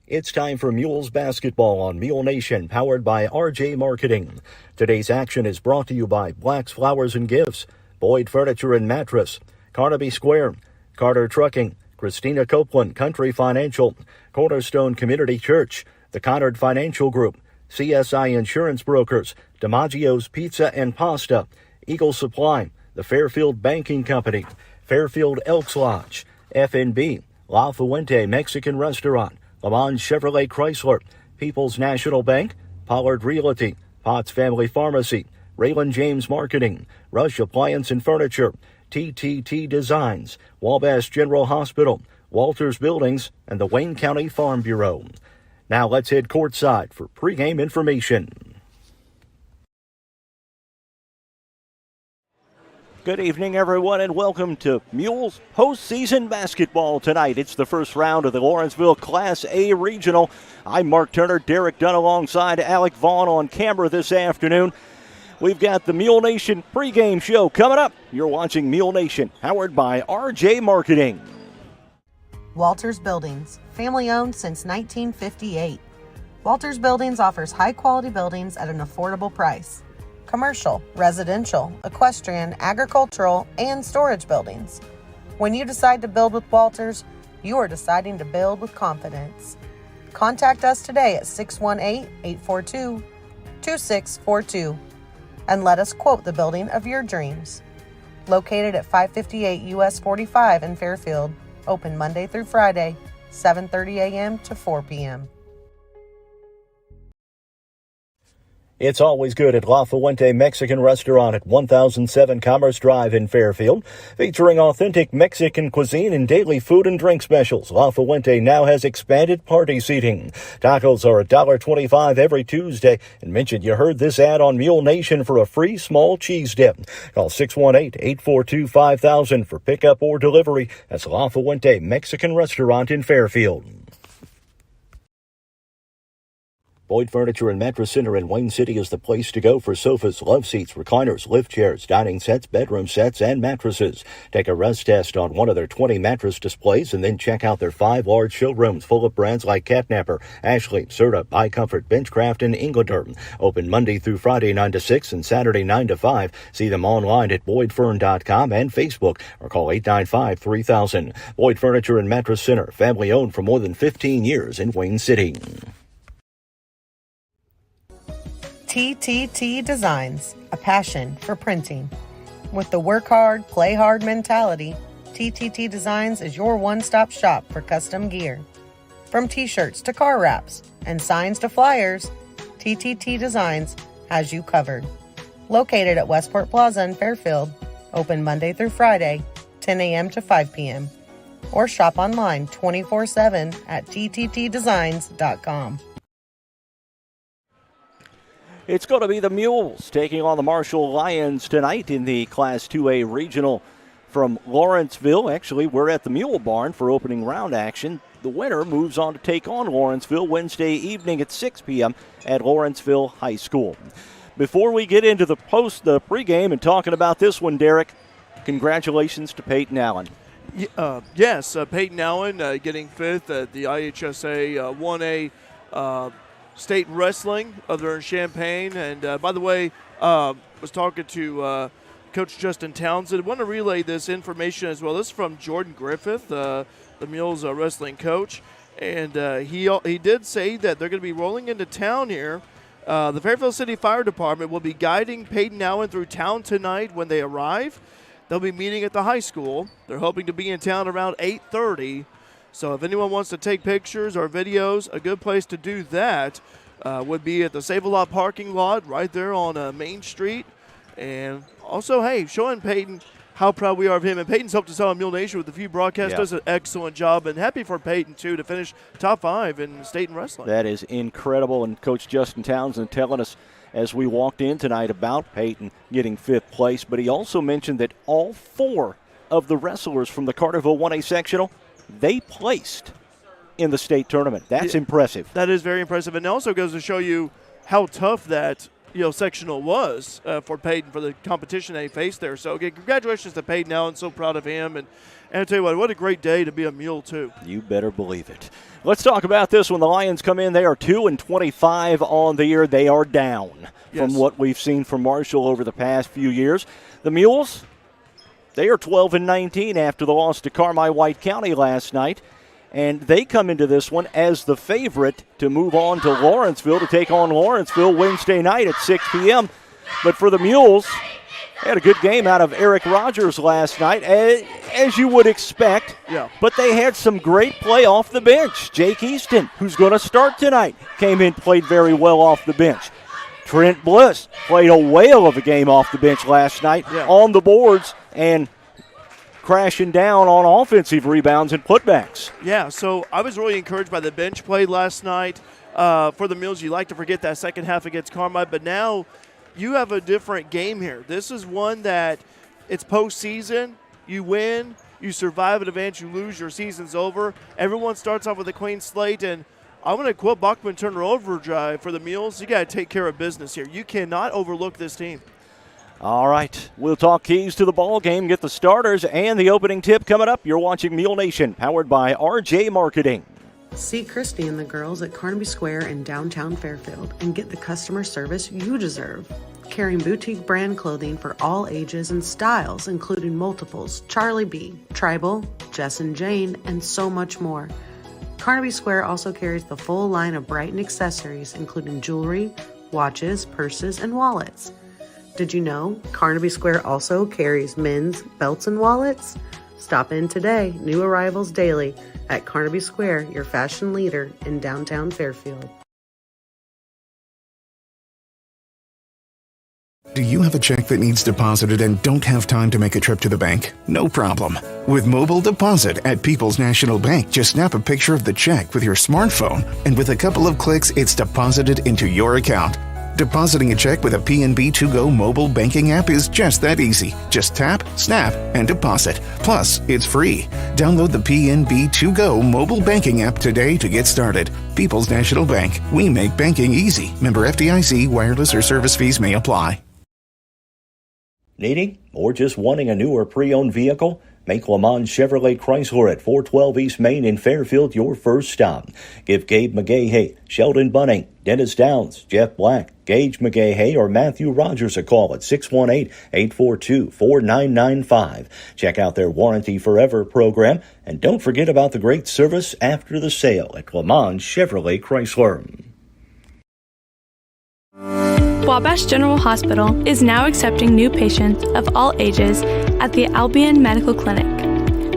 It's time for Mules basketball on Mule Nation, powered by RJ Marketing. Today's action is brought to you by Black's Flowers and Gifts, Boyd Furniture and Mattress, Carnaby Square, Carter Trucking, Christina Copeland Country Financial, Cornerstone Community Church, the Conard Financial Group, CSI Insurance Brokers, DiMaggio's Pizza and Pasta, Eagle Supply, the Fairfield Banking Company, Fairfield Elks Lodge, FNB, La Fuente Mexican Restaurant, Le Mans Chevrolet Chrysler, People's National Bank, Pollard Realty, Potts Family Pharmacy, Raylan James Marketing, Rush Appliance and Furniture, TTT Designs, Wabash General Hospital, Walters Buildings, and the Wayne County Farm Bureau. Now let's head courtside for pregame information. Good evening, everyone, and welcome to Mules postseason basketball tonight. It's the first round of the Lawrenceville Class A Regional. I'm Mark Turner, Derek Dunn alongside Alec Vaughn on camera this afternoon. We've got the Mule Nation pregame show coming up. You're watching Mule Nation, powered by RJ Marketing. Walters Buildings, family owned since 1958. Walters Buildings offers high-quality buildings at an affordable price. Commercial, residential, equestrian, agricultural, and storage buildings. When you decide to build with Walters, you are deciding to build with confidence. Contact us today at 618-842-2642 and let us quote the building of your dreams. Located at 558 US 45 in Fairfield, open Monday through Friday, 7:30 a.m. to 4 p.m. It's always good at La Fuente Mexican Restaurant at 1007 Commerce Drive in Fairfield. Featuring authentic Mexican cuisine and daily food and drink specials, La Fuente now has expanded party seating. Tacos are $1.25 every Tuesday. And mention you heard this ad on Mule Nation for a free small cheese dip. Call 618-842-5000 for pickup or delivery. That's La Fuente Mexican Restaurant in Fairfield. Boyd Furniture and Mattress Center in Wayne City is the place to go for sofas, love seats, recliners, lift chairs, dining sets, bedroom sets, and mattresses. Take a rest test on one of their 20 mattress displays and then check out their 5 large showrooms full of brands like Catnapper, Ashley, Serta, iComfort, Benchcraft, and Inglaterra. Open Monday through Friday 9 to 6 and Saturday 9 to 5. See them online at boydfern.com and Facebook or call 895-3000. Boyd Furniture and Mattress Center, family owned for more than 15 years in Wayne City. TTT Designs, a passion for printing. With the work hard, play hard mentality, TTT Designs is your one-stop shop for custom gear. From t-shirts to car wraps and signs to flyers, TTT Designs has you covered. Located at Westport Plaza in Fairfield, open Monday through Friday, 10 a.m. to 5 p.m. Or shop online 24/7 at tttdesigns.com. It's going to be the Mules taking on the Marshall Lions tonight in the Class 2A Regional from Lawrenceville. Actually, we're at the Mule Barn for opening round action. The winner moves on to take on Lawrenceville Wednesday evening at 6 p.m. at Lawrenceville High School. Before we get into the pregame and talking about this one, Derek, congratulations to Peyton Allen. Yes, Peyton Allen getting fifth at the IHSA 1A state wrestling other in Champaign. And by the way, was talking to Coach Justin Townsend. I want to relay this information as well. This is from Jordan Griffith, the Mules wrestling coach. And he did say that they're going to be rolling into town here. The Fairfield City Fire Department will be guiding Peyton Allen through town tonight when they arrive. They'll be meeting at the high school. They're hoping to be in town around 8:30. So if anyone wants to take pictures or videos, a good place to do that would be at the Save-A-Lot parking lot right there on Main Street. And also, hey, showing Peyton how proud we are of him. And Peyton's helped us out on Mule Nation with a few broadcasts. Does an excellent job. And happy for Peyton, too, to finish top 5 in state and wrestling. That is incredible. And Coach Justin Townsend telling us as we walked in tonight about Peyton getting 5th place. But he also mentioned that all 4 of the wrestlers from the Carterville 1A sectional, they placed in the state tournament. That's impressive. That is very impressive. And it also goes to show you how tough that sectional was for Peyton for the competition that he faced there. So again, congratulations to Peyton Allen. So proud of him, and I tell you what a great day to be a Mule too. You better believe it. Let's talk about this. When the Lions come in, they are 2-25 on the year. They are down from what we've seen from Marshall over the past few years. The Mules, they are 12-19 after the loss to Carmi-White County last night. And they come into this one as the favorite to move on to Lawrenceville to take on Lawrenceville Wednesday night at 6 p.m. But for the Mules, they had a good game out of Eric Rogers last night, as you would expect. Yeah. But they had some great play off the bench. Jake Easton, who's going to start tonight, came in, played very well off the bench. Trent Bliss played a whale of a game off the bench last night on the boards and crashing down on offensive rebounds and putbacks. Yeah, so I was really encouraged by the bench play last night. For the Mules, you like to forget that second half against Carmi, but now you have a different game here. This is one that it's postseason. You win, you survive an advance, you lose, your season's over. Everyone starts off with a clean slate, and I'm going to quote Bachman Turner Overdrive for the Mules. You got to take care of business here. You cannot overlook this team. All right, we'll talk keys to the ball game, get the starters, and the opening tip coming up. You're watching Mule Nation, powered by RJ Marketing. See Christy and the girls at Carnaby Square in downtown Fairfield and get the customer service you deserve. Carrying boutique brand clothing for all ages and styles, including multiples, Charlie B, Tribal, Jess and Jane, and so much more. Carnaby Square also carries the full line of Brighton accessories, including jewelry, watches, purses, and wallets. Did you know Carnaby Square also carries men's belts and wallets? Stop in today, new arrivals daily, at Carnaby Square, your fashion leader in downtown Fairfield. Do you have a check that needs deposited and don't have time to make a trip to the bank? No problem. With Mobile Deposit at People's National Bank, just snap a picture of the check with your smartphone, and with a couple of clicks, it's deposited into your account. Depositing a check with a PNB To-Go mobile banking app is just that easy. Just tap, snap, and deposit. Plus, it's free. Download the PNB To-Go mobile banking app today to get started. People's National Bank. We make banking easy. Member FDIC. Wireless or service fees may apply. Needing or just wanting a new or pre-owned vehicle? Make Le Mans Chevrolet Chrysler at 412 East Main in Fairfield your first stop. Give Gabe McGahey, Sheldon Bunning, Dennis Downs, Jeff Black, Gage McGahey, or Matthew Rogers a call at 618-842-4995. Check out their Warranty Forever program, and don't forget about the great service after the sale at Le Mans Chevrolet Chrysler. Wabash General Hospital is now accepting new patients of all ages at the Albion Medical Clinic.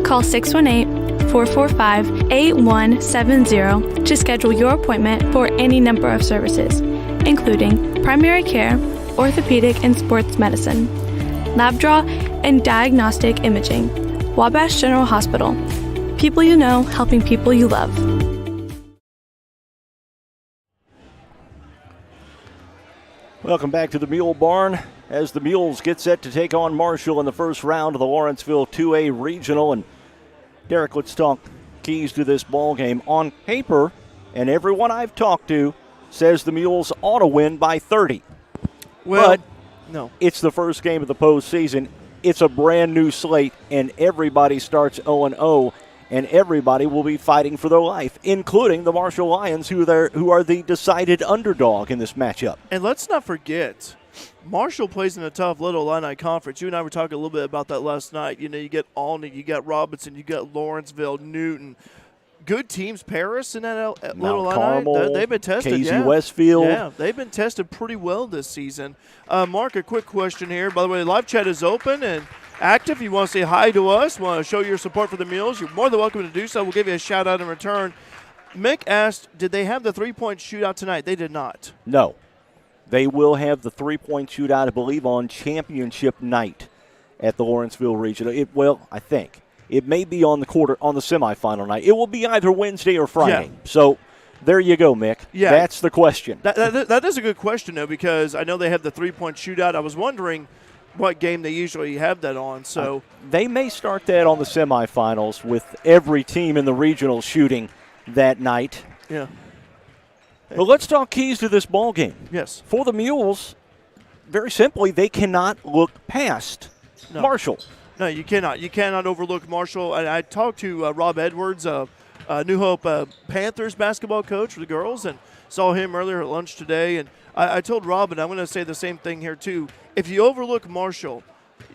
Call 618-445-8170 to schedule your appointment for any number of services, including primary care, orthopedic and sports medicine, lab draw, and diagnostic imaging. Wabash General Hospital. People you know, helping people you love. Welcome back to the Mule Barn as the Mules get set to take on Marshall in the first round of the Lawrenceville 2A Regional. And Derek, let's talk keys to this ball game. On paper, and everyone I've talked to says the Mules ought to win by 30. Well, but no. It's the first game of the postseason. It's a brand new slate, and everybody starts 0-0. And everybody will be fighting for their life, including the Marshall Lions, who are the decided underdog in this matchup. And let's not forget, Marshall plays in a tough little Illini conference. You and I were talking a little bit about that last night. You know, you get Alney, you got Robinson, you got Lawrenceville, Newton. Good teams, Paris in that little Illini. They've been tested. KZ Westfield. Yeah, they've been tested pretty well this season. Mark, a quick question here. By the way, live chat is open and active. You want to say hi to us, want to show your support for the Mules, you're more than welcome to do so. We'll give you a shout-out in return. Mick asked, did they have the three-point shootout tonight? They did not. No. They will have the three-point shootout, I believe, on championship night at the Lawrenceville Regional. I think. It may be on the semifinal night. It will be either Wednesday or Friday. Yeah. So there you go, Mick. Yeah. That's the question. That is a good question, though, because I know they have the three-point shootout. I was wondering what game they usually have that on. So they may start that on the semifinals with every team in the regional shooting that night. Yeah. Well, let's talk keys to this ball game. Yes. For the Mules, very simply, they cannot look past Marshall. No, you cannot. You cannot overlook Marshall. I talked to Rob Edwards, New Hope Panthers basketball coach for the girls, and saw him earlier at lunch today. And I told Rob, and I'm going to say the same thing here too. If you overlook Marshall,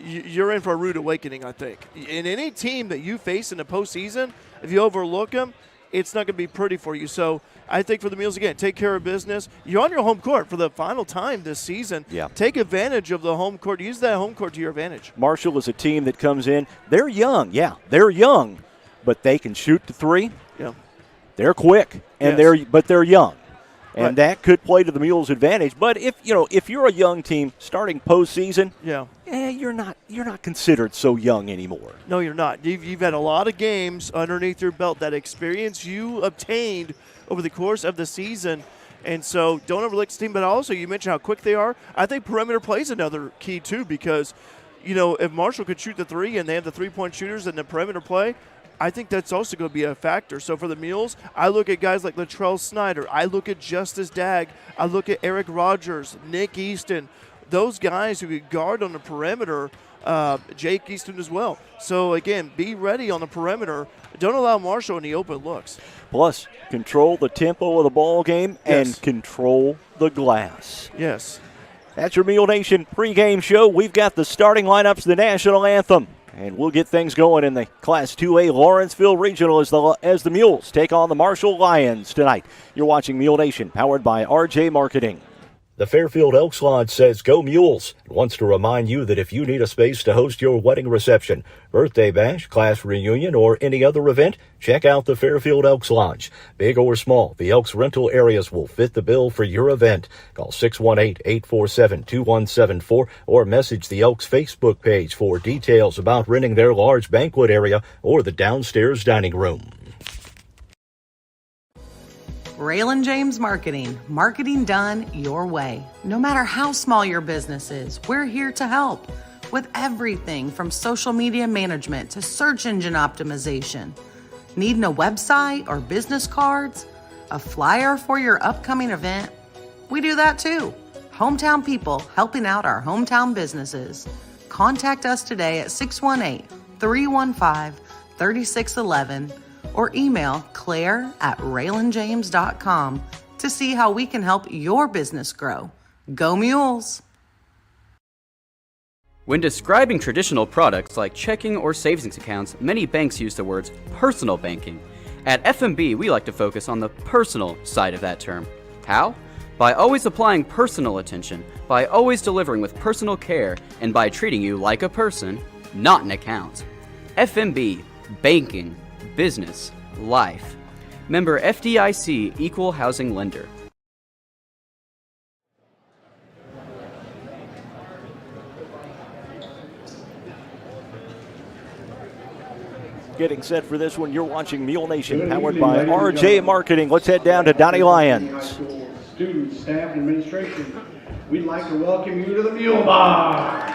you're in for a rude awakening, I think. In any team that you face in the postseason, if you overlook them, it's not going to be pretty for you. So I think for the Mules, again, take care of business. You're on your home court for the final time this season. Yeah. Take advantage of the home court. Use that home court to your advantage. Marshall is a team that comes in. They're young. Yeah, they're young, but they can shoot the three. Yeah. They're quick, and they're young. And that could play to the Mules' advantage. But if you're a young team starting postseason, you're not considered so young anymore. No, you're not. You've had a lot of games underneath your belt. That experience you obtained over the course of the season. And so don't overlook this team. But also, you mentioned how quick they are. I think perimeter play is another key, too, because, if Marshall could shoot the three and they have the three-point shooters and the perimeter play, I think that's also going to be a factor. So for the Mules, I look at guys like Latrell Snyder. I look at Justice Dagg. I look at Eric Rogers, Nick Easton, those guys who could guard on the perimeter, Jake Easton as well. So, again, be ready on the perimeter. Don't allow Marshall any open looks. Plus, control the tempo of the ball game and control the glass. Yes. That's your Mule Nation pregame show. We've got the starting lineups, the national anthem. And we'll get things going in the Class 2A Lawrenceville Regional as the Mules take on the Marshall Lions tonight. You're watching Mule Nation, powered by RJ Marketing. The Fairfield Elks Lodge says go Mules and wants to remind you that if you need a space to host your wedding reception, birthday bash, class reunion, or any other event, check out the Fairfield Elks Lodge. Big or small, the Elks rental areas will fit the bill for your event. Call 618-847-2174 or message the Elks Facebook page for details about renting their large banquet area or the downstairs dining room. Raylan James Marketing. Marketing done your way. No matter how small your business is, we're here to help with everything from social media management to search engine optimization. Needing a website or business cards? A flyer for your upcoming event? We do that too. Hometown people helping out our hometown businesses. Contact us today at 618-315-3611 or email claire@raylanjames.com to see how we can help your business grow. Go Mules! When describing traditional products like checking or savings accounts, many banks use the words personal banking. At FMB, we like to focus on the personal side of that term. How? By always applying personal attention, by always delivering with personal care, and by treating you like a person, not an account. FMB, banking, business, life. Member FDIC, Equal Housing Lender. Getting set for this one, you're watching Mule Nation, powered by RJ Marketing. Let's head down to Donnie Lyons. Students, staff, and administration, we'd like to welcome you to the Mule Bar.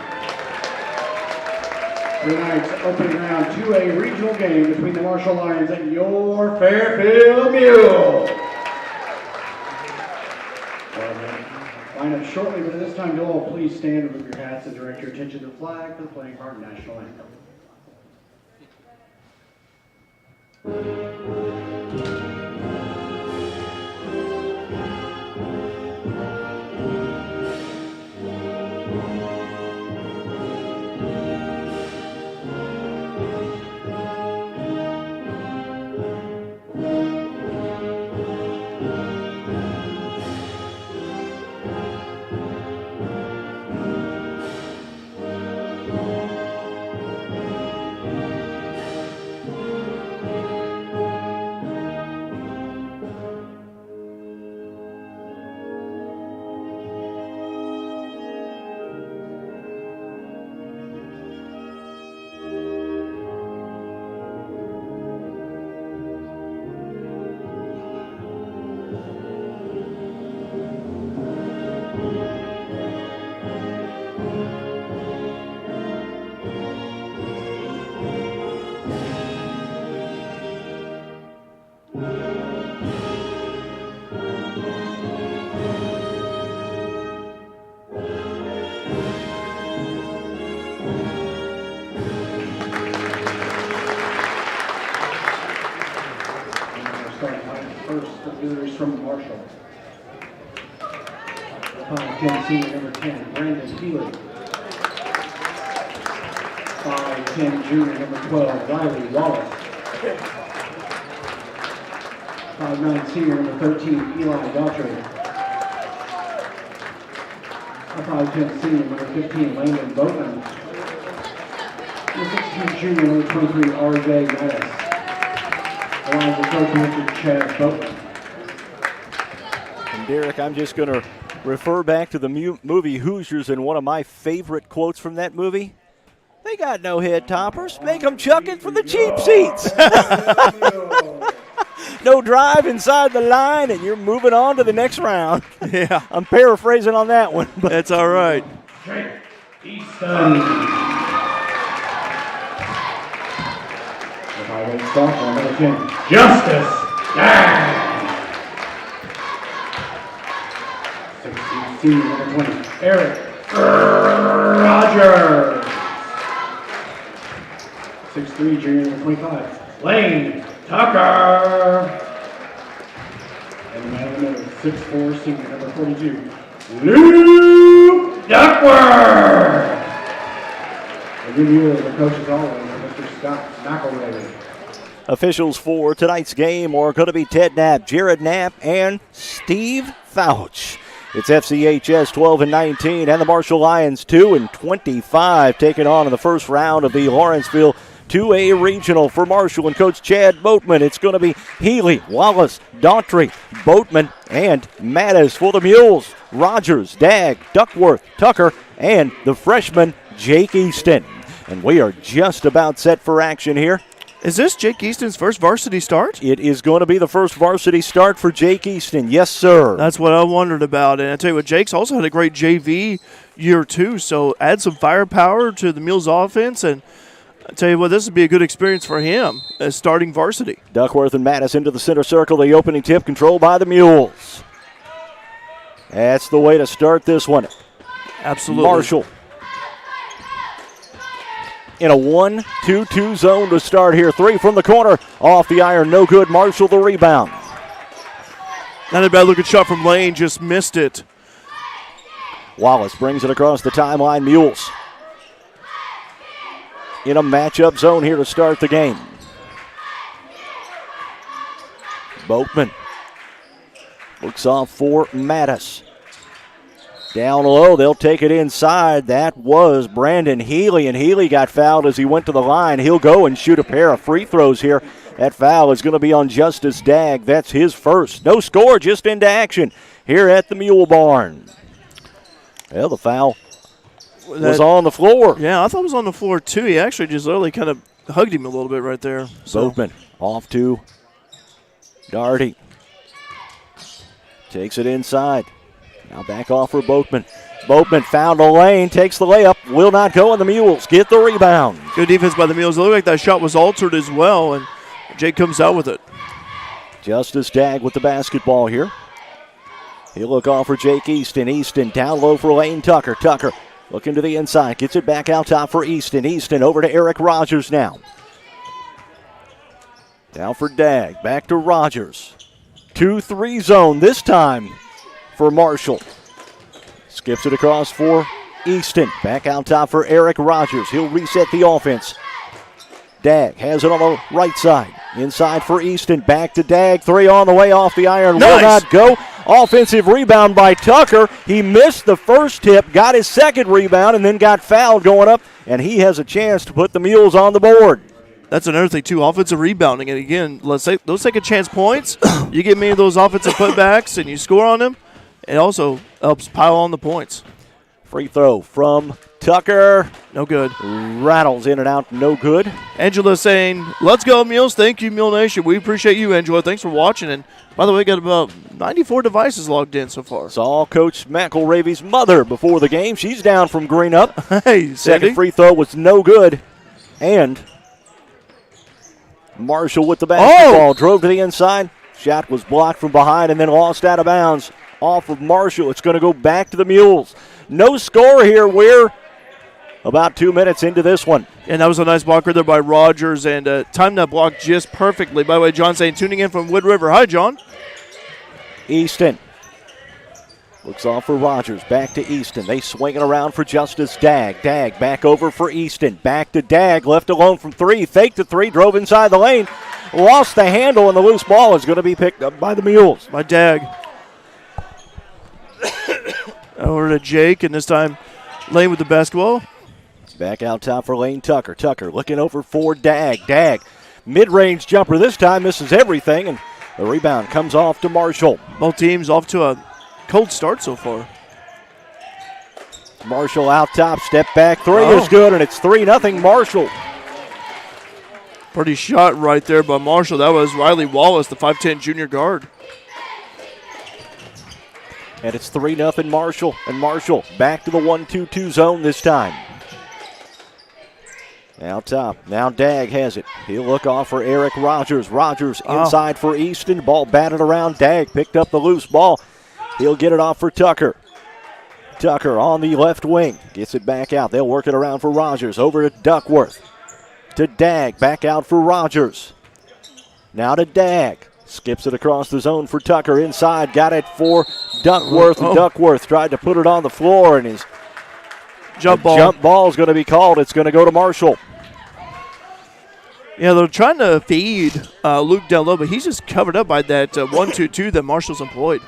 Tonight's opening round 2A regional game between the Marshall Lions and your Fairfield Mules. Line up shortly, but at this time, you'll all please stand with your hats and direct your attention to the flag for the playing part national anthem. first for the visitors from Marshall. 5'10" senior number 10, Brandon Healy. 5'10" junior number 12, Riley Wallace. 5'9" senior number 13, Eli Daughtry. 5'10" senior number 15, Landon Boatman. Number 16 junior number 23, R.J. Mattis. Along with coach Mr. Chad Boatman. And Derek, I'm just going to refer back to the movie Hoosiers and one of my favorite quotes from that movie. They got no head toppers. Make them chuck it for the cheap seats. No drive inside the line, and you're moving on to the next round. Yeah. I'm paraphrasing on that one. But that's all right. Easton. Number 10, Justice. 16 senior number 20, Eric Rogers. 6'3" junior number 25, Lane Tucker. And man number 6'4" senior number 42, Luke Duckworth. And the Mules, the coach as always, Mr. Scott McElroy. Officials for tonight's game are going to be Ted Knapp, Jared Knapp, and Steve Fouch. It's FCHS 12-19 and the Marshall Lions 2-25 taking on in the first round of the Lawrenceville 2A Regional for Marshall and Coach Chad Boatman. It's going to be Healy, Wallace, Daughtry, Boatman, and Mattis for the Mules. Rogers, Dagg, Duckworth, Tucker, and the freshman Jake Easton. And we are just about set for action here. Is this Jake Easton's first varsity start? It is going to be the first varsity start for Jake Easton. Yes, sir. That's what I wondered about. And I tell you what, Jake's also had a great JV year too, so add some firepower to the Mules offense, and I tell you what, this would be a good experience for him as starting varsity. Duckworth and Mattis into the center circle. The opening tip controlled by the Mules. That's the way to start this one. Absolutely. Marshall in a 1-2-2 zone to start here. 3 from the corner. Off the iron. No good. Marshall the rebound. Not a bad looking shot from Lane. Just missed it. Wallace brings it across the timeline. Mules in a matchup zone here to start the game. Boatman looks off for Mattis. Down low, they'll take it inside. That was Brandon Healy, and Healy got fouled as he went to the line. He'll go and shoot a pair of free throws here. That foul is going to be on Justice Dagg. That's his first. No score, just into action here at the Mule Barn. Well, the foul was on the floor. Yeah, I thought it was on the floor, too. He actually just literally kind of hugged him a little bit right there. Boatman off to Darty. Takes it inside. Now back off for Boatman. Boatman found a lane, takes the layup, will not go, and the Mules get the rebound. Good defense by the Mules. It looked like that shot was altered as well, and Jake comes out with it. Justice Dagg with the basketball here. He'll look off for Jake Easton. Easton down low for Lane Tucker. Tucker looking to the inside, gets it back out top for Easton. Easton over to Eric Rogers now. Down for Dagg, back to Rogers. 2-3 zone this time for Marshall. Skips it across for Easton. Back out top for Eric Rogers. He'll reset the offense. Dagg has it on the right side. Inside for Easton. Back to Dagg. 3 on the way off the iron. Nice. Will not go. Offensive rebound by Tucker. He missed the first tip, got his second rebound, and then got fouled going up. And he has a chance to put the Mules on the board. That's another thing, too, offensive rebounding. And, again, let's say those take a chance points. You get many of those offensive putbacks and you score on them. It also helps pile on the points. Free throw from Tucker. No good. Rattles in and out. No good. Angela saying, let's go, Mules. Thank you, Mule Nation. We appreciate you, Angela. Thanks for watching. And, by the way, got about 94 devices logged in so far. Saw Coach McElravy's mother before the game. She's down from Greenup. Hey, Cindy. Second free throw was no good. And Marshall with the basketball. Drove to the inside. Shot was blocked from behind and then lost out of bounds. Off of Marshall. It's going to go back to the Mules. No score here. We're about 2 minutes into this one. And that was a nice block right there by Rogers, and timed that block just perfectly. By the way, John saying, tuning in from Wood River. Hi, John. Easton looks off for Rogers. Back to Easton. They swing it around for Justice Dagg. Dagg back over for Easton. Back to Dagg. Left alone from three. Faked the three. Drove inside the lane. Lost the handle, and the loose ball is going to be picked up by the Mules. By Dagg. Over to Jake, and this time Lane with the basketball. Back out top for Lane Tucker. Tucker looking over for Dagg. Dagg, mid-range jumper this time, misses everything, and the rebound comes off to Marshall. Both teams off to a cold start so far. Marshall out top, step back, three is good, and it's 3-0 Marshall. Pretty shot right there by Marshall. That was Riley Wallace, the 5'10 junior guard. And it's 3-0 Marshall, and Marshall back to the 1-2-2 zone this time. Out top, now Dagg has it. He'll look off for Eric Rogers. Rogers inside for Easton. Ball batted around. Dagg picked up the loose ball. He'll get it off for Tucker. Tucker on the left wing. Gets it back out. They'll work it around for Rogers. Over to Duckworth. To Dagg. Back out for Rogers. Now to Dagg. Skips it across the zone for Tucker. Inside. Got it for Duckworth. Duckworth tried to put it on the floor, and his jump ball is going to be called. It's going to go to Marshall. Yeah, they're trying to feed Luke down low, but he's just covered up by that 1-2-2 that Marshall's employed.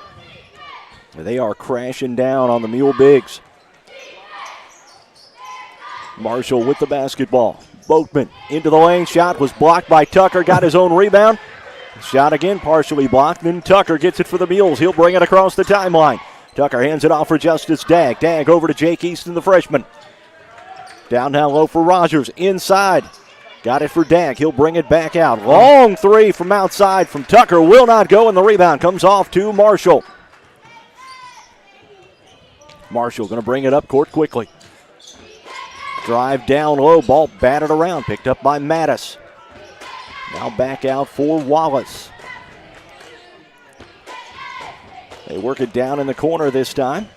They are crashing down on the Mule Bigs. Marshall with the basketball. Boatman into the lane. Shot was blocked by Tucker. Got his own rebound. Shot again, partially blocked. Then Tucker gets it for the Mules. He'll bring it across the timeline. Tucker hands it off for Justice Dagg. Dagg over to Jake Easton, the freshman. Down low for Rogers. Inside. Got it for Dagg. He'll bring it back out. Long three from outside from Tucker. Will not go, and the rebound comes off to Marshall. Marshall going to bring it up court quickly. Drive down low. Ball batted around. Picked up by Mattis. Now back out for Wallace. They work it down in the corner this time.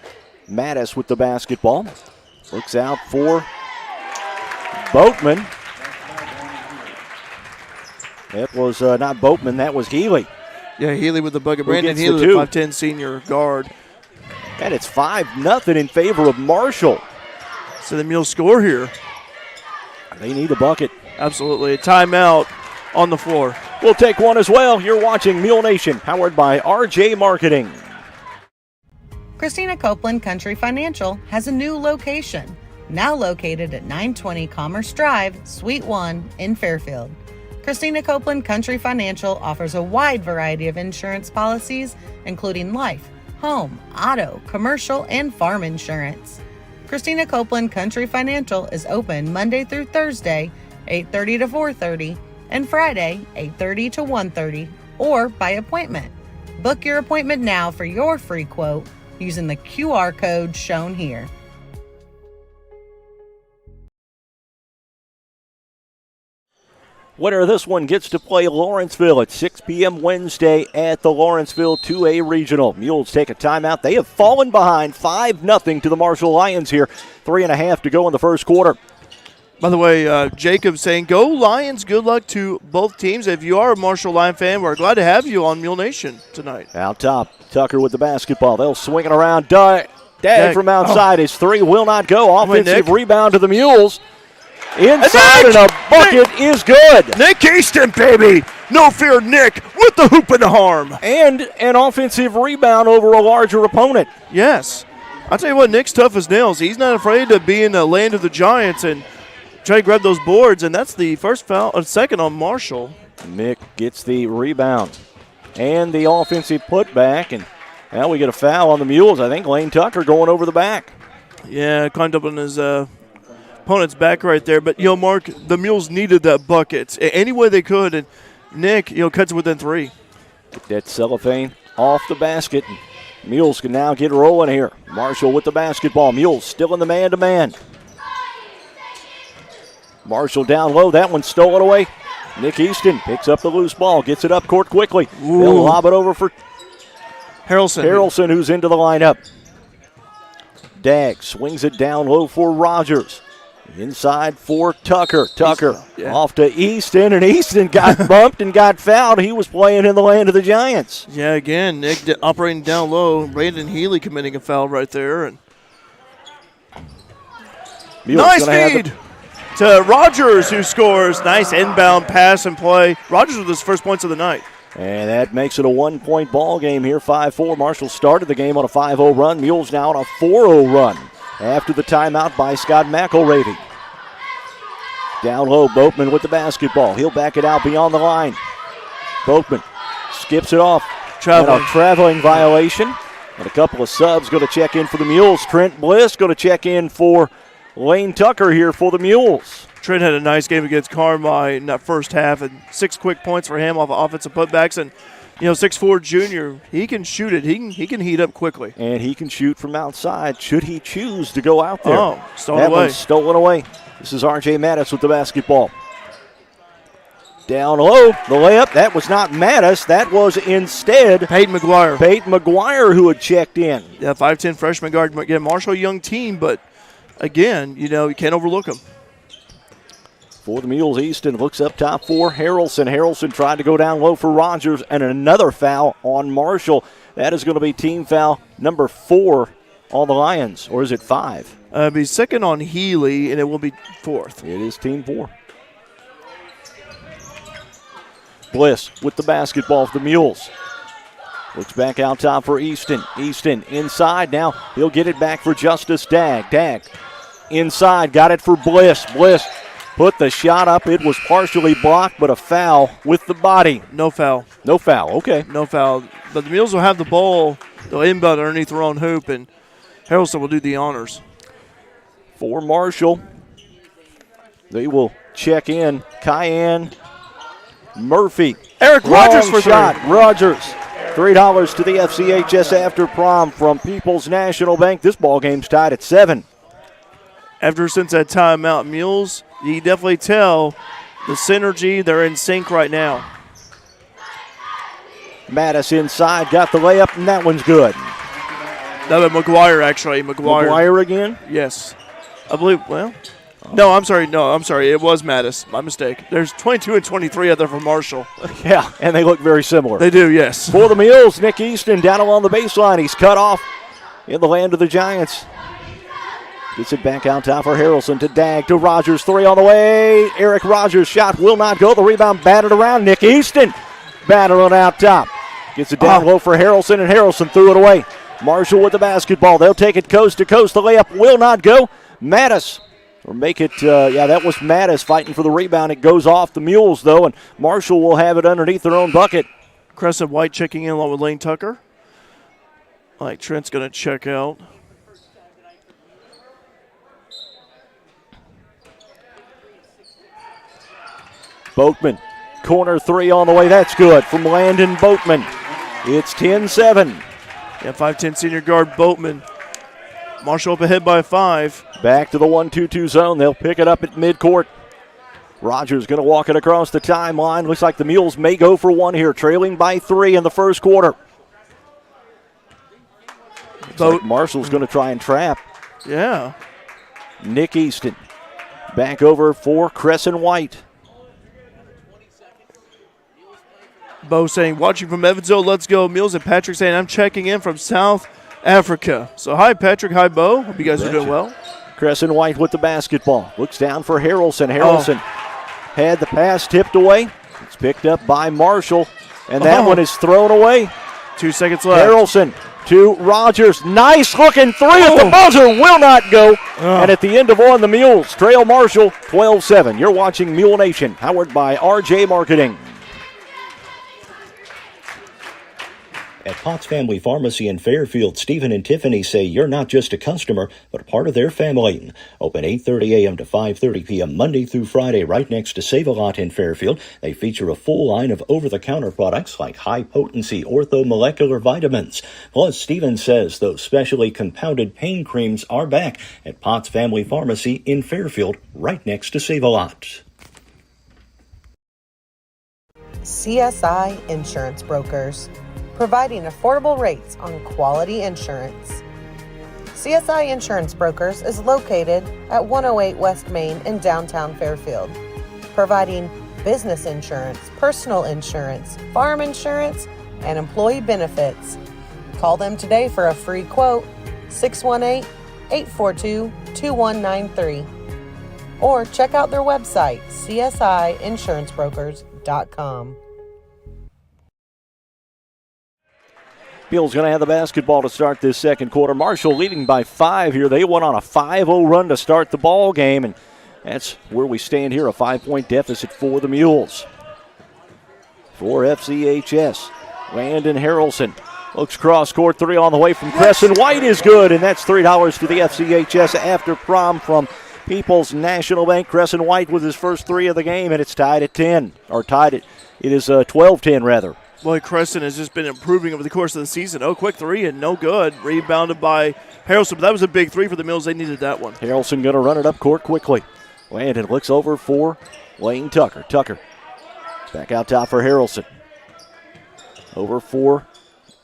Mattis with the basketball. Looks out for Boatman. That was not Boatman, that was Healy. Yeah, Healy with the bucket. Brandon Healy, the 5'10 senior guard. And it's 5-0 in favor of Marshall. So the Mules score here. They need a bucket. Absolutely. A timeout on the floor. We'll take one as well. You're watching Mule Nation, powered by RJ Marketing. Christina Copeland Country Financial has a new location, now located at 920 Commerce Drive, Suite 1 in Fairfield. Christina Copeland Country Financial offers a wide variety of insurance policies, including life, home, auto, commercial, and farm insurance. Christina Copeland Country Financial is open Monday through Thursday, 8:30 to 4:30, and Friday, 8:30 to 1:30, or by appointment. Book your appointment now for your free quote using the QR code shown here. Winner of this one gets to play Lawrenceville at 6 p.m. Wednesday at the Lawrenceville 2A Regional. Mules take a timeout. They have fallen behind 5-0 to the Marshall Lions here. 3.5 to go in the first quarter. By the way, Jacob saying, go Lions. Good luck to both teams. If you are a Marshall Lion fan, we're glad to have you on Mule Nation tonight. Out top, Tucker with the basketball. They'll swing it around. Dagg from outside. His three will not go. Offensive rebound to the Mules. Inside, and a bucket is good. Nick Easton, baby. No fear, Nick, with the hoop and the harm. And an offensive rebound over a larger opponent. Yes. I'll tell you what, Nick's tough as nails. He's not afraid to be in the land of the Giants and try to grab those boards, and that's the first foul, second on Marshall. Nick gets the rebound and the offensive putback, and now we get a foul on the Mules. I think Lane Tucker going over the back. Yeah, climbed up on his opponent's back right there. But, Mark, the Mules needed that bucket any way they could, and Nick, cuts it within three. Get that cellophane off the basket. And Mules can now get rolling here. Marshall with the basketball. Mules still in the man-to-man. Marshall down low. That one stolen away. Nick Easton picks up the loose ball, gets it up court quickly. Ooh. They'll lob it over for Harrelson, who's into the lineup. Dagg swings it down low for Rogers. Inside for Tucker. Tucker yeah. off to Easton, and Easton got bumped and got fouled. He was playing in the land of the Giants. Yeah, again, Nick operating down low. Brandon Healy committing a foul right there. And nice feed to Rogers, who scores. Nice inbound pass and play. Rogers with his first points of the night. And that makes it a 1-point ball game here, 5-4. Marshall started the game on a 5-0 run. Mules now on a 4-0 run after the timeout by Scott McElravy. Down low, Boatman with the basketball. He'll back it out beyond the line. Boatman skips it off. And a traveling violation. And a couple of subs going to check in for the Mules. Trent Bliss going to check in for Lane Tucker here for the Mules. Trent had a nice game against Carmi in that first half, and 6 quick points for him off of offensive putbacks. And 6'4" junior, he can shoot it. He can heat up quickly. And he can shoot from outside should he choose to go out there. Oh, stolen away. This is R.J. Mattis with the basketball. Down low, the layup. That was not Mattis. That was instead Peyton McGuire. Peyton McGuire who had checked in. Yeah, 5'10" freshman guard. Again, Marshall, young team, but again, you can't overlook him. For the Mules, Easton looks up top for Harrelson. Harrelson tried to go down low for Rogers, and another foul on Marshall. That is going to be team foul number 4 on the Lions, or is it 5? It'll be second on Healy, and it will be 4th. It is team 4. Bliss with the basketball for the Mules. Looks back out top for Easton. Easton inside now. He'll get it back for Justice Dagg. Dagg inside, got it for Bliss. Bliss put the shot up. It was partially blocked, but a foul with the body. No foul. No foul, okay. No foul. But the Mules will have the ball. They'll inbound underneath their own hoop, and Harrelson will do the honors. For Marshall, they will check in. Cayenne Murphy. Eric Rogers for shot. three. Rogers. $3 to the FCHS after prom from People's National Bank. This ball game's tied at 7. Since that timeout, Mules, you can definitely tell the synergy. They're in sync right now. Mattis inside, got the layup, and that one's good. That was McGuire, actually. McGuire again? Yes. I believe, No, I'm sorry. It was Mattis. My mistake. There's 22 and 23 out there for Marshall. Yeah, and they look very similar. They do, yes. For the Mules, Nick Easton down along the baseline. He's cut off in the land of the Giants. Gets it back out top for Harrelson to Dagg to Rogers. 3 on the way. Eric Rogers' shot will not go. The rebound batted around. Nick Easton battling out top. Gets it down low for Harrelson, and Harrelson threw it away. Marshall with the basketball. They'll take it coast to coast. The layup will not go. Mattis. Or make it, that was Mattis fighting for the rebound. It goes off the Mules, though, and Marshall will have it underneath their own bucket. Crescent White checking in along with Lane Tucker. Trent's going to check out. Boatman, corner 3 on the way. That's good from Landon Boatman. It's 10-7. Yeah, 5'10" senior guard Boatman. Marshall up ahead by 5. Back to the 1-2-2 zone. They'll pick it up at midcourt. Rogers going to walk it across the timeline. Looks like the Mules may go for one here, trailing by 3 in the first quarter. Like Marshall's going to try and trap. Yeah. Nick Easton back over for Crescent White. Bo saying, watching from Evansville, let's go Mules. And Patrick saying, I'm checking in from South Africa. So hi, Patrick. Hi, Bo. Hope you guys are doing well. Crescent White with the basketball. Looks down for Harrelson. Harrelson had the pass tipped away. It's picked up by Marshall, and that one is thrown away. 2 seconds left. Harrelson to Rogers. Nice looking 3 at the buzzer. Will not go. And at the end of one, the Mules trail Marshall 12-7. You're watching Mule Nation, powered by RJ Marketing. At Potts Family Pharmacy in Fairfield, Stephen and Tiffany say you're not just a customer, but a part of their family. Open 8:30 a.m. to 5:30 p.m. Monday through Friday, right next to Save-A-Lot in Fairfield. They feature a full line of over-the-counter products like high-potency orthomolecular vitamins. Plus, Stephen says those specially compounded pain creams are back at Potts Family Pharmacy in Fairfield, right next to Save-A-Lot. CSI Insurance Brokers, providing affordable rates on quality insurance. CSI Insurance Brokers is located at 108 West Main in downtown Fairfield, providing business insurance, personal insurance, farm insurance, and employee benefits. Call them today for a free quote, 618-842-2193. Or check out their website, csiinsurancebrokers.com. Beal's going to have the basketball to start this second quarter. Marshall leading by 5 here. They went on a 5-0 run to start the ball game, and that's where we stand here, a 5-point deficit for the Mules. For FCHS, Landon Harrelson looks cross court, 3 on the way from Crescent. White is good, and that's $3 to the FCHS after prom from People's National Bank. Crescent White with his first 3 of the game, and it's tied at 10, or tied at, it is 12-10 rather. Boy, Crescent has just been improving over the course of the season. Oh, quick 3 and no good. Rebounded by Harrelson, but that was a big 3 for the Mules. They needed that one. Harrelson going to run it up court quickly. Landon looks over for Lane Tucker. Tucker back out top for Harrelson. Over for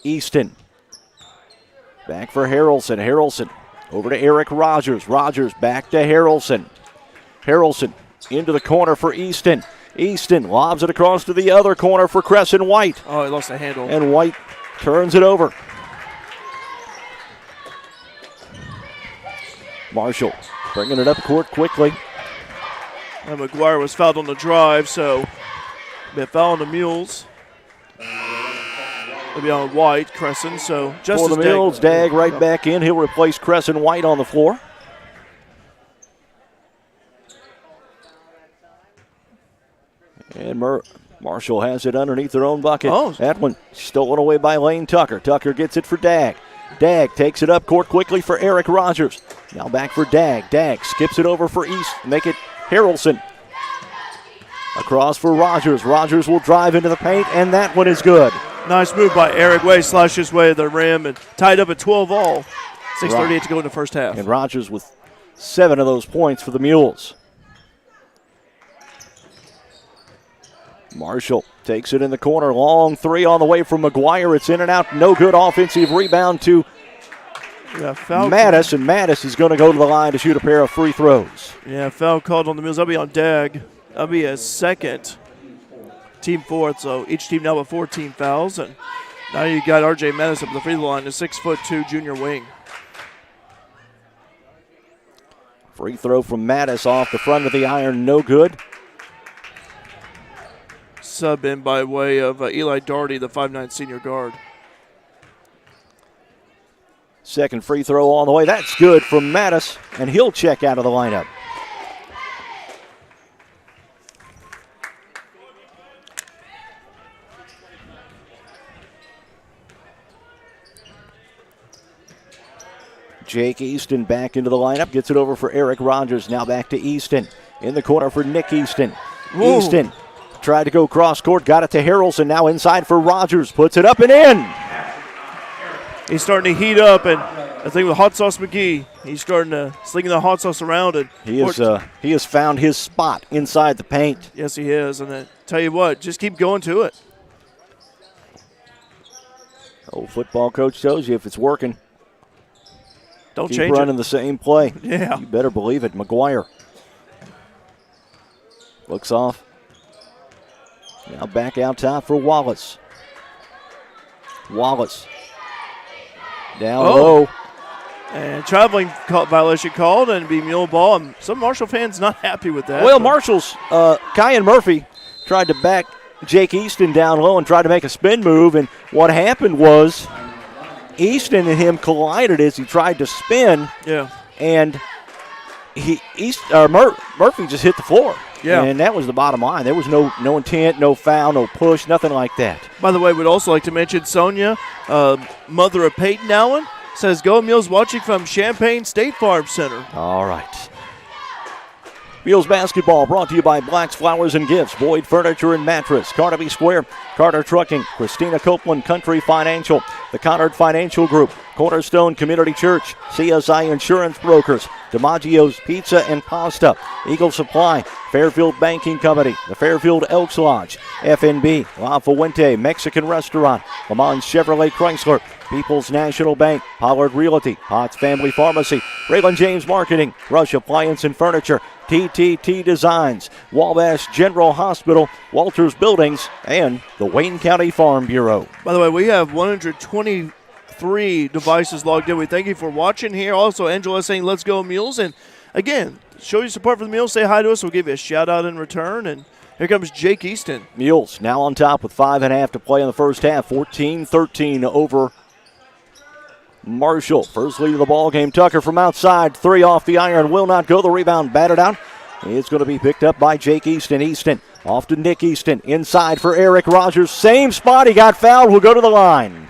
Easton. Back for Harrelson. Harrelson over to Eric Rogers. Rogers back to Harrelson. Harrelson into the corner for Easton. Easton lobs it across to the other corner for Crescent White. Oh, he lost the handle. And White turns it over. Marshall bringing it up court quickly. And McGuire was fouled on the drive, so they foul on the Mules. They'll be on White, Crescent, so just for the Mules, Dag right back in. He'll replace Crescent White on the floor. And Marshall has it underneath their own bucket. Oh. That one stolen away by Lane Tucker. Tucker gets it for Dag. Dag takes it up court quickly for Eric Rogers. Now back for Dag. Dag skips it over for East. Make it Harrelson. Across for Rogers. Rogers will drive into the paint, and that one is good. Nice move by Eric. Way slashed his way to the rim and tied up at 12 all. 6:38 to go in the first half. And Rogers with 7 of those points for the Mules. Marshall takes it in the corner. Long 3 on the way from McGuire. It's in and out. No good. Offensive rebound to Mattis, and Mattis is going to go to the line to shoot a pair of free throws. Yeah, foul called on the Mules. That'll be on Dag. That'll be a second. Team 4th, so each team now with 14 fouls. And now you got R.J. Mattis up the free throw line, a 6'2" junior wing. Free throw from Mattis off the front of the iron. No good. Sub in by way of Eli Daugherty, the 5'9" senior guard. Second free throw on the way. That's good from Mattis, and he'll check out of the lineup. Jake Easton back into the lineup. Gets it over for Eric Rogers. Now back to Easton. In the corner for Nick Easton. Whoa. Easton tried to go cross court. Got it to Harrelson. Now inside for Rogers. Puts it up and in. He's starting to heat up, and I think with Hot Sauce McGee, he's starting to sling the hot sauce around. And he has found his spot inside the paint. Yes, he is. And I tell you what, just keep going to it. Old football coach tells you if it's working, don't keep change running it. the same play. Yeah. You better believe it. McGuire looks off. Now back out top for Wallace. Wallace down low. And traveling violation called, and be Mule ball. And some Marshall fans not happy with that. Well, Marshall's Kyan Murphy tried to back Jake Easton down low and tried to make a spin move, and what happened was Easton and him collided as he tried to spin. Yeah. And Murphy just hit the floor. Yeah. And that was the bottom line. There was no intent, no foul, no push, nothing like that. By the way, we'd also like to mention Sonia, mother of Peyton Allen, says, "Go Mules, watching from Champaign State Farm Center." All right. Mules basketball brought to you by Black's Flowers and Gifts, Boyd Furniture and Mattress, Carnaby Square, Carter Trucking, Christina Copeland Country Financial, the Conard Financial Group, Cornerstone Community Church, CSI Insurance Brokers, DiMaggio's Pizza and Pasta, Eagle Supply, Fairfield Banking Company, the Fairfield Elks Lodge, FNB, La Fuente Mexican Restaurant, Le Mans Chevrolet Chrysler, People's National Bank, Pollard Realty, Potts Family Pharmacy, Raymond James Marketing, Rush Appliance and Furniture, TTT Designs, Wabash General Hospital, Walters Buildings, and the Wayne County Farm Bureau. By the way, we have 123 devices logged in. We thank you for watching here. Also, Angela saying, let's go Mules. And again, show your support for the Mules. Say hi to us. We'll give you a shout out in return. And here comes Jake Easton. Mules now on top with 5.5 to play in the first half. 14-13 over Marshall. First lead of the ball game. Tucker from outside. 3 off the iron. Will not go. The rebound batted out. It's going to be picked up by Jake Easton. Easton off to Nick Easton. Inside for Eric Rogers. Same spot. He got fouled. Will go to the line.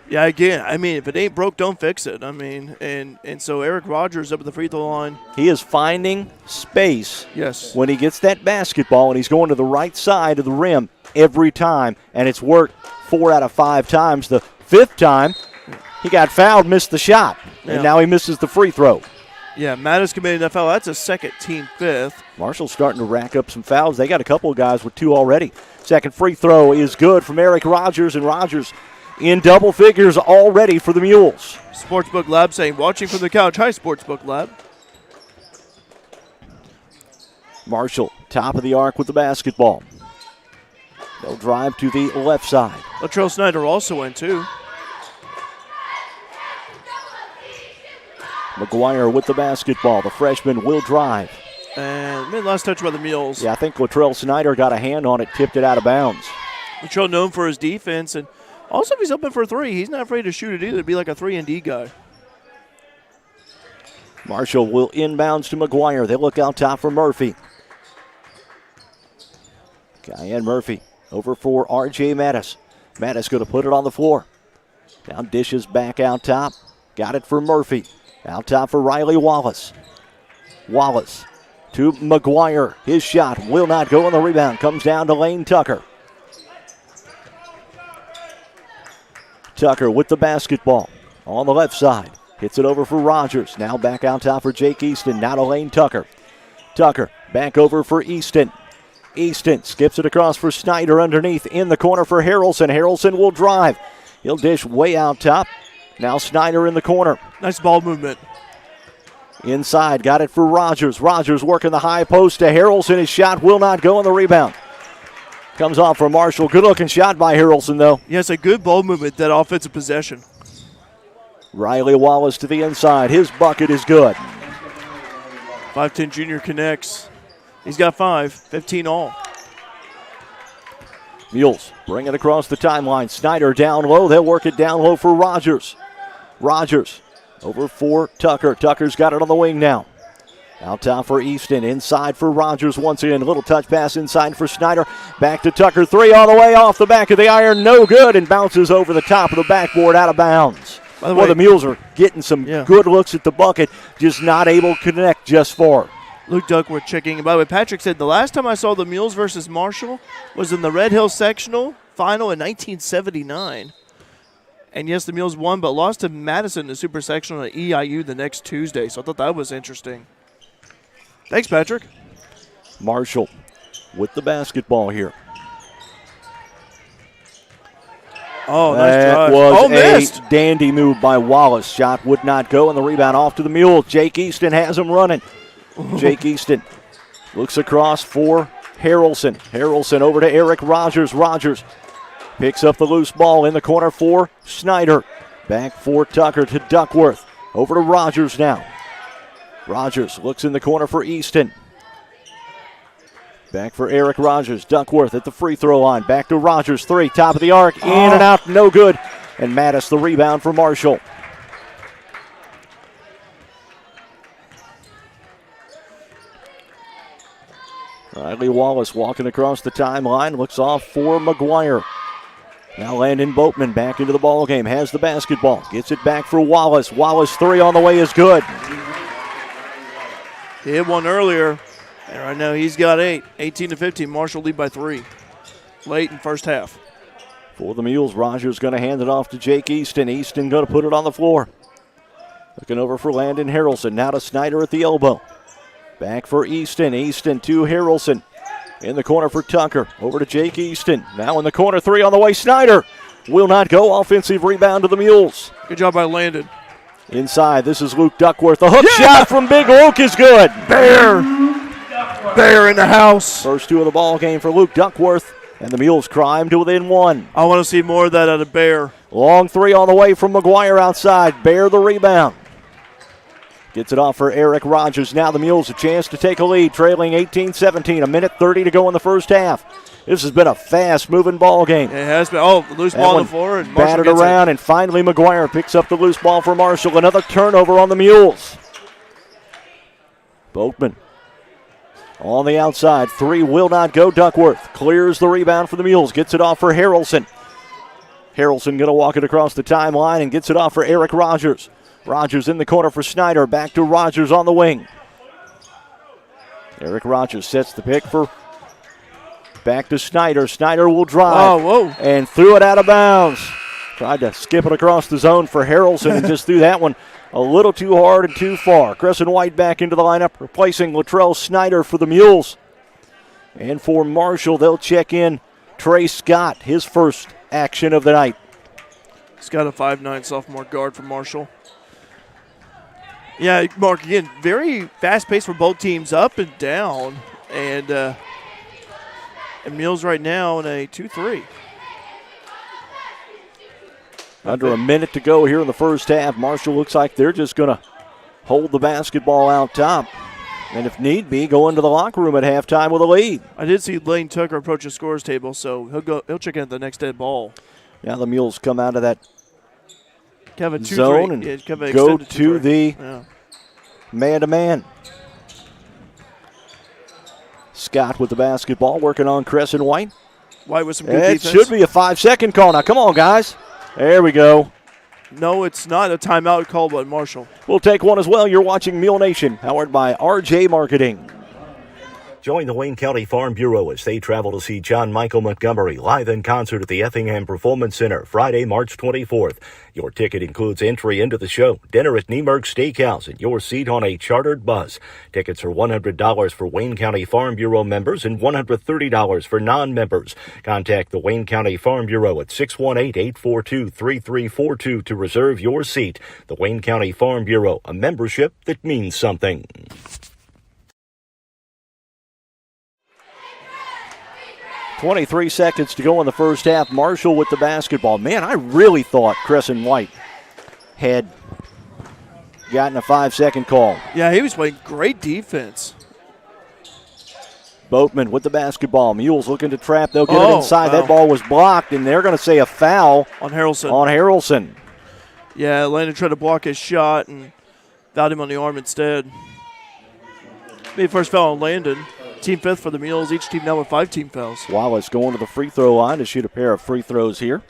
Yeah, again, I mean, if it ain't broke, don't fix it. I mean, and so Eric Rogers up at the free throw line. He is finding space. Yes. When he gets that basketball and he's going to the right side of the rim every time, and it's worked 4 out of 5 times. The 5th time, he got fouled, missed the shot, and now he misses the free throw. Yeah, Mattis committed that foul. That's a second, team 5th. Marshall's starting to rack up some fouls. They got a couple of guys with 2 already. Second free throw is good from Eric Rogers, and Rogers in double figures already for the Mules. Sportsbook Lab saying, watching from the couch. Hi, Sportsbook Lab. Marshall, top of the arc with the basketball. They'll drive to the left side. Latrell Snyder also in, too. McGuire with the basketball. The freshman will drive. And last touch by the Mules. Yeah, I think Latrell Snyder got a hand on it, tipped it out of bounds. Latrell known for his defense, and also if he's open for 3, he's not afraid to shoot it either. It'd be like a 3-and-D guy. Marshall will inbounds to McGuire. They look out top for Murphy. Kyan Murphy over for R.J. Mattis. Mattis going to put it on the floor. Now dishes back out top. Got it for Murphy. Out top for Riley Wallace. Wallace to McGuire. His shot will not go on the rebound. Comes down to Lane Tucker. Tucker with the basketball on the left side. Hits it over for Rogers. Now back out top for Jake Easton. Now to Lane Tucker. Tucker back over for Easton. Easton skips it across for Snyder underneath in the corner for Harrelson. Harrelson will drive. He'll dish way out top. Now Snyder in the corner. Nice ball movement. Inside, got it for Rogers. Rogers working the high post to Harrelson. His shot will not go on the rebound. Comes off for Marshall. Good looking shot by Harrelson though. Yes, a good ball movement, that offensive possession. Riley Wallace to the inside. His bucket is good. 5'10 junior connects. He's got 5, 15 all. Mules bring it across the timeline. Snyder down low. They'll work it down low for Rogers. Rogers over for Tucker. Tucker's got it on the wing now. Out top for Easton. Inside for Rogers once again. A little touch pass inside for Snyder. Back to Tucker. 3 all the way off the back of the iron. No good, and bounces over the top of the backboard out of bounds. By the way, the Mules are getting some good looks at the bucket. Just not able to connect just far. Luke Duckworth checking. And by the way, Patrick said the last time I saw the Mules versus Marshall was in the Red Hill Sectional Final in 1979. And yes, the Mules won, but lost to Madison in the Super Sectional at EIU the next Tuesday. So I thought that was interesting. Thanks, Patrick. Marshall with the basketball here. Oh, nice that drive. was missed. A dandy move by Wallace. Shot would not go, and the rebound off to the Mules. Jake Easton has him running. Jake Easton looks across for Harrelson. Harrelson over to Eric Rogers. Rogers picks up the loose ball in the corner for Snyder. Back for Tucker to Duckworth. Over to Rogers now. Rogers looks in the corner for Easton. Back for Eric Rogers. Duckworth at the free throw line. Back to Rogers. 3, top of the arc. In and out, no good. And Mattis the rebound for Marshall. Riley Wallace walking across the timeline. Looks off for McGuire. Now Landon Boatman back into the ball game. Has the basketball. Gets it back for Wallace. Wallace 3 on the way is good. He hit one earlier, and right now he's got 8. 18-15. Marshall lead by 3 late in first half. For the Mules, Rogers going to hand it off to Jake Easton. Easton going to put it on the floor. Looking over for Landon Harrelson. Now to Snyder at the elbow. Back for Easton. Easton to Harrelson. In the corner for Tucker. Over to Jake Easton. Now in the corner, 3 on the way. Snyder will not go. Offensive rebound to the Mules. Good job by Landon. Inside, this is Luke Duckworth. The hook shot from Big Luke is good. Bear in the house. First 2 of the ball game for Luke Duckworth, and the Mules climb to within 1. I want to see more of that out of Bear. Long 3 on the way from McGuire outside. Bear the rebound. Gets it off for Eric Rogers. Now the Mules a chance to take a lead, trailing 18-17. 1:30 to go in the first half. This has been a fast-moving ball game. It has been. Oh, loose ball on the floor. And batted around, and finally McGuire picks up the loose ball for Marshall. Another turnover on the Mules. Boatman on the outside. 3 will not go. Duckworth clears the rebound for the Mules. Gets it off for Harrelson. Harrelson going to walk it across the timeline and gets it off for Eric Rogers. Rogers in the corner for Snyder. Back to Rogers on the wing. Eric Rogers sets the pick for back to Snyder. Snyder will drive. And threw it out of bounds. Tried to skip it across the zone for Harrelson and just threw that one a little too hard and too far. Crescent White back into the lineup, replacing Latrell Snyder for the Mules. And for Marshall, they'll check in Trey Scott, his first action of the night. He's got a 5'9" sophomore guard for Marshall. Yeah, Mark, again, very fast pace for both teams, up and down. And Mules right now in a 2-3. Under a minute to go here in the first half. Marshall looks like they're just going to hold the basketball out top. And if need be, go into the locker room at halftime with a lead. I did see Lane Tucker approach the scores table, so he'll check in at the next dead ball. Now the Mules come out of that zone and go to the man-to-man. Scott with the basketball, working on Crescent White. White with some good defense. It should be a 5-second call. Now, come on, guys. There we go. No, it's not a timeout called by Marshall. We'll take one as well. You're watching Mule Nation, powered by RJ Marketing. Join the Wayne County Farm Bureau as they travel to see John Michael Montgomery live in concert at the Effingham Performance Center Friday, March 24th. Your ticket includes entry into the show, dinner at Niemerg Steakhouse, and your seat on a chartered bus. Tickets are $100 for Wayne County Farm Bureau members and $130 for non-members. Contact the Wayne County Farm Bureau at 618-842-3342 to reserve your seat. The Wayne County Farm Bureau, a membership that means something. 23 seconds to go in the first half. Marshall with the basketball. Man, I really thought Crescent White had gotten a 5-second call. Yeah, he was playing great defense. Boatman with the basketball. Mules looking to trap. They'll get it inside. Wow. That ball was blocked, and they're going to say a foul on Harrelson. Yeah, Landon tried to block his shot and fouled him on the arm instead. Maybe first foul on Landon. Team 5th for the Mules. Each team now with 5 team fouls. Wallace going to the free throw line to shoot a pair of free throws here.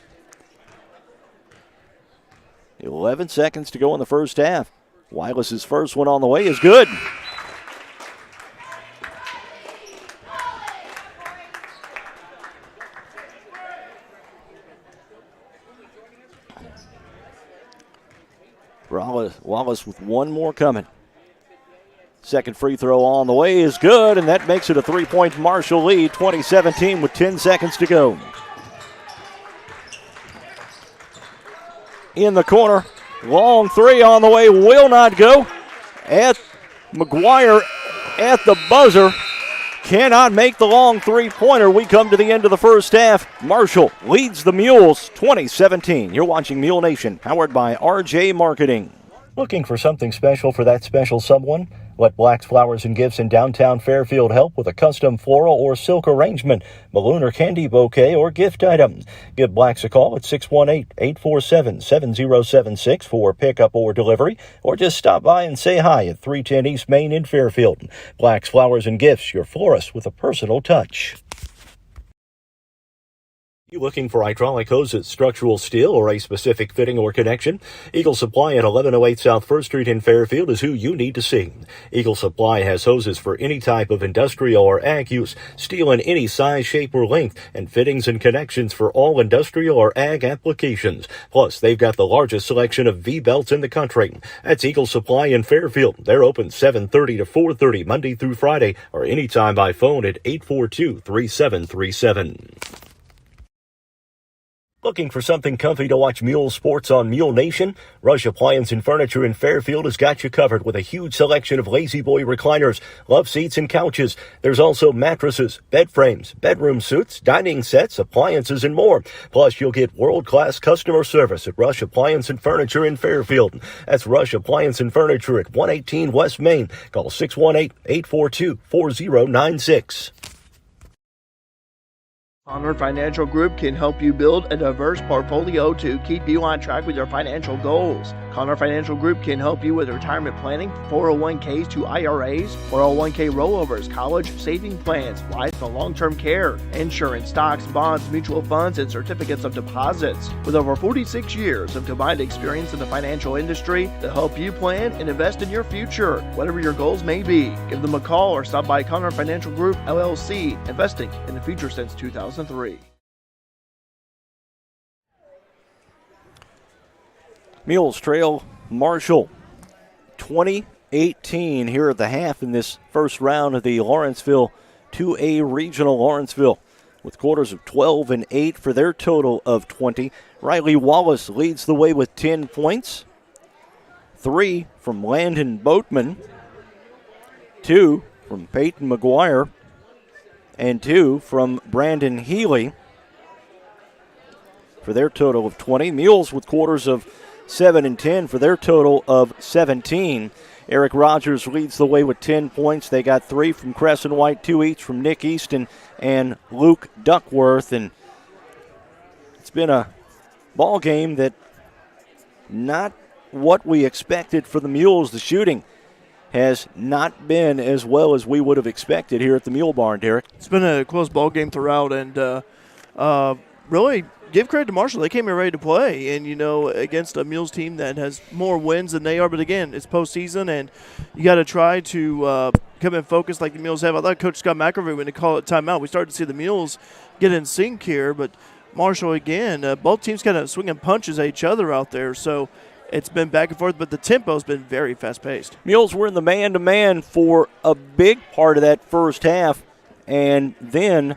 11 seconds to go in the first half. Wallace's first one on the way is good. Wallace with one more coming. Second free throw on the way is good, and that makes it a 3-point Marshall lead, 2017 with 10 seconds to go. In the corner, long 3 on the way, will not go. At McGuire at the buzzer, cannot make the long 3-pointer. We come to the end of the first half. Marshall leads the Mules, 2017. You're watching Mule Nation, powered by RJ Marketing. Looking for something special for that special someone? Let Black's Flowers and Gifts in downtown Fairfield help with a custom floral or silk arrangement, balloon or candy bouquet, or gift item. Give Black's a call at 618-847-7076 for pickup or delivery, or just stop by and say hi at 310 East Main in Fairfield. Black's Flowers and Gifts, your florist with a personal touch. You looking for hydraulic hoses, structural steel, or a specific fitting or connection? Eagle Supply at 1108 South 1st Street in Fairfield is who you need to see. Eagle Supply has hoses for any type of industrial or ag use, steel in any size, shape, or length, and fittings and connections for all industrial or ag applications. Plus, they've got the largest selection of V-belts in the country. That's Eagle Supply in Fairfield. They're open 7:30 to 4:30 Monday through Friday, or anytime by phone at 842-3737. Looking for something comfy to watch Mule sports on Mule Nation? Rush Appliance and Furniture in Fairfield has got you covered with a huge selection of Lazy Boy recliners, love seats, and couches. There's also mattresses, bed frames, bedroom suites, dining sets, appliances, and more. Plus, you'll get world-class customer service at Rush Appliance and Furniture in Fairfield. That's Rush Appliance and Furniture at 118 West Main. Call 618-842-4096. Honor Financial Group can help you build a diverse portfolio to keep you on track with your financial goals. Connor Financial Group can help you with retirement planning, 401ks to IRAs, 401k rollovers, college saving plans, life and long-term care, insurance, stocks, bonds, mutual funds, and certificates of deposits. With over 46 years of combined experience in the financial industry, they'll help you plan and invest in your future, whatever your goals may be. Give them a call or stop by Connor Financial Group, LLC, investing in the future since 2003. Mules trail Marshall 20-18 here at the half in this first round of the Lawrenceville 2A Regional. Lawrenceville with quarters of 12 and 8 for their total of 20. Riley Wallace leads the way with 10 points. 3 from Landon Boatman, 2 from Peyton McGuire, and 2 from Brandon Healy for their total of 20. Mules with quarters of 7 and 10 for their total of 17. Eric Rogers leads the way with 10 points. They got 3 from Crescent White, 2 each from Nick Easton and Luke Duckworth. And it's been a ball game that not what we expected for the Mules. The shooting has not been as well as we would have expected here at the Mule Barn, Derek. It's been a close ball game throughout, and really give credit to Marshall. They came in ready to play, and, against a Mules team that has more wins than they are. But, again, it's postseason, and you got to try to come in focused like the Mules have. I thought Coach Scott McElvey, when they call it timeout, we started to see the Mules get in sync here. But Marshall, again, both teams kind of swinging punches at each other out there. So it's been back and forth, but the tempo's been very fast-paced. Mules were in the man-to-man for a big part of that first half, and then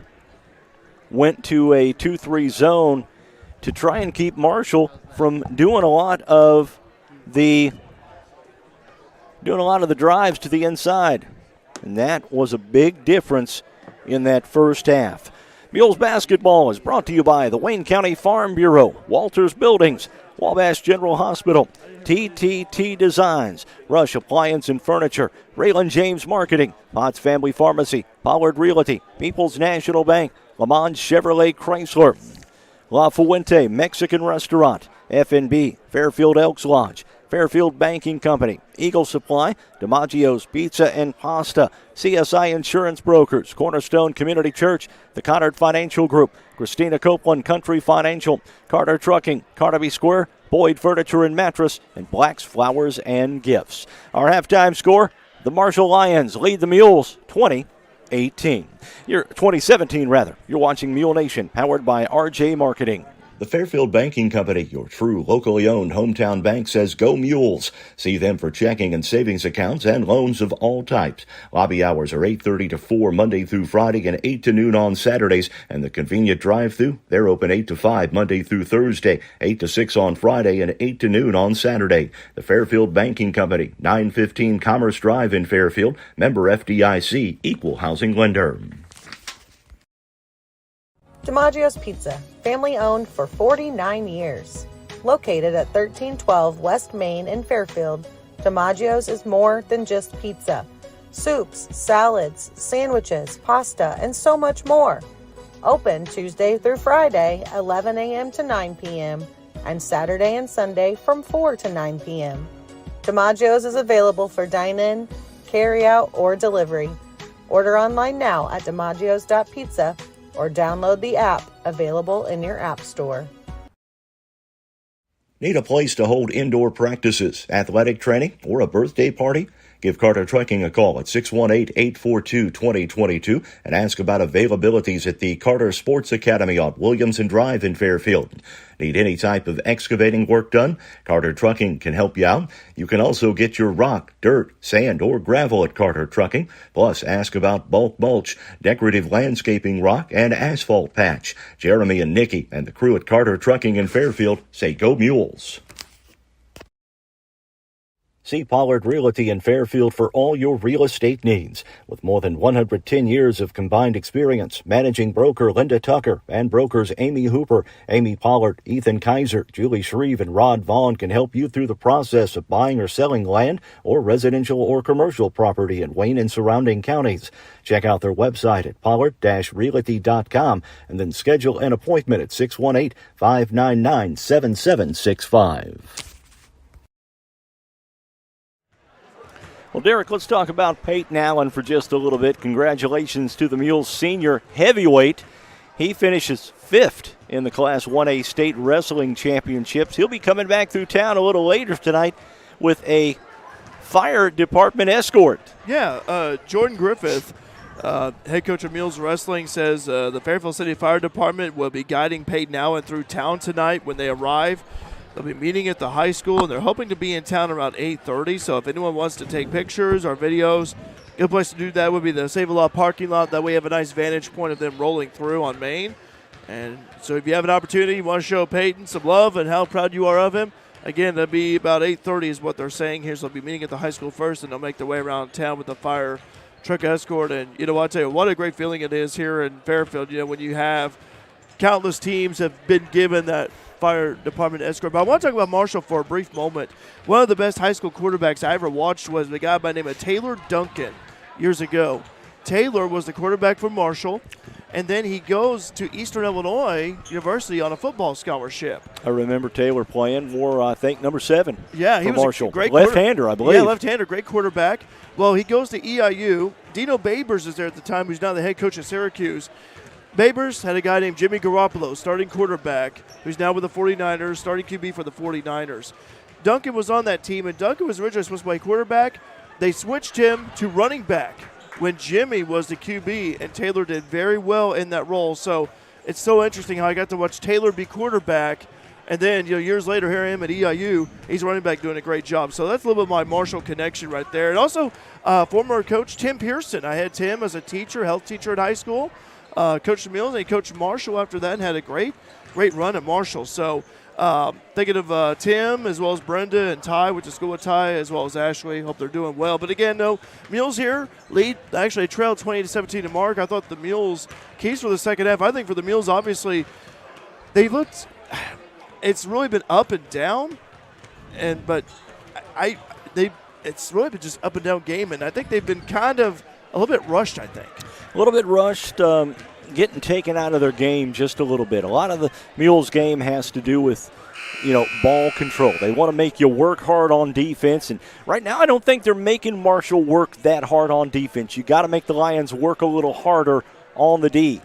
went to a 2-3 zone to try and keep Marshall from doing a lot of the drives to the inside. And that was a big difference in that first half. Mules basketball is brought to you by the Wayne County Farm Bureau, Walters Buildings, Wabash General Hospital, TTT Designs, Rush Appliance and Furniture, Raylan James Marketing, Potts Family Pharmacy, Pollard Realty, People's National Bank, Lamont Chevrolet Chrysler, La Fuente Mexican Restaurant, FNB, Fairfield Elks Lodge, Fairfield Banking Company, Eagle Supply, DiMaggio's Pizza and Pasta, CSI Insurance Brokers, Cornerstone Community Church, the Connard Financial Group, Christina Copeland Country Financial, Carter Trucking, Carnaby Square, Boyd Furniture and Mattress, and Black's Flowers and Gifts. Our halftime score, the Marshall Lions lead the Mules 20-17. You're watching Mule Nation, powered by RJ Marketing. The Fairfield Banking Company, your true locally owned hometown bank, says go Mules. See them for checking and savings accounts and loans of all types. Lobby hours are 8:30 to 4 Monday through Friday and 8 to noon on Saturdays. And the convenient drive-thru, they're open 8 to 5 Monday through Thursday, 8 to 6 on Friday, and 8 to noon on Saturday. The Fairfield Banking Company, 915 Commerce Drive in Fairfield. Member FDIC, equal housing lender. DiMaggio's Pizza, family owned for 49 years. Located at 1312 West Main in Fairfield, DiMaggio's is more than just pizza. Soups, salads, sandwiches, pasta, and so much more. Open Tuesday through Friday, 11 a.m. to 9 p.m., and Saturday and Sunday from 4 to 9 p.m. DiMaggio's is available for dine-in, carry-out, or delivery. Order online now at DiMaggio's.pizza or download the app available in your app store. Need a place to hold indoor practices, athletic training, or a birthday party? Give Carter Trucking a call at 618-842-2022 and ask about availabilities at the Carter Sports Academy on Williamson Drive in Fairfield. Need any type of excavating work done? Carter Trucking can help you out. You can also get your rock, dirt, sand, or gravel at Carter Trucking. Plus, ask about bulk mulch, decorative landscaping rock, and asphalt patch. Jeremy and Nikki and the crew at Carter Trucking in Fairfield say go Mules. See Pollard Realty in Fairfield for all your real estate needs. With more than 110 years of combined experience, managing broker Linda Tucker and brokers Amy Hooper, Amy Pollard, Ethan Kaiser, Julie Shreve, and Rod Vaughn can help you through the process of buying or selling land or residential or commercial property in Wayne and surrounding counties. Check out their website at pollard-realty.com and then schedule an appointment at 618-599-7765. Well, Derek, let's talk about Peyton Allen for just a little bit. Congratulations to the Mules senior heavyweight. He finishes 5th in the Class 1A State Wrestling Championships. He'll be coming back through town a little later tonight with a fire department escort. Yeah, Jordan Griffith, head coach of Mules Wrestling, says the Fairfield City Fire Department will be guiding Peyton Allen through town tonight when they arrive. They'll be meeting at the high school, and they're hoping to be in town around 8:30. So if anyone wants to take pictures or videos, a good place to do that would be the Save-A-Lot parking lot. That way you have a nice vantage point of them rolling through on Main. And so if you have an opportunity, you want to show Peyton some love and how proud you are of him, again, that'll be about 8:30 is what they're saying here. So they'll be meeting at the high school first, and they'll make their way around town with the fire truck escort. And, you know, I'll tell you, what a great feeling it is here in Fairfield, you know, when you have countless teams have been given that fire department escort. But I want to talk about Marshall for a brief moment. One of the best high school quarterbacks I ever watched was the guy by the name of Taylor Duncan years ago. Taylor was the quarterback for Marshall, and then he goes to Eastern Illinois University on a football scholarship. I remember Taylor playing for, I think, number 7. Yeah, he was Marshall. A great left-hander, I believe. Yeah, left-hander, great quarterback. Well, he goes to EIU. Dino Babers is there at the time, who's now the head coach at Syracuse. Babers had a guy named Jimmy Garoppolo, starting quarterback, who's now with the 49ers, starting QB for the 49ers. Duncan was on that team, and Duncan was originally supposed to play quarterback. They switched him to running back when Jimmy was the QB, and Taylor did very well in that role. So it's so interesting how I got to watch Taylor be quarterback, and then, you know, years later, here I am at EIU. He's running back doing a great job. So that's a little bit of my Marshall connection right there. And also, former coach Tim Pearson. I had Tim as a teacher, health teacher at high school. Coached the Mules, and he coached Marshall after that and had a great run at Marshall. So thinking of Tim as well as Brenda and Ty, went to school with Ty, as well as Ashley. Hope they're doing well. But again, no, Mules here lead, actually trailed 20-17 to Mark. I thought the Mules, keys for the second half, I think for the Mules, obviously, they looked, it's really been up and down, but it's really been just up and down game, and I think they've been kind of a little bit rushed, I think. A little bit rushed, getting taken out of their game just a little bit. A lot of the Mules game has to do with, you know, ball control. They want to make you work hard on defense, and right now I don't think they're making Marshall work that hard on defense. You got to make the Lions work a little harder on the D.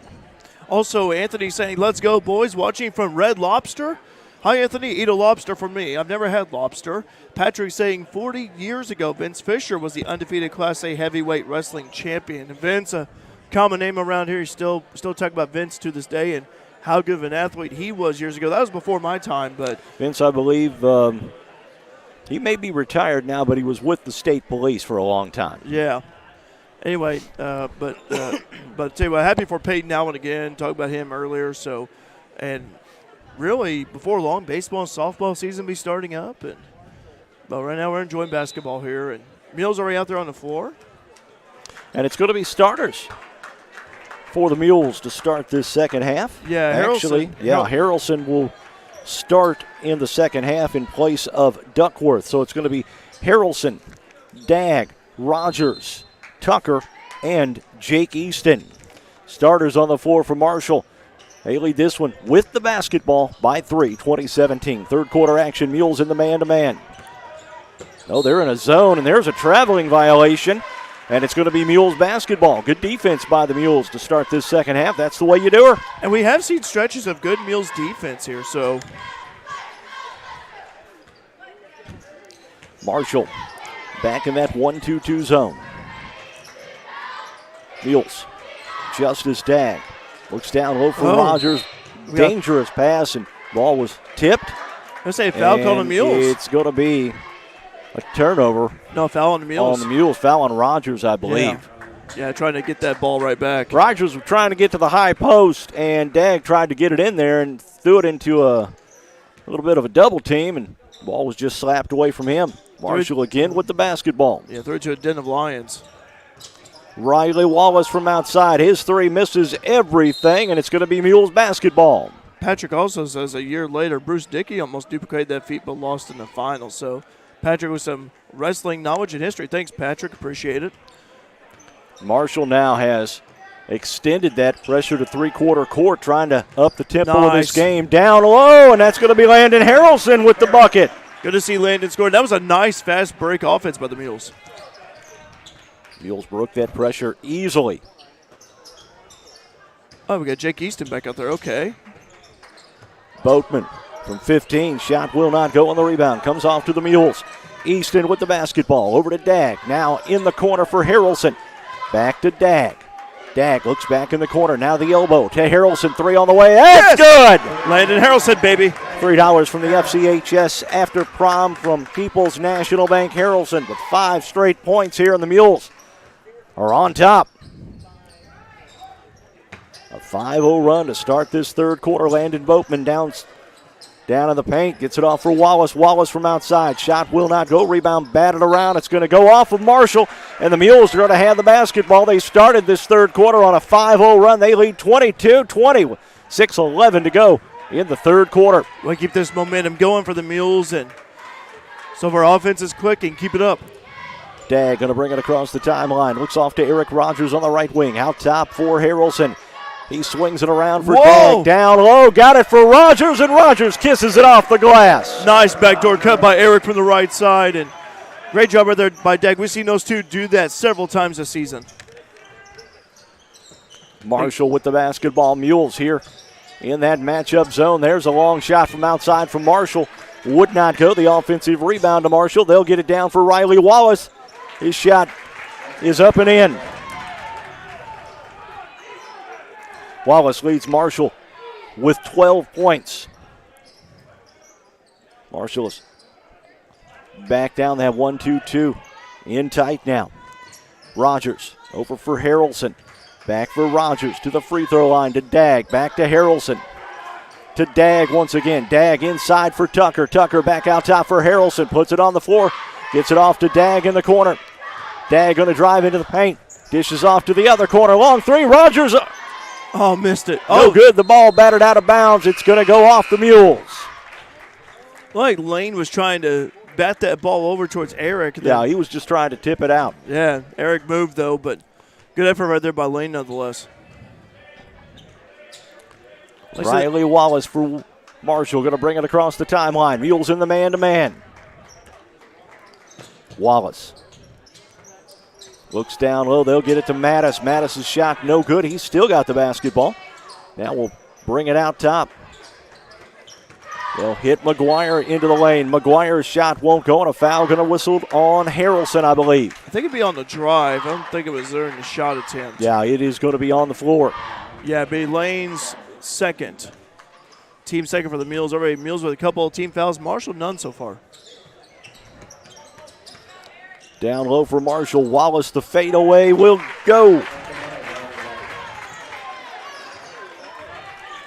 Also, Anthony saying, "Let's go, boys," watching from Red Lobster. Hi, Anthony. Eat a lobster for me. I've never had lobster. Patrick saying 40 years ago, Vince Fisher was the undefeated Class A heavyweight wrestling champion. And Vince, a common name around here, still talk about Vince to this day and how good of an athlete he was years ago. That was before my time, but Vince, I believe, he may be retired now, but he was with the state police for a long time. Yeah. Anyway, but tell you what, happy for Peyton Allen again. Talked about him earlier. So, and really, before long, baseball and softball season be starting up. But right now we're enjoying basketball here, and Mules already out there on the floor. And it's going to be starters for the Mules to start this second half. Yeah, Harrelson will start in the second half in place of Duckworth. So it's going to be Harrelson, Dagg, Rogers, Tucker, and Jake Easton. Starters on the floor for Marshall. They lead this one with the basketball by 3, 20-17. Third quarter action, Mules in the man-to-man. Oh, they're in a zone, and there's a traveling violation. And it's going to be Mules basketball. Good defense by the Mules to start this second half. That's the way you do her. And we have seen stretches of good Mules defense here, so. Marshall back in that 1-2-2 zone. Mules, Justice Dagg looks down low for Rogers. Dangerous pass, and ball was tipped. I say foul called on the Mules. It's going to be a turnover. No, foul on the Mules. On the Mules, foul on Rogers, I believe. Yeah, trying to get that ball right back. Rogers was trying to get to the high post, and Dagg tried to get it in there and threw it into a little bit of a double team, and the ball was just slapped away from him. Marshall again with the basketball. Yeah, threw it to a den of lions. Riley Wallace from outside. His three misses everything, and it's going to be Mules basketball. Patrick also says a year later, Bruce Dickey almost duplicated that feat but lost in the finals. So Patrick with some wrestling knowledge and history. Thanks, Patrick. Appreciate it. Marshall now has extended that pressure to three-quarter court, trying to up the tempo of this game. Down low, and that's going to be Landon Harrelson with the bucket. Good to see Landon score. That was a nice fast break offense by the Mules. Mules broke that pressure easily. Oh, we got Jake Easton back out there. Okay. Boatman from 15. Shot will not go on the rebound. Comes off to the Mules. Easton with the basketball. Over to Dagg. Now in the corner for Harrelson. Back to Dagg. Dagg looks back in the corner. Now the elbow to Harrelson. Three on the way. That's good! Landon Harrelson, baby. $3 from the FCHS after prom from People's National Bank. Harrelson with 5 straight points here, and the Mules are on top. A 5-0 run to start this third quarter. Landon Boatman down in the paint. Gets it off for Wallace. Wallace from outside. Shot will not go. Rebound batted around. It's going to go off of Marshall. And the Mules are going to have the basketball. They started this third quarter on a 5-0 run. They lead 22-20 with 6:11 to go in the third quarter. We'll keep this momentum going for the Mules. And so if our offense is clicking, keep it up. Dagg going to bring it across the timeline. Looks off to Eric Rogers on the right wing. Out top for Harrelson. He swings it around for Dagg. Down low. Got it for Rogers, and Rogers kisses it off the glass. Nice backdoor cut by Eric from the right side. And great job right there by Dagg. We've seen those two do that several times this season. Marshall with the basketball. Mules here in that matchup zone. There's a long shot from outside from Marshall. Would not go. The offensive rebound to Marshall. They'll get it down for Riley Wallace. His shot is up and in. Wallace leads Marshall with 12 points. Marshall is back down. They have 1-2-2 in tight now. Rogers over for Harrelson. Back for Rogers to the free throw line to Dagg. Back to Harrelson. To Dagg once again. Dagg inside for Tucker. Tucker back out top for Harrelson. Puts it on the floor. Gets it off to Dagg in the corner. Dagg going to drive into the paint. Dishes off to the other corner. Long three. Rogers. Oh, missed it. No good. The ball battered out of bounds. It's going to go off the Mules. Like Lane was trying to bat that ball over towards Eric. Yeah, he was just trying to tip it out. Yeah, Eric moved though, but good effort right there by Lane nonetheless. Riley Wallace for Marshall. Going to bring it across the timeline. Mules in the man-to-man. Wallace. Looks down low. They'll get it to Mattis. Mattis' shot no good. He's still got the basketball. Now we'll bring it out top. They'll hit McGuire into the lane. McGuire's shot won't go, and a foul going to whistle on Harrelson, I believe. I think it'd be on the drive. I don't think it was there in the shot attempt. Yeah, it is going to be on the floor. Yeah, it'd be Lane's second. Team second for the Mules. Already Mules with a couple of team fouls. Marshall, none so far. Down low for Marshall. Wallace, the fadeaway will go.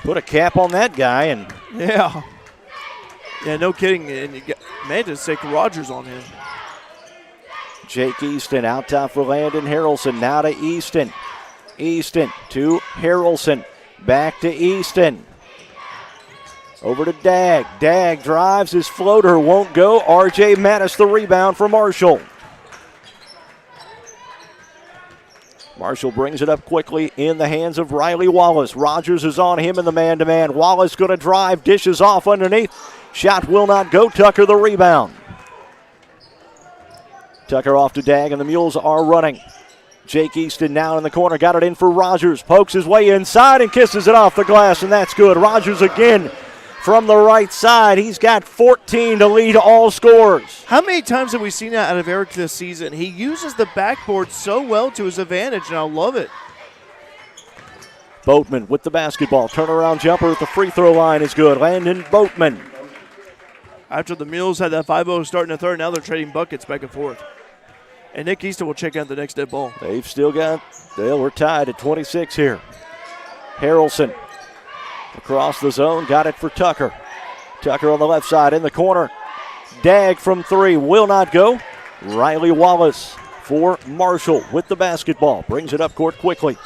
Put a cap on that guy. And yeah. Yeah, no kidding. And you man, just take Rogers on him. Jake Easton out top for Landon Harrelson. Now to Easton. Easton to Harrelson. Back to Easton. Over to Dagg. Dagg drives. His floater won't go. R.J. Mattis the rebound for Marshall. Marshall brings it up quickly in the hands of Riley Wallace. Rogers is on him in the man-to-man. Wallace going to drive, dishes off underneath. Shot will not go. Tucker the rebound. Tucker off to Dagg, and the Mules are running. Jake Easton now in the corner, got it in for Rogers, pokes his way inside and kisses it off the glass, and that's good. Rogers again from the right side. He's got 14 to lead all scorers. How many times have we seen that out of Eric this season? He uses the backboard so well to his advantage, and I love it. Boatman with the basketball. Turnaround jumper at the free throw line is good. Landon Boatman. After the Mules had that 5-0 start in the third, now they're trading buckets back and forth. And Nick Easton will check out the next dead ball. They've still got, we're tied at 26 here. Harrelson across the zone, got it for Tucker. Tucker on the left side in the corner. Dag from three, will not go. Riley Wallace for Marshall with the basketball. Brings it up court quickly.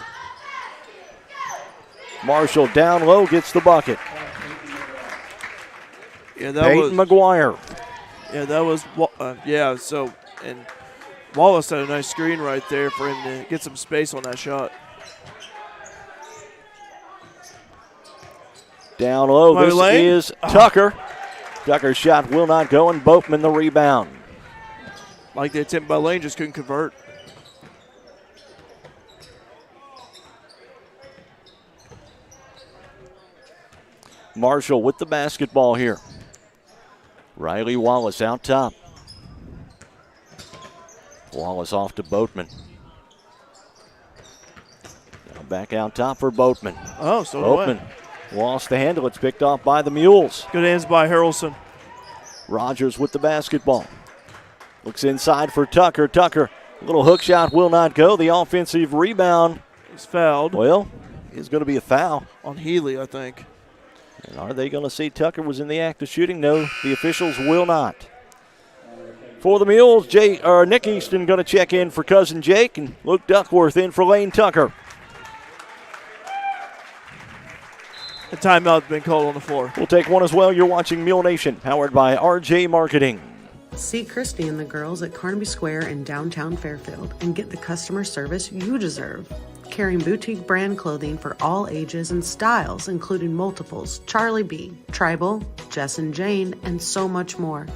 Marshall down low, gets the bucket. Yeah, that Peyton McGuire. Yeah, that was, and Wallace had a nice screen right there for him to get some space on that shot. Down low, this is Tucker. Tucker's shot will not go, and Boatman the rebound. Like the attempt by Lane, just couldn't convert. Marshall with the basketball here. Riley Wallace out top. Wallace off to Boatman. Now back out top for Boatman. Oh, so Boatman lost the handle. It's picked off by the Mules. Good hands by Harrelson. Rogers with the basketball. Looks inside for Tucker. Tucker, a little hook shot will not go. The offensive rebound. He's fouled. Well, it's going to be a foul. On Healy, I think. And are they going to see Tucker was in the act of shooting? No, the officials will not. For the Mules, Nick Easton going to check in for cousin Jake, and Luke Duckworth in for Lane Tucker. A timeout's been called on the floor. We'll take one as well. You're watching Mule Nation, powered by RJ Marketing. See Christy and the girls at Carnaby Square in downtown Fairfield and get the customer service you deserve. Carrying boutique brand clothing for all ages and styles, including multiples, Charlie B, Tribal, Jess and Jane, and so much more.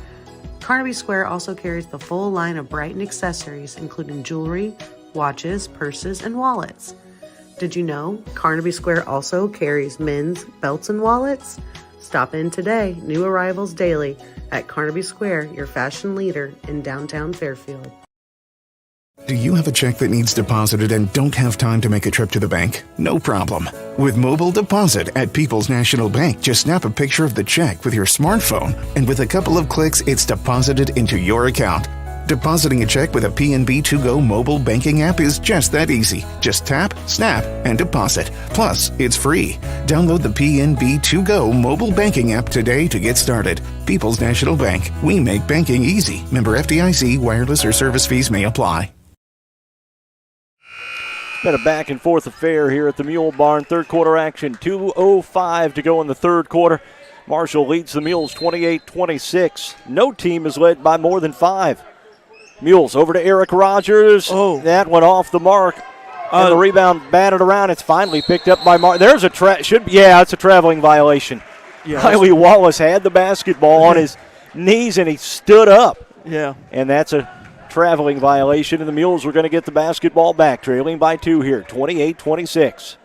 Carnaby Square also carries the full line of Brighton accessories, including jewelry, watches, purses, and wallets. Did you know Carnaby Square also carries men's belts and wallets? Stop in today, new arrivals daily, at Carnaby Square, your fashion leader in downtown Fairfield. Do you have a check that needs deposited and don't have time to make a trip to the bank? No problem. With Mobile Deposit at People's National Bank, just snap a picture of the check with your smartphone, and with a couple of clicks, it's deposited into your account. Depositing a check with a PNB 2Go mobile banking app is just that easy. Just tap, snap, and deposit. Plus, it's free. Download the PNB 2Go mobile banking app today to get started. People's National Bank. We make banking easy. Member FDIC. Wireless or service fees may apply. Been a back and forth affair here at the Mule Barn. Third quarter action, 2:05 to go in the third quarter. Marshall leads the Mules 28-26. No team is led by more than 5. Mules over to Eric Rogers. Oh. That went off the mark. And the rebound batted around. It's finally picked up by There's a it's a traveling violation. Yeah, Riley Wallace had the basketball on his knees and he stood up. Yeah. And that's a traveling violation, and the Mules were going to get the basketball back, trailing by 2 here, 28-26.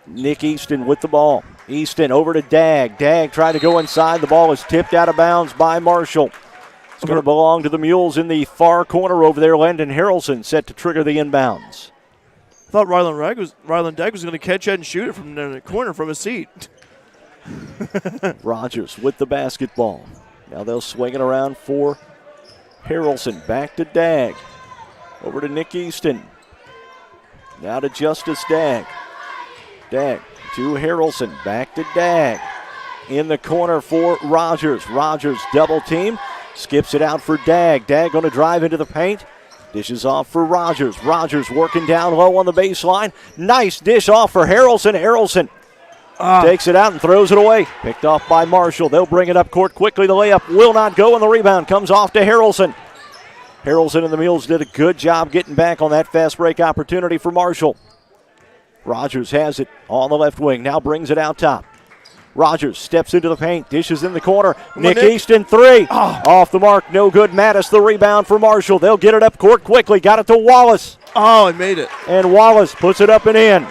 Nick Easton with the ball. Easton over to Dag. Dag tried to go inside. The ball is tipped out of bounds by Marshall. It's going to belong to the Mules in the far corner over there. Landon Harrelson set to trigger the inbounds. I thought Ryland Dag was going to catch it and shoot it from the corner from his seat. Rogers with the basketball. Now they'll swing it around for Harrelson. Back to Dag. Over to Nick Easton. Now to Justice Dag. Dag to Harrelson. Back to Dag. In the corner for Rogers. Rogers double team. Skips it out for Dag. Dag going to drive into the paint. Dishes off for Rogers. Rogers working down low on the baseline. Nice dish off for Harrelson. Harrelson takes it out and throws it away. Picked off by Marshall. They'll bring it up court quickly. The layup will not go, and the rebound comes off to Harrelson. Harrelson and the Mules did a good job getting back on that fast break opportunity for Marshall. Rogers has it on the left wing. Now brings it out top. Rogers steps into the paint, dishes in the corner. Nick Nick. Easton, three. Off the mark, no good. Mattis, the rebound for Marshall. They'll get it up court quickly. Got it to Wallace. Oh, he made it. And Wallace puts it up and in.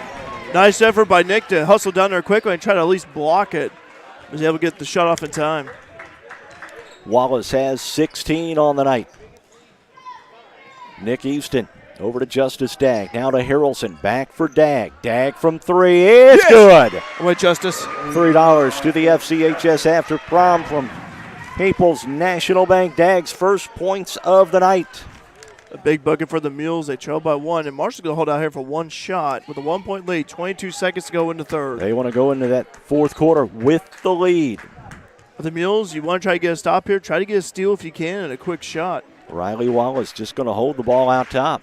Nice effort by Nick to hustle down there quickly and try to at least block it. Was able to get the shot off in time. Wallace has 16 on the night. Nick Easton over to Justice Dagg. Now to Harrelson. Back for Dagg. Dagg from three. It's good. Wait, Justice. $3 to the FCHS after prom from People's National Bank. Dagg's first points of the night. A big bucket for the Mules. They trail by one, and Marshall's going to hold out here for one shot with a 1-point lead. 22 seconds to go in the third. They want to go into that fourth quarter with the lead. For the Mules, you want to try to get a stop here. Try to get a steal if you can and a quick shot. Riley Wallace just going to hold the ball out top.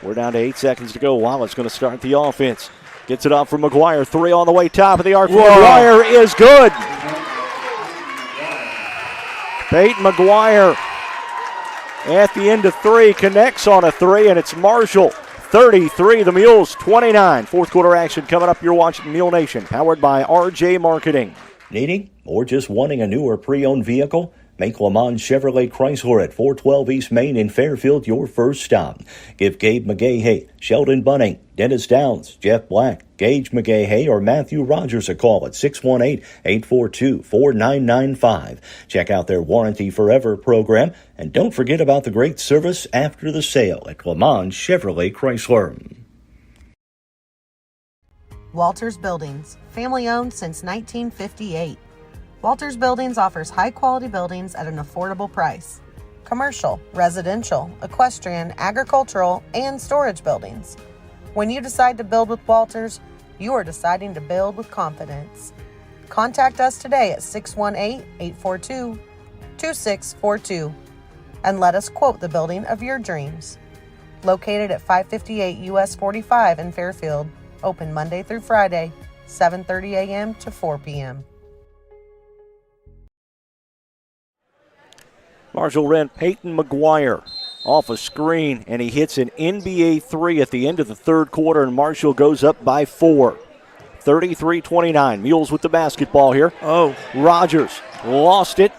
We're down to 8 seconds to go. Wallace going to start the offense. Gets it off from McGuire. Three on the way, top of the arc. McGuire is good. Peyton McGuire at the end of three connects on a three, and it's Marshall 33, the Mules 29. Fourth quarter action coming up. You're watching Mule Nation, powered by RJ Marketing. Needing or just wanting a new or pre-owned vehicle? Make Le Mans Chevrolet Chrysler at 412 East Main in Fairfield your first stop. Give Gabe McGahey, Sheldon Bunning, Dennis Downs, Jeff Black, Gage McGahey, or Matthew Rogers a call at 618-842-4995. Check out their Warranty Forever program, and don't forget about the great service after the sale at Le Mans Chevrolet Chrysler. Walters Buildings, family owned since 1958. Walters Buildings offers high-quality buildings at an affordable price. Commercial, residential, equestrian, agricultural, and storage buildings. When you decide to build with Walters, you are deciding to build with confidence. Contact us today at 618-842-2642 and let us quote the building of your dreams. Located at 558 US 45 in Fairfield, open Monday through Friday, 7:30 a.m. to 4 p.m. Marshall ran Peyton McGuire off a screen, and he hits an NBA three at the end of the third quarter, and Marshall goes up by 4. 33-29. Mules with the basketball here. Rogers lost it,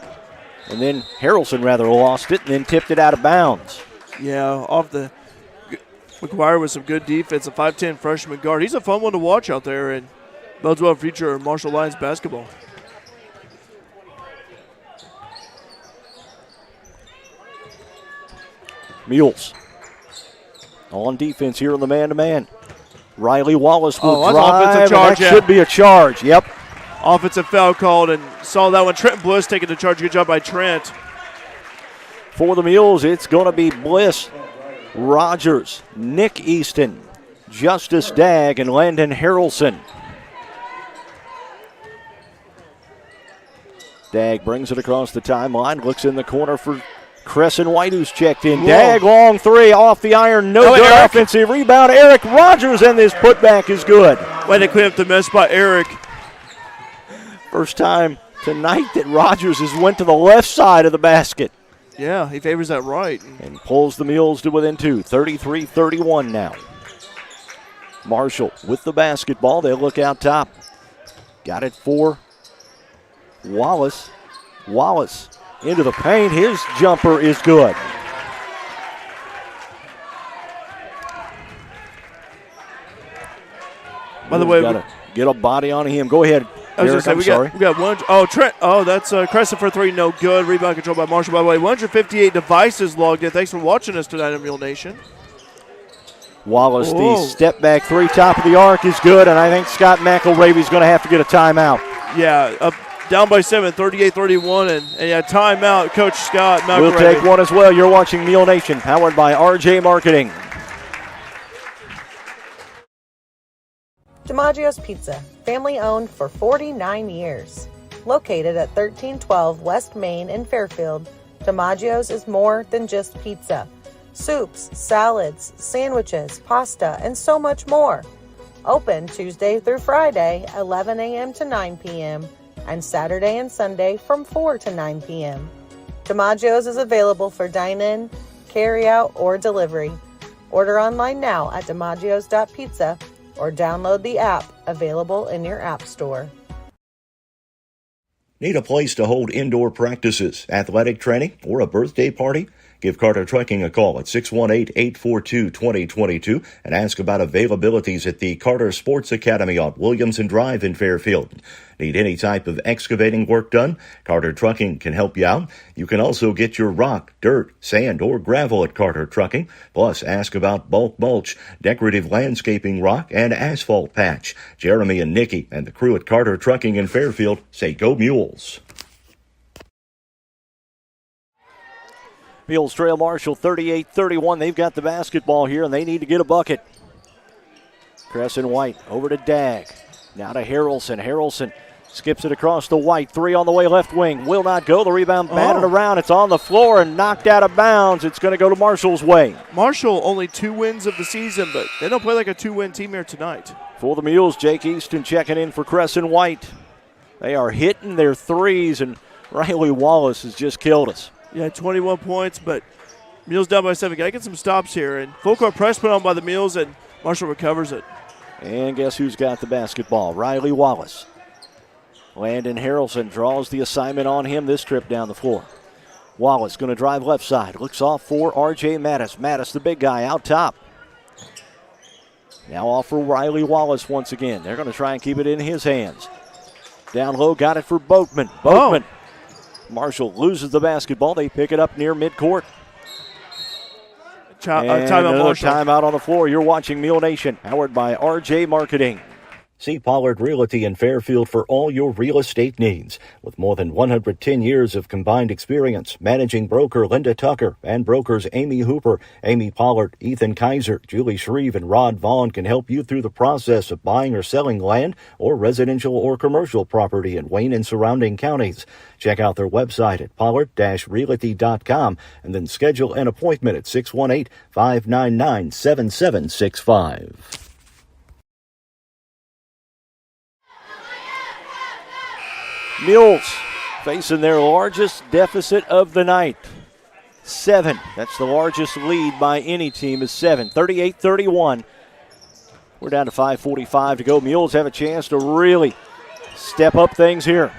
and then Harrelson lost it, and then tipped it out of bounds. Yeah, off the McGuire with some good defense, a 5'10 freshman guard. He's a fun one to watch out there, and bodes well for future Marshall Lions basketball. Mules on defense here in the man-to-man. Riley Wallace will that's drive, offensive charge, that should be a charge. Yep. Offensive foul called, and saw that one. Trent Bliss taking the charge. Good job by Trent. For the Mules, it's going to be Bliss, Rogers, Nick Easton, Justice Dagg, and Landon Harrelson. Dagg brings it across the timeline, looks in the corner for Crescent White, who's checked in. Whoa. Dagg, long three, off the iron, no good. Eric. Offensive rebound. Eric Rogers, and this putback is good. Way to clean up the mess by Eric. First time tonight that Rogers has went to the left side of the basket. Yeah, he favors that right. And pulls the Mules to within 2, 33-31 now. Marshall with the basketball. They'll look out top. Got it for Wallace. Wallace into the paint. His jumper is good. By the way, got to get a body on him. Go ahead. I was Eric, going to say, we got one. Oh, Trent. Oh, that's Crescent for three. No good. Rebound control by Marshall. By the way, 158 devices logged in. Thanks for watching us tonight on Mule Nation. Wallace, the step back three, top of the arc is good, and I think Scott McElravy's going to have to get a timeout. Yeah, down by 7, 38-31, and yeah, timeout, Coach Scott McElravy. We'll take one as well. You're watching Mule Nation, powered by RJ Marketing. DiMaggio's Pizza, family owned for 49 years. Located at 1312 West Main in Fairfield, DiMaggio's is more than just pizza. Soups, salads, sandwiches, pasta, and so much more. Open Tuesday through Friday, 11 a.m. to 9 p.m., and Saturday and Sunday from 4 to 9 p.m. DiMaggio's is available for dine-in, carry-out, or delivery. Order online now at DiMaggio's.pizza or download the app available in your app store. Need a place to hold indoor practices, athletic training, or a birthday party? Give Carter Trucking a call at 618-842-2022 and ask about availabilities at the Carter Sports Academy on Williamson Drive in Fairfield. Need any type of excavating work done? Carter Trucking can help you out. You can also get your rock, dirt, sand, or gravel at Carter Trucking. Plus, ask about bulk mulch, decorative landscaping rock, and asphalt patch. Jeremy and Nikki and the crew at Carter Trucking in Fairfield say go Mules. Mules trail Marshall 38-31. They've got the basketball here, and they need to get a bucket. Crescent White over to Dag. Now to Harrelson. Harrelson skips it across to White. 3 on the way, left wing. Will not go. The rebound batted around. It's on the floor and knocked out of bounds. It's going to go to Marshall's way. Marshall only 2 wins of the season, but they don't play like a 2-win team here tonight. For the Mules, Jake Easton checking in for Crescent White. They are hitting their threes, and Riley Wallace has just killed us. Yeah, 21 points, but Mules down by 7. Got to get some stops here. And full court press put on by the Mules, and Marshall recovers it. And guess who's got the basketball? Riley Wallace. Landon Harrelson draws the assignment on him this trip down the floor. Wallace going to drive left side. Looks off for R.J. Mattis. Mattis, the big guy, out top. Now off for Riley Wallace once again. They're going to try and keep it in his hands. Down low, got it for Boatman. Boatman. Marshall loses the basketball. They pick it up near midcourt. Timeout on the floor. You're watching Mule Nation, powered by RJ Marketing. See Pollard Realty in Fairfield for all your real estate needs. With more than 110 years of combined experience, managing broker Linda Tucker and brokers Amy Hooper, Amy Pollard, Ethan Kaiser, Julie Shreve, and Rod Vaughn can help you through the process of buying or selling land or residential or commercial property in Wayne and surrounding counties. Check out their website at pollard-realty.com and then schedule an appointment at 618-599-7765. Mules facing their largest deficit of the night. 7. That's the largest lead by any team is 7. 38-31. We're down to 5:45 to go. Mules have a chance to really step up things here.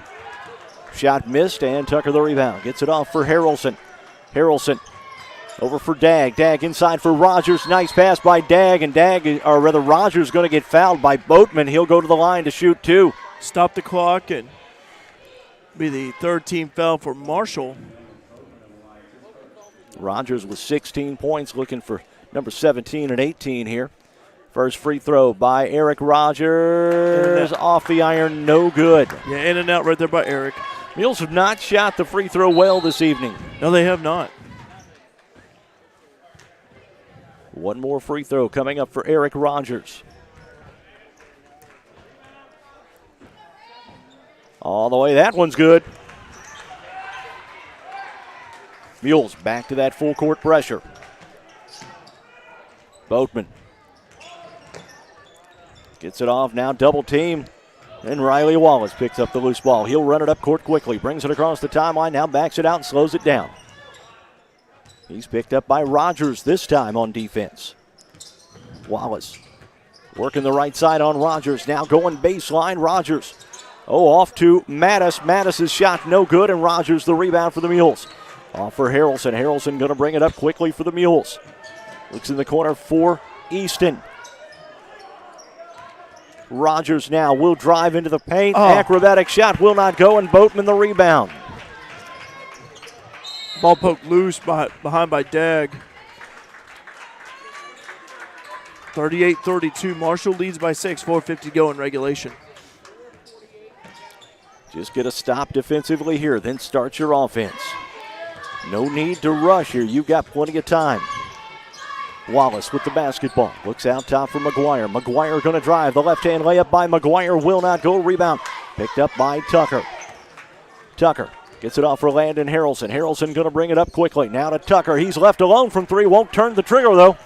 Shot missed, and Tucker the rebound. Gets it off for Harrelson. Harrelson over for Dag. Dag inside for Rogers. Nice pass by Dag, and Rogers going to get fouled by Boatman. He'll go to the line to shoot 2. Stop the clock and be the third team foul for Marshall. Rogers with 16 points, looking for number 17 and 18 here. First free throw by Eric Rogers. Off the iron, no good. Yeah, in and out right there by Eric. Mules have not shot the free throw well this evening. No, they have not. One more free throw coming up for Eric Rogers. All the way, that one's good. Mules back to that full court pressure. Boatman gets it off, now double team. And Riley Wallace picks up the loose ball. He'll run it up court quickly, brings it across the timeline, now backs it out and slows it down. He's picked up by Rogers this time on defense. Wallace working the right side on Rogers, now going baseline. Rogers. Off to Mattis. Mattis' shot no good, and Rogers the rebound for the Mules. Off for Harrelson. Harrelson going to bring it up quickly for the Mules. Looks in the corner for Easton. Rogers now will drive into the paint. Acrobatic shot will not go, and Boatman the rebound. Ball poked loose behind by Dag. 38-32. Marshall leads by 6. 4:50 to go in regulation. Just get a stop defensively here, then start your offense. No need to rush here. You've got plenty of time. Wallace with the basketball. Looks out top for McGuire. McGuire going to drive. The left-hand layup by McGuire will not go. Rebound picked up by Tucker. Tucker gets it off for Landon Harrelson. Harrelson going to bring it up quickly. Now to Tucker. He's left alone from 3. Won't turn the trigger, though.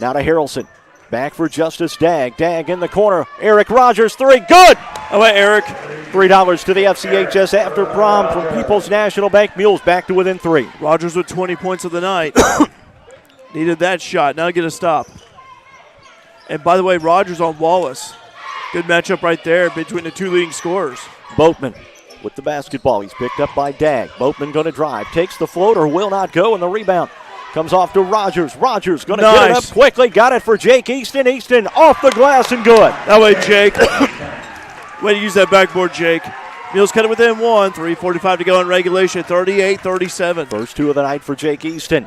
Now to Harrelson. Back for Justice Dag. Dag in the corner. Eric Rogers, 3. Good! Away, Eric. $3 to the FCHS after prom from People's National Bank. Mules back to within 3. Rogers with 20 points of the night. Needed that shot. Now get a stop. And by the way, Rogers on Wallace. Good matchup right there between the two leading scorers. Boatman with the basketball. He's picked up by Dagg. Boatman going to drive. Takes the floater. Will not go. And the rebound comes off to Rogers. Rogers going to get it up quickly. Got it for Jake Easton. Easton off the glass and good. That way, Jake. Way to use that backboard, Jake. Mules cut it within 1. 3:45 to go in regulation. 38-37. First two of the night for Jake Easton.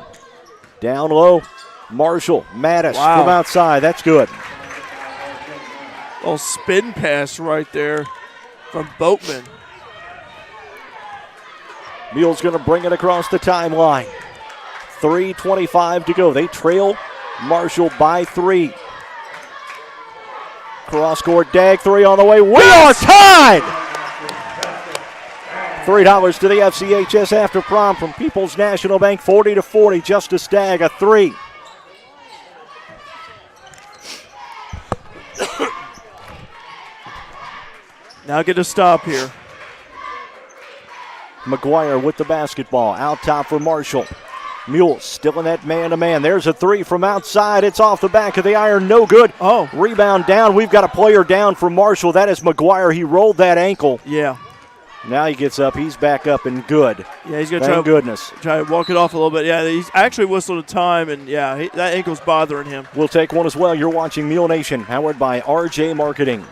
Down low. Marshall. Mattis from outside. That's good. Little spin pass right there from Boatman. Mules going to bring it across the timeline. 3:25 to go. They trail Marshall by 3. Cross court, Dagg, 3 on the way. We are tied! $3 to the FCHS after prom from People's National Bank, 40-40. Justice Dagg, a 3. Now get a stop here. McGuire with the basketball. Out top for Marshall. Mules still in that man-to-man. There's a 3 from outside. It's off the back of the iron. No good. Oh. Rebound down. We've got a player down for Marshall. That is McGuire. He rolled that ankle. Yeah. Now he gets up. He's back up and good. Yeah, he's going to try to walk it off a little bit. Yeah, he's actually whistled a time, and yeah, that ankle's bothering him. We'll take one as well. You're watching Mule Nation, powered by RJ Marketing.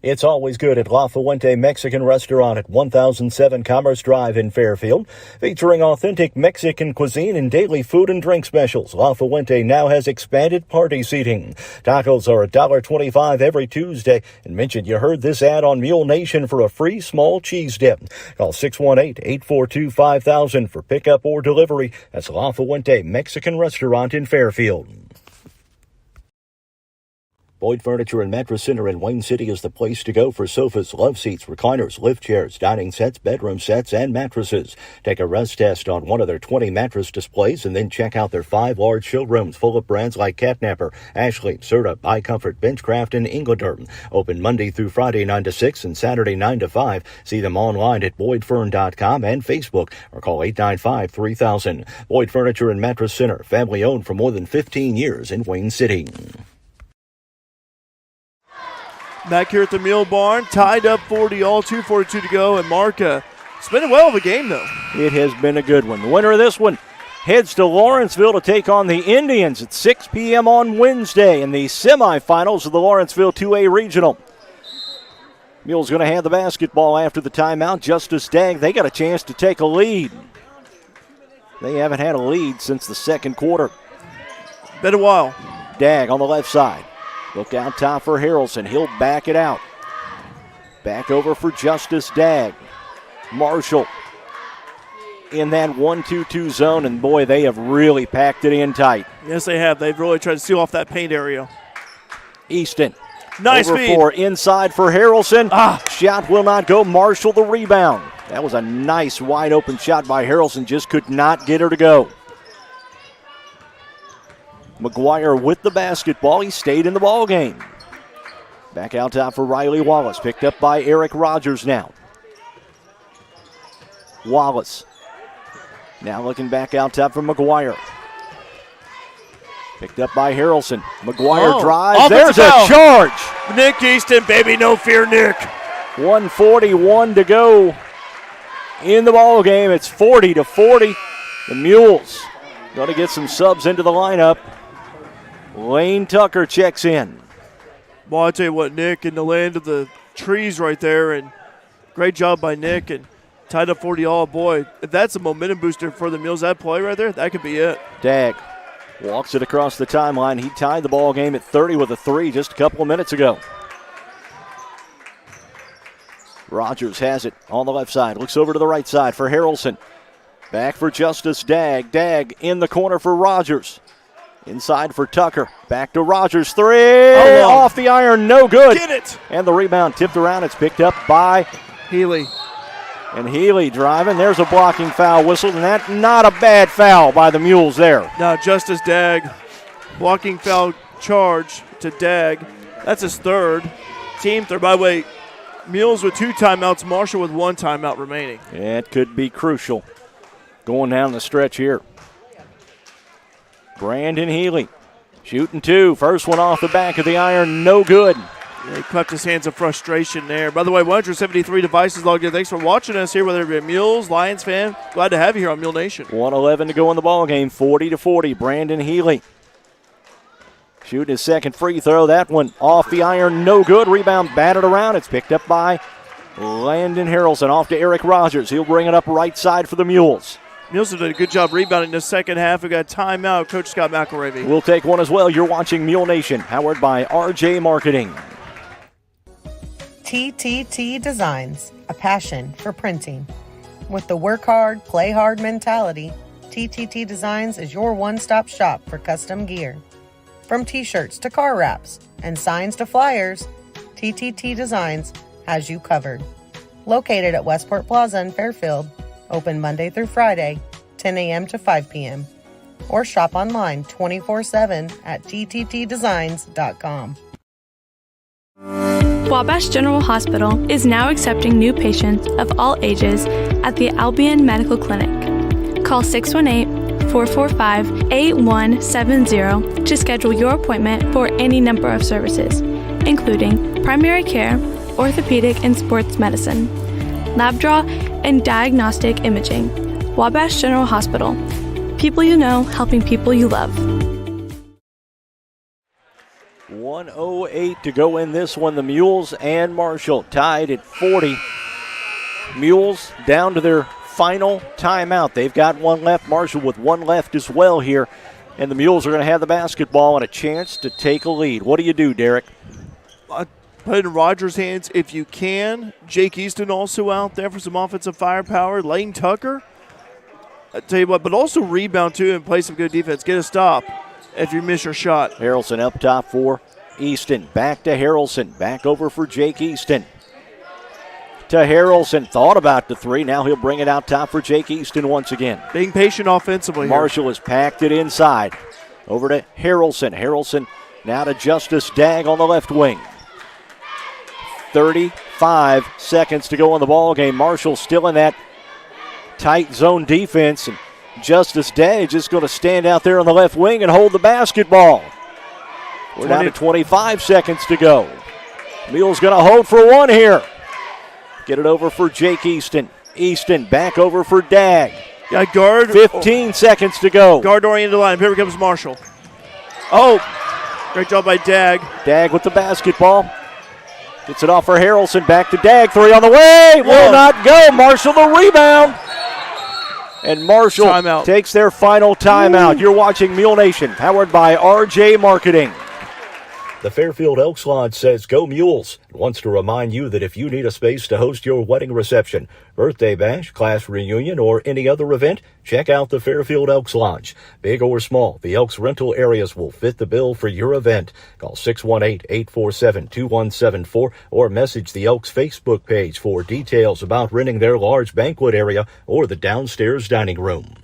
It's always good at La Fuente Mexican Restaurant at 1007 Commerce Drive in Fairfield. Featuring authentic Mexican cuisine and daily food and drink specials, La Fuente now has expanded party seating. Tacos are $1.25 every Tuesday. And mention you heard this ad on Mule Nation for a free small cheese dip. Call 618-842-5000 for pickup or delivery. That's La Fuente Mexican Restaurant in Fairfield. Boyd Furniture and Mattress Center in Wayne City is the place to go for sofas, love seats, recliners, lift chairs, dining sets, bedroom sets, and mattresses. Take a rest test on one of their 20 mattress displays and then check out their 5 large showrooms full of brands like Catnapper, Ashley, Serta, iComfort, Benchcraft, and Inglaterm. Open Monday through Friday 9 to 6 and Saturday 9 to 5. See them online at boydfern.com and Facebook or call 895-3000. Boyd Furniture and Mattress Center, family owned for more than 15 years in Wayne City. Back here at the Mule Barn, tied up 40 all, 2:42 to go, and Mark, it's been a well of a game, though. It has been a good one. The winner of this one heads to Lawrenceville to take on the Indians at 6 p.m. on Wednesday in the semifinals of the Lawrenceville 2A Regional. Mule's going to have the basketball after the timeout. Justice Dagg, they got a chance to take a lead. They haven't had a lead since the second quarter. Been a while. Dagg on the left side. Look out top for Harrelson. He'll back it out. Back over for Justice Dagg. Marshall in that 1-2-2 zone, and boy, they have really packed it in tight. Yes, they have. They've really tried to seal off that paint area. Easton. Nice over feed. 4 inside for Harrelson. Shot will not go. Marshall the rebound. That was a nice wide open shot by Harrelson. Just could not get her to go. McGuire with the basketball. He stayed in the ball game. Back out top for Riley Wallace. Picked up by Eric Rogers now. Wallace. Now looking back out top for McGuire. Picked up by Harrelson. McGuire drives. There's a charge. Nick Easton, baby, no fear, Nick. 1:41 to go in the ball game. It's 40-40. The Mules going to get some subs into the lineup. Lane Tucker checks in. Well, I tell you what, Nick in the land of the trees right there, and great job by Nick, and tied up 40 all. Boy, if that's a momentum booster for the Mules, that play right there, that could be it. Dagg walks it across the timeline. He tied the ball game at 30 with a 3 just a couple of minutes ago. Rogers has it on the left side. Looks over to the right side for Harrelson. Back for Justice Dagg. Dagg in the corner for Rogers. Inside for Tucker. Back to Rogers. 3 off the iron. No good. Get it. And the rebound tipped around. It's picked up by Healy. And Healy driving. There's a blocking foul whistle. And that's not a bad foul by the Mules there. Now Justice Dagg. Blocking foul charge to Dagg. That's his third. Team third. By the way, Mules with 2 timeouts. Marshall with 1 timeout remaining. It could be crucial going down the stretch here. Brandon Healy Shooting two. First one off the back of the iron, no good. Yeah, he clapped his hands of frustration there. By the way, 173 devices logged in. Thanks for watching us here, whether it be Mules, Lions fan. Glad to have you here on Mule Nation. 1:11 to go in the ball game. 40-40. Brandon Healy shooting his second free throw. That one off the iron, no good. Rebound batted around. It's picked up by Landon Harrelson. Off to Eric Rogers. He'll bring it up right side for the Mules. Mules did a good job rebounding the second half. We got timeout. Coach Scott McElravy. We'll take one as well. You're watching Mule Nation, powered by RJ Marketing. TTT Designs, a passion for printing. With the work hard, play hard mentality, TTT Designs is your one-stop shop for custom gear. From t-shirts to car wraps and signs to flyers, TTT Designs has you covered. Located at Westport Plaza in Fairfield, open Monday through Friday, 10 a.m. to 5 p.m. Or shop online 24/7 at tttdesigns.com. Wabash General Hospital is now accepting new patients of all ages at the Albion Medical Clinic. Call 618-445-8170 to schedule your appointment for any number of services, including primary care, orthopedic and sports medicine, lab draw, and diagnostic imaging. Wabash General Hospital. People you know, helping people you love. 1:08 to go in this one. The Mules and Marshall tied at 40. Mules down to their final timeout. They've got one left. Marshall with one left as well here. And the Mules are going to have the basketball and a chance to take a lead. What do you do, Derek? Put it in Rogers' hands if you can. Jake Easton also out there for some offensive firepower. Lane Tucker. I tell you what, but also rebound too and play some good defense. Get a stop if you miss your shot. Harrelson up top for Easton. Back to Harrelson. Back over for Jake Easton. To Harrelson. Thought about the three. Now he'll bring it out top for Jake Easton once again. Being patient offensively here. Marshall has packed it inside. Over to Harrelson. Harrelson now to Justice Dagg on the left wing. 35 seconds to go in the ball game. Marshall still in that tight zone defense, and Justice Dagg just going to stand out there on the left wing and hold the basketball. We're down to 25 seconds to go. Mule's going to hold for one here. Get it over for Jake Easton. Easton back over for Dagg. Yeah, guard. 15 seconds to go. Guard-oriented line. Here comes Marshall. Oh, great job by Dagg. Dagg with the basketball. Gets it off for Harrelson. Back to Dagg. Three on the way. Will not go. Marshall the rebound. And Marshall takes their final timeout. You're watching Mule Nation, powered by RJ Marketing. The Fairfield Elks Lodge says go Mules and wants to remind you that if you need a space to host your wedding reception, birthday bash, class reunion, or any other event, check out the Fairfield Elks Lodge. Big or small, the Elks rental areas will fit the bill for your event. Call 618-847-2174 or message the Elks Facebook page for details about renting their large banquet area or the downstairs dining room.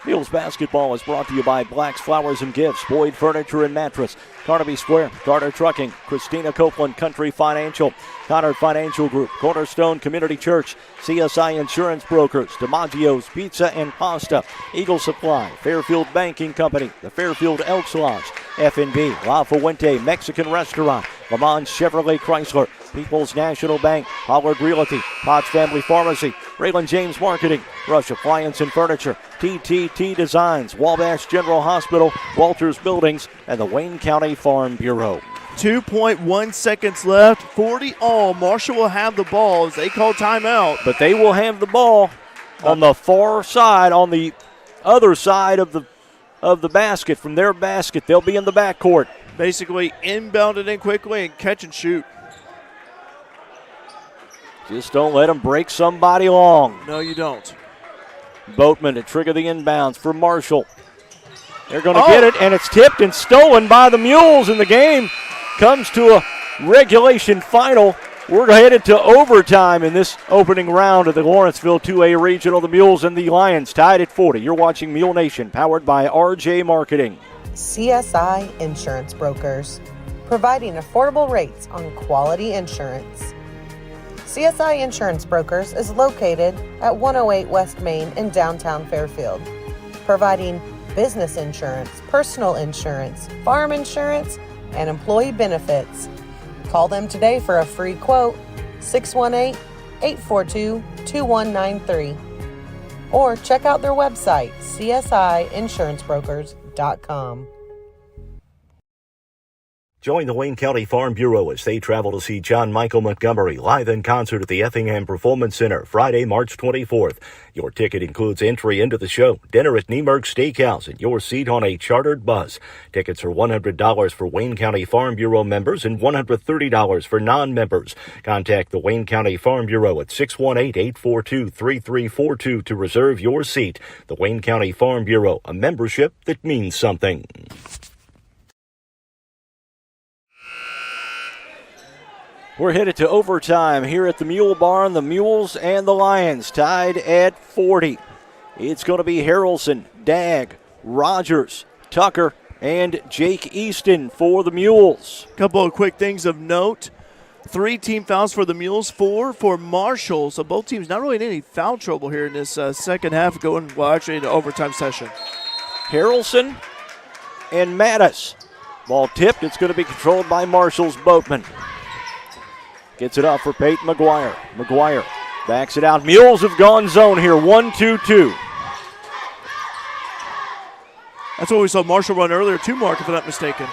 Mules basketball is brought to you by Black's Flowers and Gifts, Boyd Furniture and Mattress, Carnaby Square, Carter Trucking, Christina Copeland Country Financial, Connor Financial Group, Cornerstone Community Church, CSI Insurance Brokers, DiMaggio's Pizza and Pasta, Eagle Supply, Fairfield Banking Company, the Fairfield Elks Lodge, F&B, La Fuente Mexican Restaurant, Lamont Chevrolet Chrysler, People's National Bank, Pollard Realty, Potts Family Pharmacy, Raylan James Marketing, Rush Appliance and Furniture, TTT Designs, Wabash General Hospital, Walters Buildings, and the Wayne County Farm Bureau. 2.1 seconds left, 40 all. Marshall will have the ball as they call timeout. But they will have the ball on the far side, on the other side of the basket, from their basket. They'll be in the backcourt. Basically inbound it in quickly and catch and shoot. Just don't let them break somebody long. No, you don't. Boatman to trigger the inbounds for Marshall. They're going to get it, and it's tipped and stolen by the Mules, and the game comes to a regulation final. We're headed to overtime in this opening round of the Lawrenceville 2A Regional. The Mules and the Lions tied at 40. You're watching Mule Nation, powered by RJ Marketing. CSI Insurance Brokers, providing affordable rates on quality insurance. CSI Insurance Brokers is located at 108 West Main in downtown Fairfield, providing business insurance, personal insurance, farm insurance, and employee benefits. Call them today for a free quote, 618-842-2193. Or check out their website, csiinsurancebrokers.com. Join the Wayne County Farm Bureau as they travel to see John Michael Montgomery live in concert at the Effingham Performance Center Friday, March 24th. Your ticket includes entry into the show, dinner at Niemerg Steakhouse, and your seat on a chartered bus. Tickets are $100 for Wayne County Farm Bureau members and $130 for non-members. Contact the Wayne County Farm Bureau at 618-842-3342 to reserve your seat. The Wayne County Farm Bureau, a membership that means something. We're headed to overtime here at the Mule Barn. The Mules and the Lions tied at 40. It's going to be Harrelson, Dagg, Rogers, Tucker, and Jake Easton for the Mules. A couple of quick things of note. 3 team fouls for the Mules, 4 for Marshall. So both teams not really in any foul trouble here in this second half going, well, actually in the overtime session. Harrelson and Mattis. Ball tipped. It's going to be controlled by Marshall's Boatman. Gets it up for Peyton McGuire. McGuire backs it out. Mules have gone zone here. 1-2-2. That's what we saw Marshall run earlier too, Mark, if I'm not mistaken.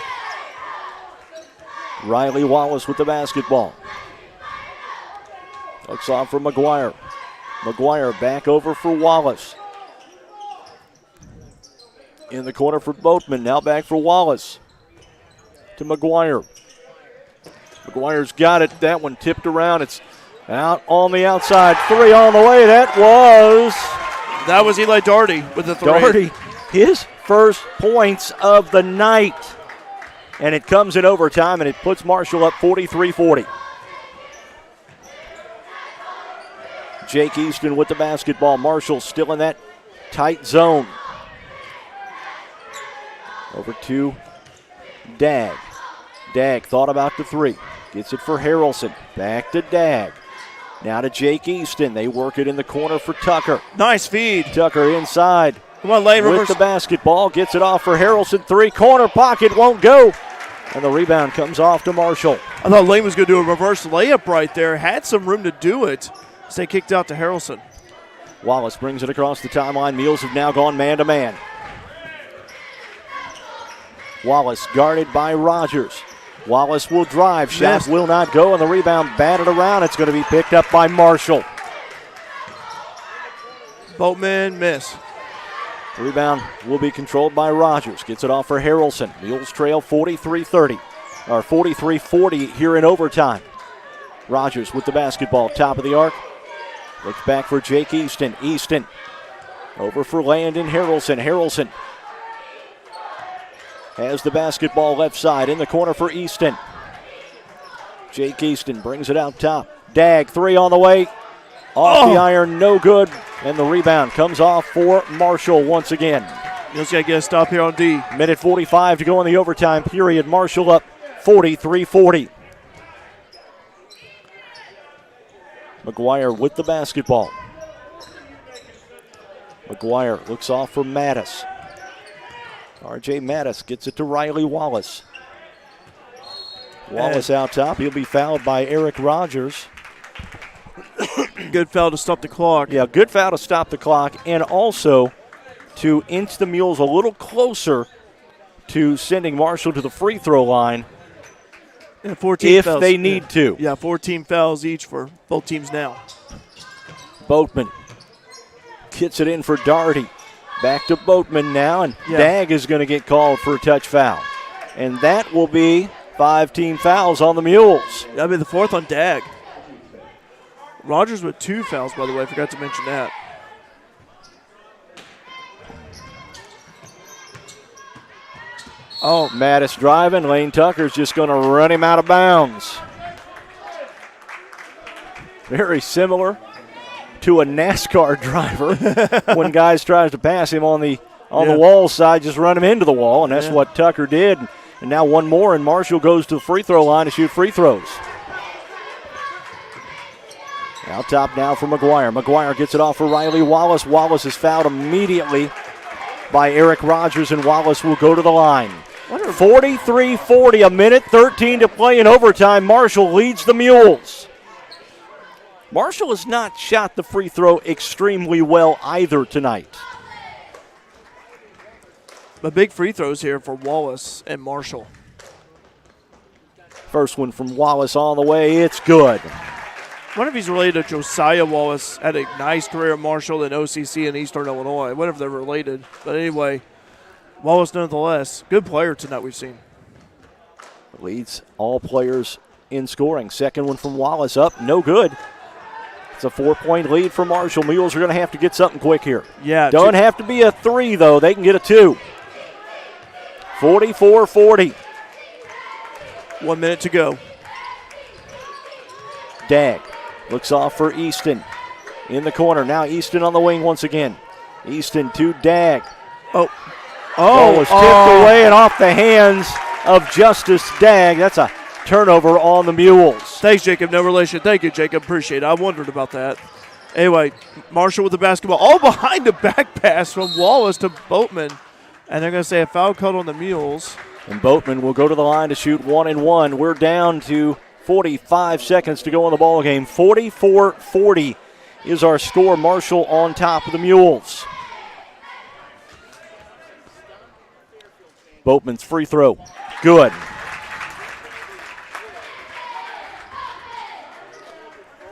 Riley Wallace with the basketball. Looks off for McGuire. McGuire back over for Wallace. In the corner for Boatman. Now back for Wallace. To McGuire. McGuire's got it. That one tipped around. It's out on the outside. 3 on the way. That was Eli Daugherty with the 3. Daugherty, his first points of the night. And it comes in overtime, and it puts Marshall up 43-40. Jake Easton with the basketball. Marshall still in that tight zone. Over to Dagg. Dagg thought about the 3. Gets it for Harrelson. Back to Dagg. Now to Jake Easton. They work it in the corner for Tucker. Nice feed. Tucker inside. Come on, Lane. With the basketball. Gets it off for Harrelson. 3. Corner pocket. Won't go. And the rebound comes off to Marshall. I thought Lane was going to do a reverse layup right there. Had some room to do it. Stay kicked out to Harrelson. Wallace brings it across the timeline. Mules have now gone man-to-man. Wallace guarded by Rogers. Wallace will drive. Shot will not go, and the rebound batted around. It's going to be picked up by Marshall. Boatman miss. The rebound will be controlled by Rogers. Gets it off for Harrelson. Mules trail 43-30, or 43-40 here in overtime. Rogers with the basketball, top of the arc. Looks back for Jake Easton. Easton over for Landon Harrelson. Harrelson has the basketball left side in the corner for Easton. Jake Easton brings it out top. Dagg, 3 on the way. Off the iron, no good. And the rebound comes off for Marshall once again. He's got to get a stop here on D. Minute 45 to go in the overtime period. Marshall up 43-40. McGuire with the basketball. McGuire looks off for Mattis. R.J. Mattis gets it to Riley Wallace. Wallace out top. He'll be fouled by Eric Rogers. Good foul to stop the clock. Yeah, good foul to stop the clock, and also to inch the Mules a little closer to sending Marshall to the free throw line if fouls. They need to. Yeah, 14 fouls each for both teams now. Boatman gets it in for Daugherty. Back to Boatman now, and Dagg is going to get called for a touch foul. And that will be 5 team fouls on the Mules. That'll be the 4th on Dagg. Rogers with 2 fouls, by the way. I forgot to mention that. Mattis driving. Lane Tucker's just going to run him out of bounds. Very similar to a NASCAR driver when guys tries to pass him on the wall side, just run him into the wall, and that's what Tucker did. And now one more, and Marshall goes to the free throw line to shoot free throws. Out top now for McGuire. McGuire gets it off for Riley Wallace. Wallace is fouled immediately by Eric Rogers, and Wallace will go to the line. 43-40, a minute 13 to play in overtime. Marshall leads the Mules. Marshall has not shot the free throw extremely well either tonight. But big free throws here for Wallace and Marshall. First one from Wallace on the way. It's good. I wonder if he's related to Josiah Wallace. Had a nice career at Marshall and OCC in Eastern Illinois. I wonder if they're related. But anyway, Wallace nonetheless. Good player tonight we've seen. Leads all players in scoring. Second one from Wallace up. No good. It's a 4-point lead for Marshall. Mules are going to have to get something quick here. Yeah. Don't have to be a 3, though. They can get a 2. 44-40. 1 minute to go. Dagg looks off for Easton. In the corner. Now Easton on the wing once again. Easton to Dagg. Oh, was tipped away and off the hands of Justice Dagg. That's a turnover on the Mules. Thanks, Jacob. No relation. Thank you, Jacob. Appreciate it. I wondered about that. Anyway, Marshall with the basketball. All behind the back pass from Wallace to Boatman. And they're going to say a foul called on the Mules. And Boatman will go to the line to shoot 1-and-1. We're down to 45 seconds to go in the ball game. 44-40 is our score. Marshall on top of the Mules. Boatman's free throw. Good.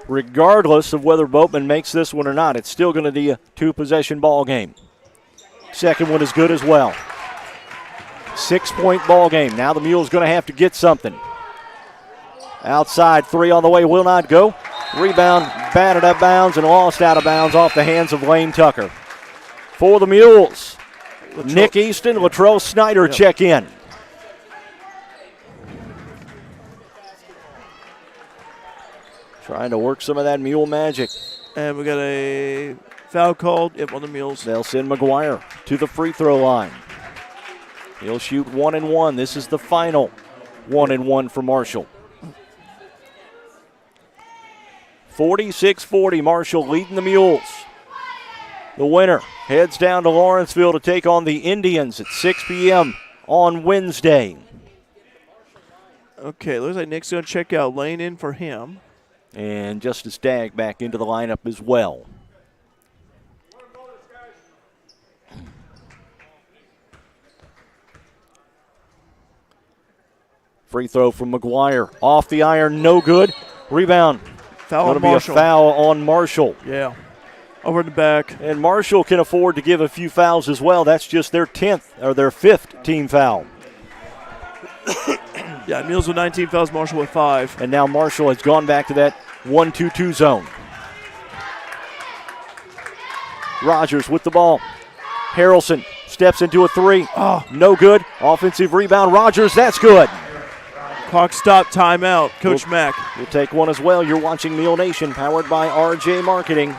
Regardless of whether Boatman makes this one or not, it's still going to be a 2-possession ball game. Second one is good as well. 6-point ball game. Now the Mules going to have to get something. Outside 3 on the way, will not go. Rebound, batted out of bounds and lost out of bounds off the hands of Lane Tucker. For the Mules, Nick Easton, Latrell Snyder check in. Trying to work some of that Mule magic. And we got a foul called on the Mules. They'll send McGuire to the free throw line. He'll shoot 1-and-1. This is the final 1-and-1 for Marshall. 46-40, Marshall leading the Mules. The winner heads down to Lawrenceville to take on the Indians at 6 p.m. on Wednesday. Okay, looks like Nick's going to check out. Lane in for him. And Justice Dagg back into the lineup as well. Free throw from McGuire. Off the iron, no good. Rebound. Foul Going on to be Marshall. a foul on Marshall. Yeah. Over the back. And Marshall can afford to give a few fouls as well. That's just their 10th or their 5th team foul. Yeah, Mules with 19 fouls, Marshall with 5. And now Marshall has gone back to that 1-2-2 zone. Rogers with the ball. Harrelson steps into a 3. Oh. No good. Offensive rebound. Rogers, that's good. Clock stop, timeout. Coach Mack. We'll take one as well. You're watching Mule Nation, powered by RJ Marketing.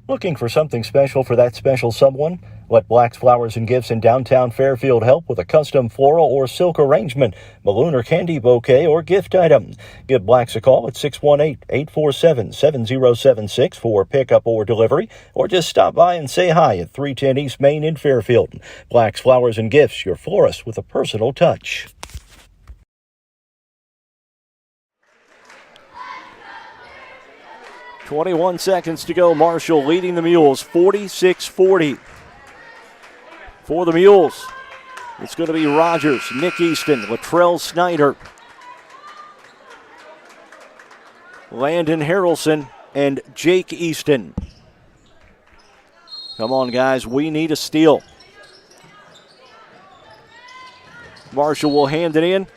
Looking for something special for that special someone? Let Black's Flowers and Gifts in downtown Fairfield help with a custom floral or silk arrangement, balloon or candy bouquet, or gift item. Give Black's a call at 618-847-7076 for pickup or delivery, or just stop by and say hi at 310 East Main in Fairfield. Black's Flowers and Gifts, your florist with a personal touch. 21 seconds to go. Marshall leading the Mules 46-40. For the Mules, it's going to be Rogers, Nick Easton, Latrell Snyder, Landon Harrelson, and Jake Easton. Come on, guys. We need a steal. Marshall will hand it in.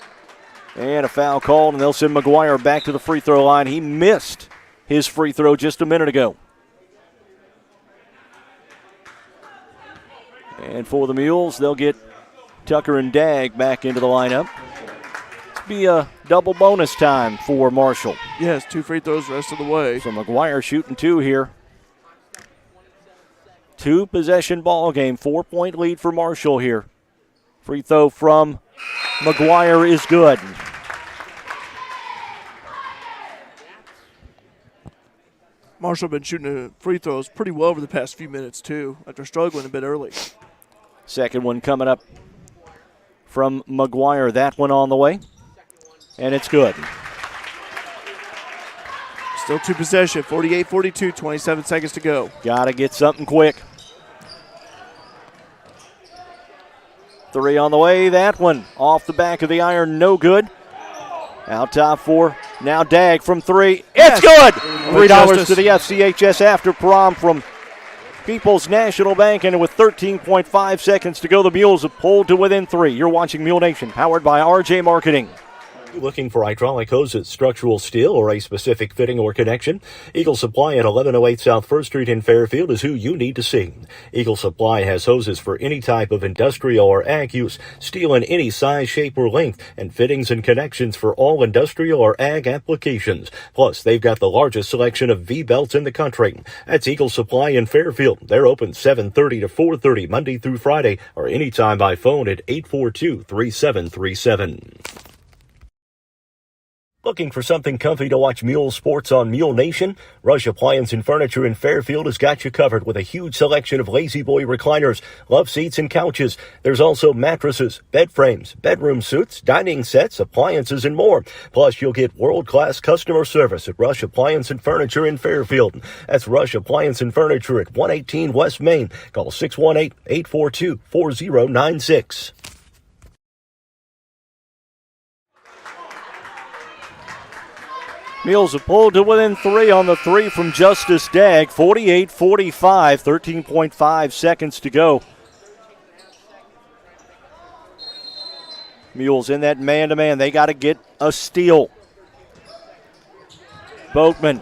And a foul called, and they'll send McGuire back to the free throw line. He missed his free throw just a minute ago. And for the Mules, they'll get Tucker and Dagg back into the lineup. It'll be a double bonus time for Marshall. Yes, 2 free throws the rest of the way. So McGuire shooting 2 here. 2-possession ball game, 4-point lead for Marshall here. Free throw from McGuire is good. Marshall been shooting free throws pretty well over the past few minutes, too, after struggling a bit early. Second one coming up from McGuire. That one on the way. And it's good. Still 2 possession, 48-42, 27 seconds to go. Got to get something quick. 3 on the way. That one off the back of the iron, no good. Out top 4. Now Dag from 3. It's good! $3 to the FCHS after prom from People's National Bank, and with 13.5 seconds to go, the Mules have pulled to within 3. You're watching Mule Nation, powered by RJ Marketing. Looking for hydraulic hoses, structural steel, or a specific fitting or connection? Eagle Supply at 1108 South 1st Street in Fairfield is who you need to see. Eagle Supply has hoses for any type of industrial or ag use, steel in any size, shape, or length, and fittings and connections for all industrial or ag applications. Plus, they've got the largest selection of V-belts in the country. That's Eagle Supply in Fairfield. They're open 7:30 to 4:30 Monday through Friday, or anytime by phone at 842-3737. Looking for something comfy to watch Mule Sports on Mule Nation? Rush Appliance and Furniture in Fairfield has got you covered with a huge selection of Lazy Boy recliners, love seats, and couches. There's also mattresses, bed frames, bedroom suites, dining sets, appliances, and more. Plus, you'll get world-class customer service at Rush Appliance and Furniture in Fairfield. That's Rush Appliance and Furniture at 118 West Main. Call 618-842-4096. Mules have pulled to within 3 on the 3 from Justice Dag. 48-45, 13.5 seconds to go. Mules in that man-to-man. They got to get a steal. Boatman.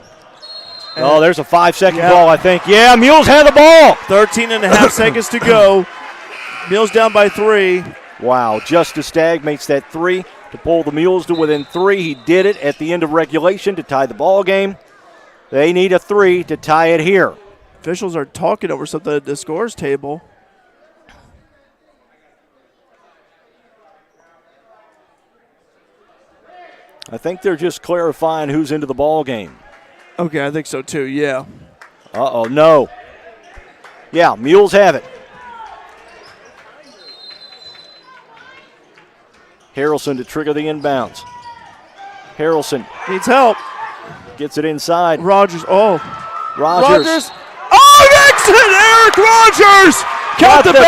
Oh, there's a 5-second ball, I think. Yeah, Mules had the ball. 13.5 seconds to go. Mules down by 3. Wow, Justice Dag makes that 3 to pull the Mules to within 3. He did it at the end of regulation to tie the ball game. They need a 3 to tie it here. Officials are talking over something at the scores table. I think they're just clarifying who's into the ball game. Okay, I think so too, yeah. Uh-oh, no. Yeah, Mules have it. Harrelson to trigger the inbounds. Harrelson needs help. Gets it inside. Rogers. Oh. Rogers. Oh, Nixon! Eric Rogers! Got the 2,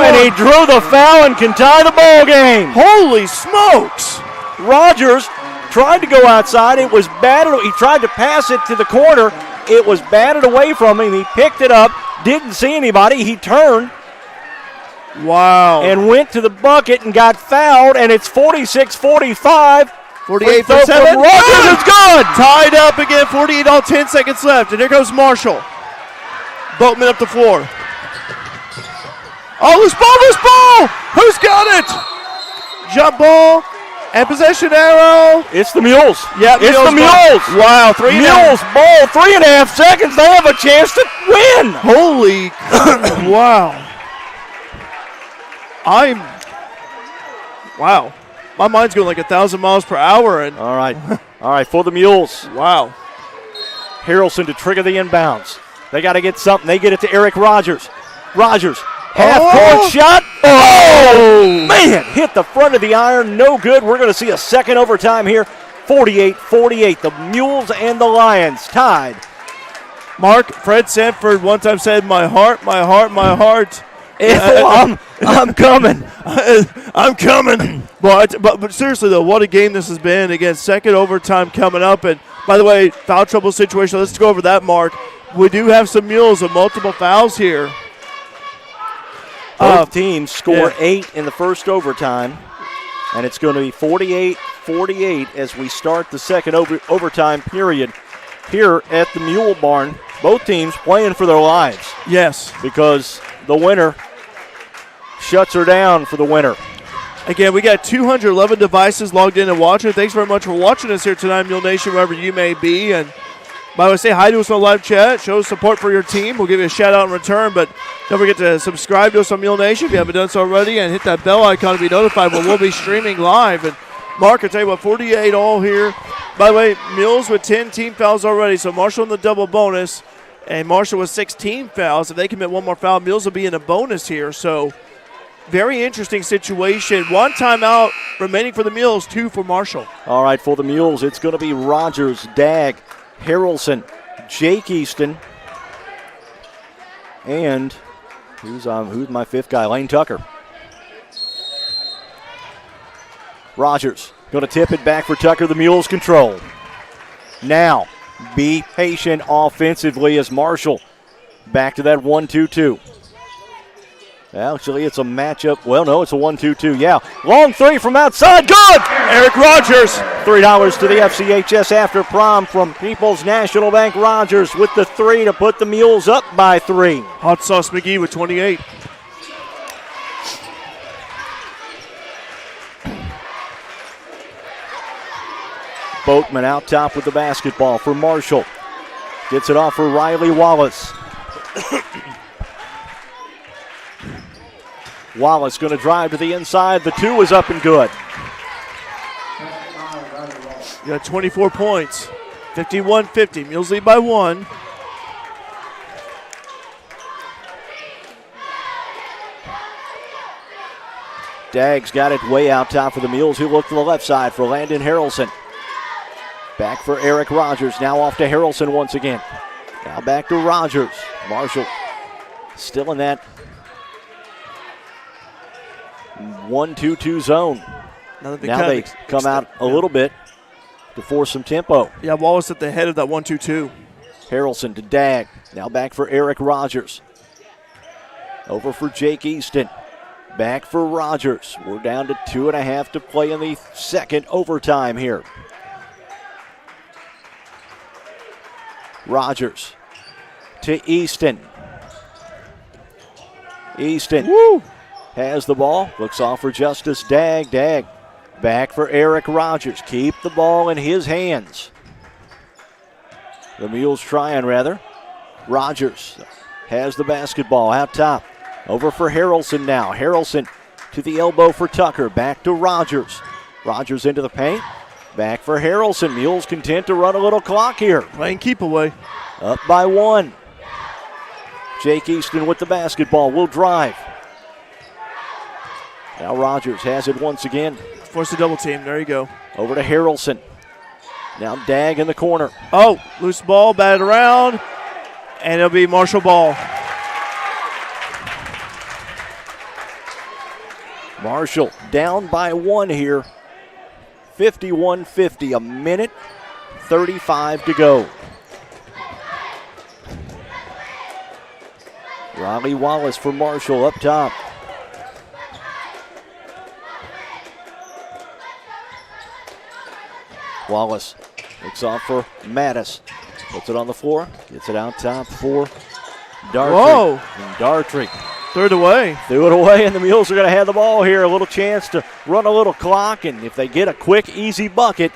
and he drew the foul and can tie the ball game. Holy smokes! Rogers tried to go outside. It was batted. He tried to pass it to the corner. It was batted away from him. He picked it up. Didn't see anybody. He turned. Wow. And went to the bucket and got fouled, and it's 46-45. 48 for 7. Rogers is good. Tied up again, 48 all 10 seconds left. And here goes Marshall. Boatman up the floor. Oh, loose ball. Who's got it? Jump ball and possession arrow. It's the Mules. Yeah, it's the Mules. Wow, 3 Mules ball, 3.5 seconds. They have a chance to win. Holy, wow. Wow. My mind's going like 1,000 miles per hour. And All right, for the Mules. Wow. Harrelson to trigger the inbounds. They got to get something. They get it to Eric Rogers. Rogers, half-court shot. Oh, man, hit the front of the iron. No good. We're going to see a second overtime here. 48-48. The Mules and the Lions tied. Mark, Fred Sanford one time said, my heart. I'm coming. I'm coming. But seriously, though, what a game this has been. Again, second overtime coming up. And, by the way, foul trouble situation. Let's go over that, Mark. We do have some Mules with multiple fouls here. Both teams score 8 in the first overtime. And it's going to be 48-48 as we start the second overtime period here at the Mule Barn. Both teams playing for their lives. Yes. Because the winner shuts her down for the winner. Again, we got 211 devices logged in and watching. Thanks very much for watching us here tonight, Mule Nation, wherever you may be. And by the way, say hi to us on live chat. Show support for your team. We'll give you a shout out in return. But don't forget to subscribe to us on Mule Nation if you haven't done so already, and hit that bell icon to be notified when we'll be streaming live. And Mark, I tell you what, 48 all here. By the way, Mules with 10 team fouls already. So Marshall in the double bonus, and Marshall with 16 fouls. If they commit one more foul, Mules will be in a bonus here. So very interesting situation. 1 timeout remaining for the Mules, 2 for Marshall. All right, for the Mules, it's going to be Rogers, Dagg, Harrelson, Jake Easton, and who's my 5th guy? Lane Tucker. Rogers going to tip it back for Tucker. The Mules control. Now, be patient offensively as Marshall back to that 1-2-2. Actually, it's a matchup. Well, no, it's a 1-2-2. Yeah. Long 3 from outside. Good! Eric Rogers. $3 to the FCHS after prom from People's National Bank. Rogers with the 3 to put the Mules up by 3. Hot Sauce McGee with 28. Boatman out top with the basketball for Marshall. Gets it off for Riley Wallace. Wallace going to drive to the inside. The 2 is up and good. You got 24 points. 51-50. Mules lead by 1. Dagg's got it way out top for the Mules. He'll look to the left side for Landon Harrelson. Back for Eric Rogers. Now off to Harrelson once again. Now back to Rogers. Marshall still in that 1-2-2 zone. Now they come out a little bit to force some tempo. Yeah, Wallace at the head of that 1-2-2. Harrelson to Dagg. Now back for Eric Rogers. Over for Jake Easton. Back for Rogers. We're down to 2.5 to play in the second overtime here. Rogers to Easton. Easton has the ball. Looks off for Justice Dagg. Dagg back for Eric Rogers. Keep the ball in his hands. The Mules trying, rather. Rogers has the basketball out top. Over for Harrelson now. Harrelson to the elbow for Tucker. Back to Rogers. Rogers into the paint. Back for Harrelson. Mules content to run a little clock here. Playing keep away. Up by 1. Jake Easton with the basketball will drive. Now Rogers has it once again. Force a double team. There you go. Over to Harrelson. Now Dagg in the corner. Oh, loose ball, batted around, and it'll be Marshall ball. Marshall down by 1 here. 51-50, a minute 35 to go. Riley Wallace for Marshall up top. Wallace looks off for Mattis. Puts it on the floor. Gets it out top for Dartry. Whoa! And Dartry threw it away. Threw it away, and the Mules are going to have the ball here. A little chance to run a little clock, and if they get a quick, easy bucket,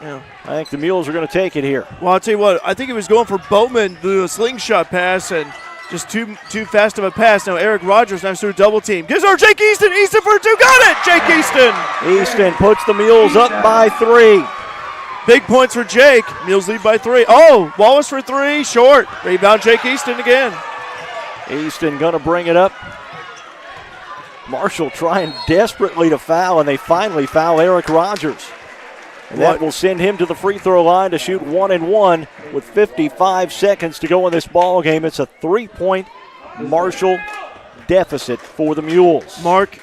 I think the Mules are going to take it here. Well, I'll tell you what, I think he was going for Boatman to do a slingshot pass, and just too fast of a pass. Now Eric Rogers now through double team. Gives her Jake Easton. Easton for 2. Got it! Jake Easton. Easton puts the Mules up by 3. Big points for Jake. Mules lead by 3. Oh, Wallace for 3. Short. Rebound Jake Easton again. Easton going to bring it up. Marshall trying desperately to foul, and they finally foul Eric Rogers. And that will send him to the free throw line to shoot 1-1 with 55 seconds to go in this ball game. It's a 3-point Marshall deficit for the Mules. Mark,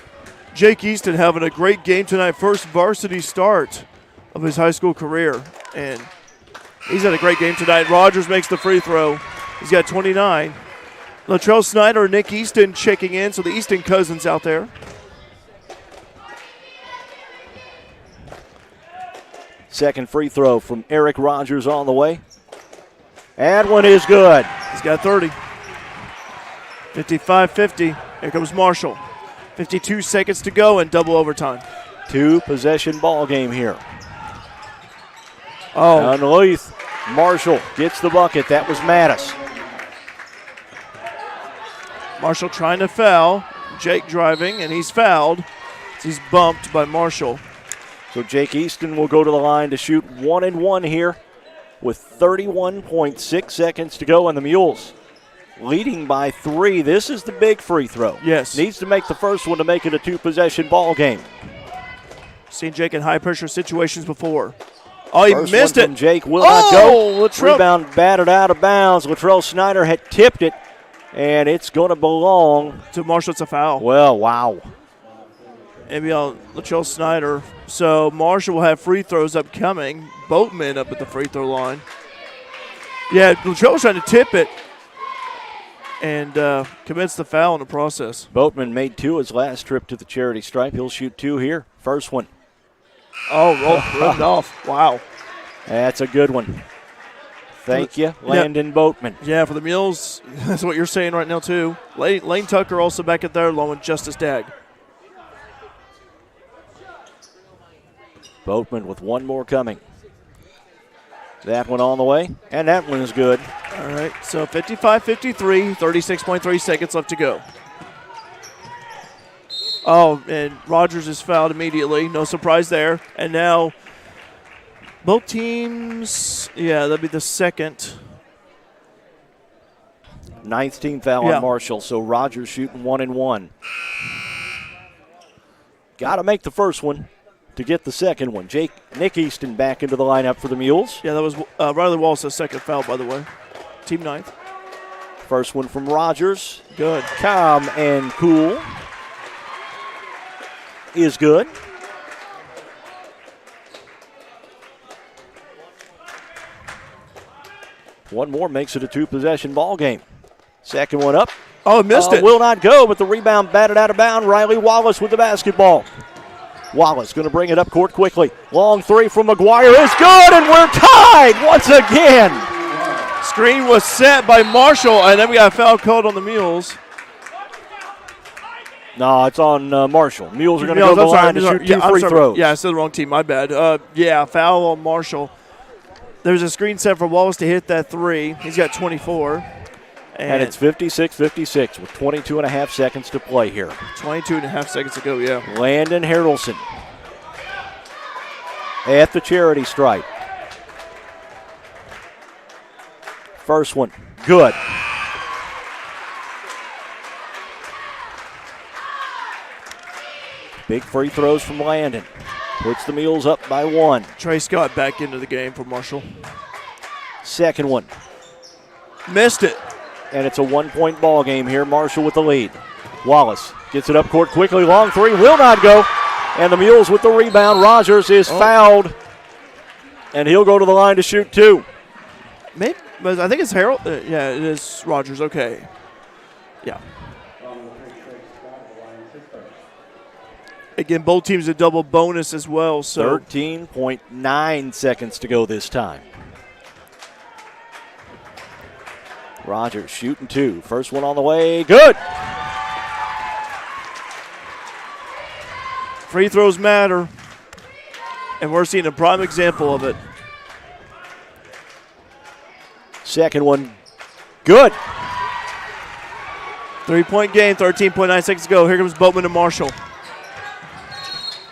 Jake Easton having a great game tonight. First varsity start of his high school career. And he's had a great game tonight. Rogers makes the free throw. He's got 29. Latrell Snyder and Nick Easton checking in, so the Easton cousins out there. Second free throw from Eric Rogers on the way. And one is good. He's got 30. 55-50. Here comes Marshall. 52 seconds to go in double overtime. 2-possession ball game here. Oh. Underneath, Marshall gets the bucket. That was Mattis. Marshall trying to foul. Jake driving, and he's fouled. He's bumped by Marshall. So Jake Easton will go to the line to shoot 1-1 here with 31.6 seconds to go, and the Mules leading by 3. This is the big free throw. Yes. Needs to make the first one to make it a 2-possession ball game. Seen Jake in high-pressure situations before. Oh, he First missed one it. from Jake will not go. Latrell. Rebound batted out of bounds. Latrell Snyder had tipped it, and it's going to belong To Marshall, it's a foul. Well, wow. Maybe Latrell Snyder. So Marshall will have free throws upcoming. Boatman up at the free throw line. Yeah, Latrell was trying to tip it and commits the foul in the process. Boatman made 2 his last trip to the charity stripe. He'll shoot 2 here. First one. Rubbed off. Wow. That's a good one. Thank you, Landon Boatman. Yeah, for the Mules, that's what you're saying right now, too. Lane Tucker also back at there along with Justice Dagg. Boatman with one more coming. That one on the way, and that one is good. All right, so 55-53, 36.3 seconds left to go. Oh, and Rogers is fouled immediately. No surprise there. And now both teams, that'd be the second. 9th team foul on Marshall, so Rogers shooting 1 and 1. Got to make the first one to get the second one. Nick Easton back into the lineup for the Mules. Yeah, that was Riley Wallace's second foul, by the way. Team 9th. First one from Rogers. Good. Calm and cool. Is good. One more makes it a 2-possession ball game. Second one up. Oh, missed it. Will not go, but the rebound batted out of bounds. Riley Wallace with the basketball. Wallace going to bring it up court quickly. Long 3 from McGuire is good, and we're tied once again. Screen was set by Marshall, and then we got a foul called on the Mules. No, it's on Marshall. Mules are going to go to the line to shoot 2 free throws. Yeah, I said the wrong team. My bad. Foul on Marshall. There's a screen set for Wallace to hit that 3. He's got 24. And it's 56-56 with 22 and a half seconds to play here. 22 and a half seconds to go, yeah. Landon Harrelson at the charity stripe. First one, good. Big free throws from Landon. Puts the Mules up by 1. Trey Scott back into the game for Marshall. Second one. Missed it. And it's a 1-point ball game here. Marshall with the lead. Wallace gets it up court quickly. Long 3 will not go. And the Mules with the rebound. Rogers is fouled. And he'll go to the line to shoot 2. Maybe, but I think it's Harold. It is Rogers. Okay. Yeah. Again, both teams a double bonus as well. So 13.9 seconds to go this time. Rogers shooting 2. First one on the way. Good. Free throws matter. And we're seeing a prime example of it. Second one. Good. 3-point game, 13.9 seconds to go. Here comes Boatman and Marshall.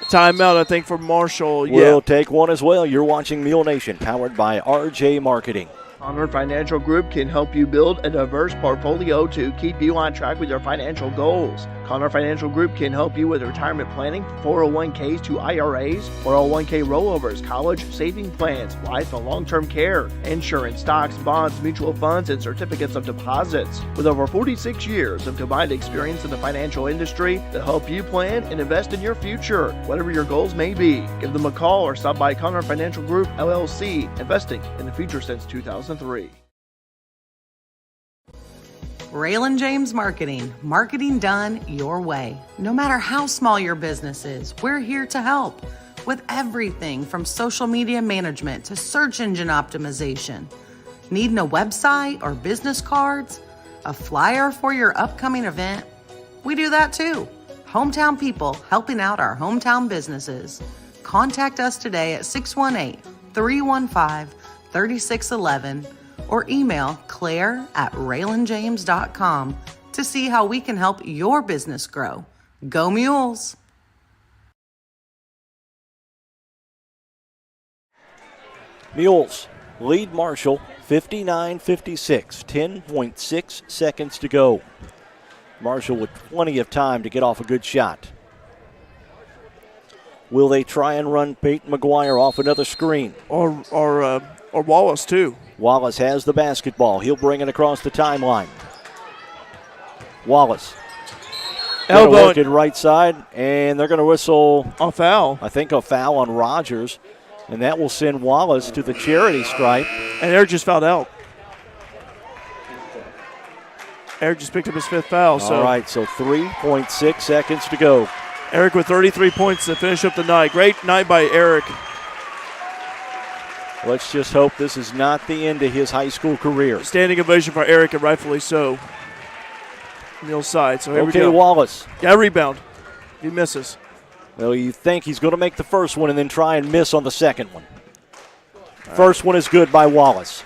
Timeout, I think, for Marshall. We'll take one as well. You're watching Mule Nation, powered by RJ Marketing. Connor Financial Group can help you build a diverse portfolio to keep you on track with your financial goals. Connor Financial Group can help you with retirement planning, 401ks to IRAs, 401k rollovers, college saving plans, life and long-term care, insurance, stocks, bonds, mutual funds, and certificates of deposits. With over 46 years of combined experience in the financial industry to help you plan and invest in your future, whatever your goals may be. Give them a call or stop by Connor Financial Group, LLC, investing in the future since 2003. Raylan James Marketing. Marketing done your way. No matter how small your business is, we're here to help with everything from social media management to search engine optimization. Needing a website or business cards? A flyer for your upcoming event? We do that too. Hometown people helping out our hometown businesses. Contact us today at 618-315-3611 or email claire@raylanjames.com to see how we can help your business grow. Go Mules! Mules lead Marshall 59-56, 10.6 seconds to go. Marshall with plenty of time to get off a good shot. Will they try and run Peyton McGuire off another screen? Or Wallace, too. Wallace has the basketball. He'll bring it across the timeline. Wallace. Elbow. Work it right side, and they're going to whistle a foul. I think a foul on Rogers, and that will send Wallace to the charity stripe. And Eric just fouled out. Eric just picked up his 5th foul. All right, so 3.6 seconds to go. Eric with 33 points to finish up the night. Great night by Eric. Let's just hope this is not the end of his high school career. Standing ovation for Eric, and rightfully so. Mules side. So here we go. Okay, Wallace. Got a rebound. He misses. Well, you think he's going to make the first one and then try and miss on the second one. First one is good by Wallace.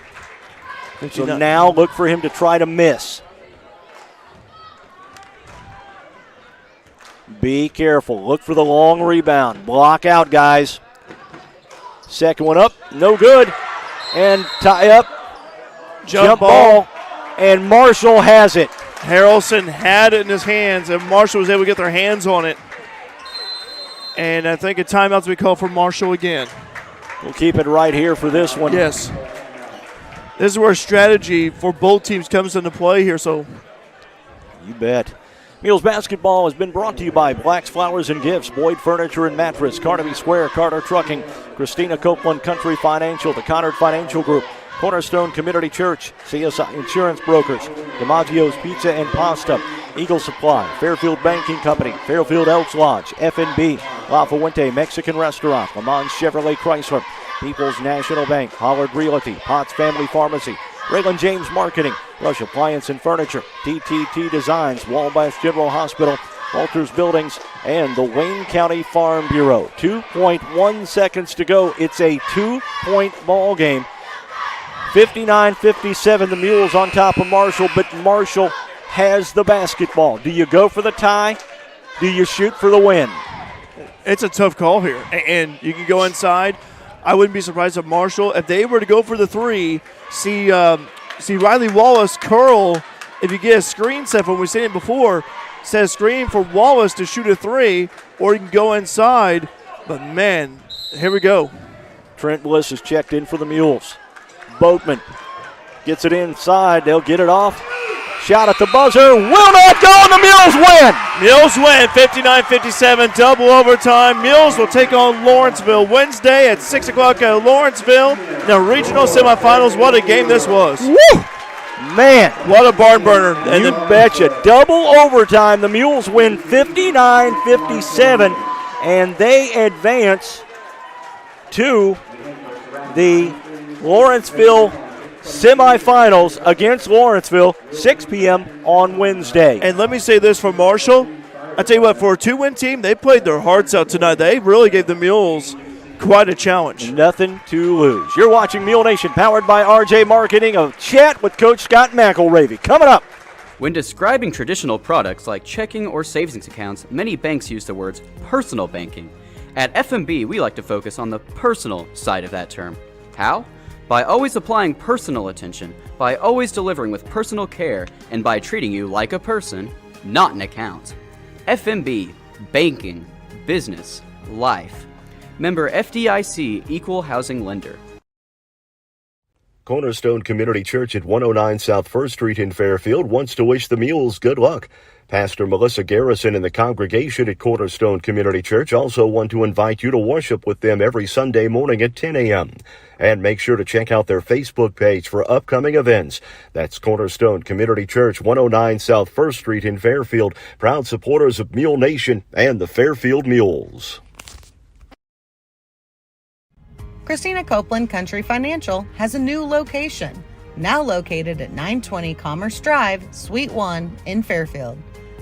So now look for him to try to miss. Be careful. Look for the long rebound. Block out, guys. Second one up. No good. And tie up. Jump ball. And Marshall has it. Harrelson had it in his hands, and Marshall was able to get their hands on it. And I think a timeout's been called for Marshall again. We'll keep it right here for this one. Yes. This is where strategy for both teams comes into play here. So, you bet. Mules basketball has been brought to you by Black's Flowers and Gifts, Boyd Furniture and Mattress, Carnaby Square, Carter Trucking, Christina Copeland Country Financial, the Connard Financial Group, Cornerstone Community Church, CSI Insurance Brokers, DiMaggio's Pizza and Pasta, Eagle Supply, Fairfield Banking Company, Fairfield Elks Lodge, F&B, La Fuente Mexican Restaurant, Le Mans Chevrolet Chrysler, People's National Bank, Hollard Realty, Potts Family Pharmacy, Raylan James Marketing, Rush Appliance and Furniture, TTT Designs, Wabash General Hospital, Walters Buildings, and the Wayne County Farm Bureau. 2.1 seconds to go. It's a 2-point ball game. 59-57, the Mules on top of Marshall, but Marshall has the basketball. Do you go for the tie? Do you shoot for the win? It's a tough call here, and you can go inside. I wouldn't be surprised if Marshall, if they were to go for the three, see Riley Wallace curl. If you get a screen set from what we seen it before, set a screen for Wallace to shoot a three, or you can go inside. But man, here we go. Trent Bliss is checked in for the Mules. Boatman gets it inside. They'll get it off. Shot at the buzzer. Will not go, and the Mules win. Mules win 59-57, double overtime. Mules will take on Lawrenceville Wednesday at 6 o'clock at Lawrenceville in the regional semifinals. What a game this was. Woo! Man. What a barn burner. And you betcha. Double overtime. The Mules win 59-57, and they advance to the Lawrenceville semifinals against Lawrenceville, 6 p.m. on Wednesday. And let me say this for Marshall. I tell you what, for a 2-win team, they played their hearts out tonight. They really gave the Mules quite a challenge. Nothing to lose. You're watching Mule Nation, powered by RJ Marketing. A chat with Coach Scott McElravy coming up. When describing traditional products like checking or savings accounts, many banks use the words personal banking. At FMB, we like to focus on the personal side of that term. How? By always applying personal attention, by always delivering with personal care, and by treating you like a person, not an account. FMB, banking, business, life. Member FDIC, Equal Housing Lender. Cornerstone Community Church at 109 South 1st Street in Fairfield wants to wish the Mules good luck. Pastor Melissa Garrison and the congregation at Cornerstone Community Church also want to invite you to worship with them every Sunday morning at 10 a.m. And make sure to check out their Facebook page for upcoming events. That's Cornerstone Community Church, 109 South 1st Street in Fairfield, proud supporters of Mule Nation and the Fairfield Mules. Christina Copeland Country Financial has a new location, now located at 920 Commerce Drive, Suite 1 in Fairfield.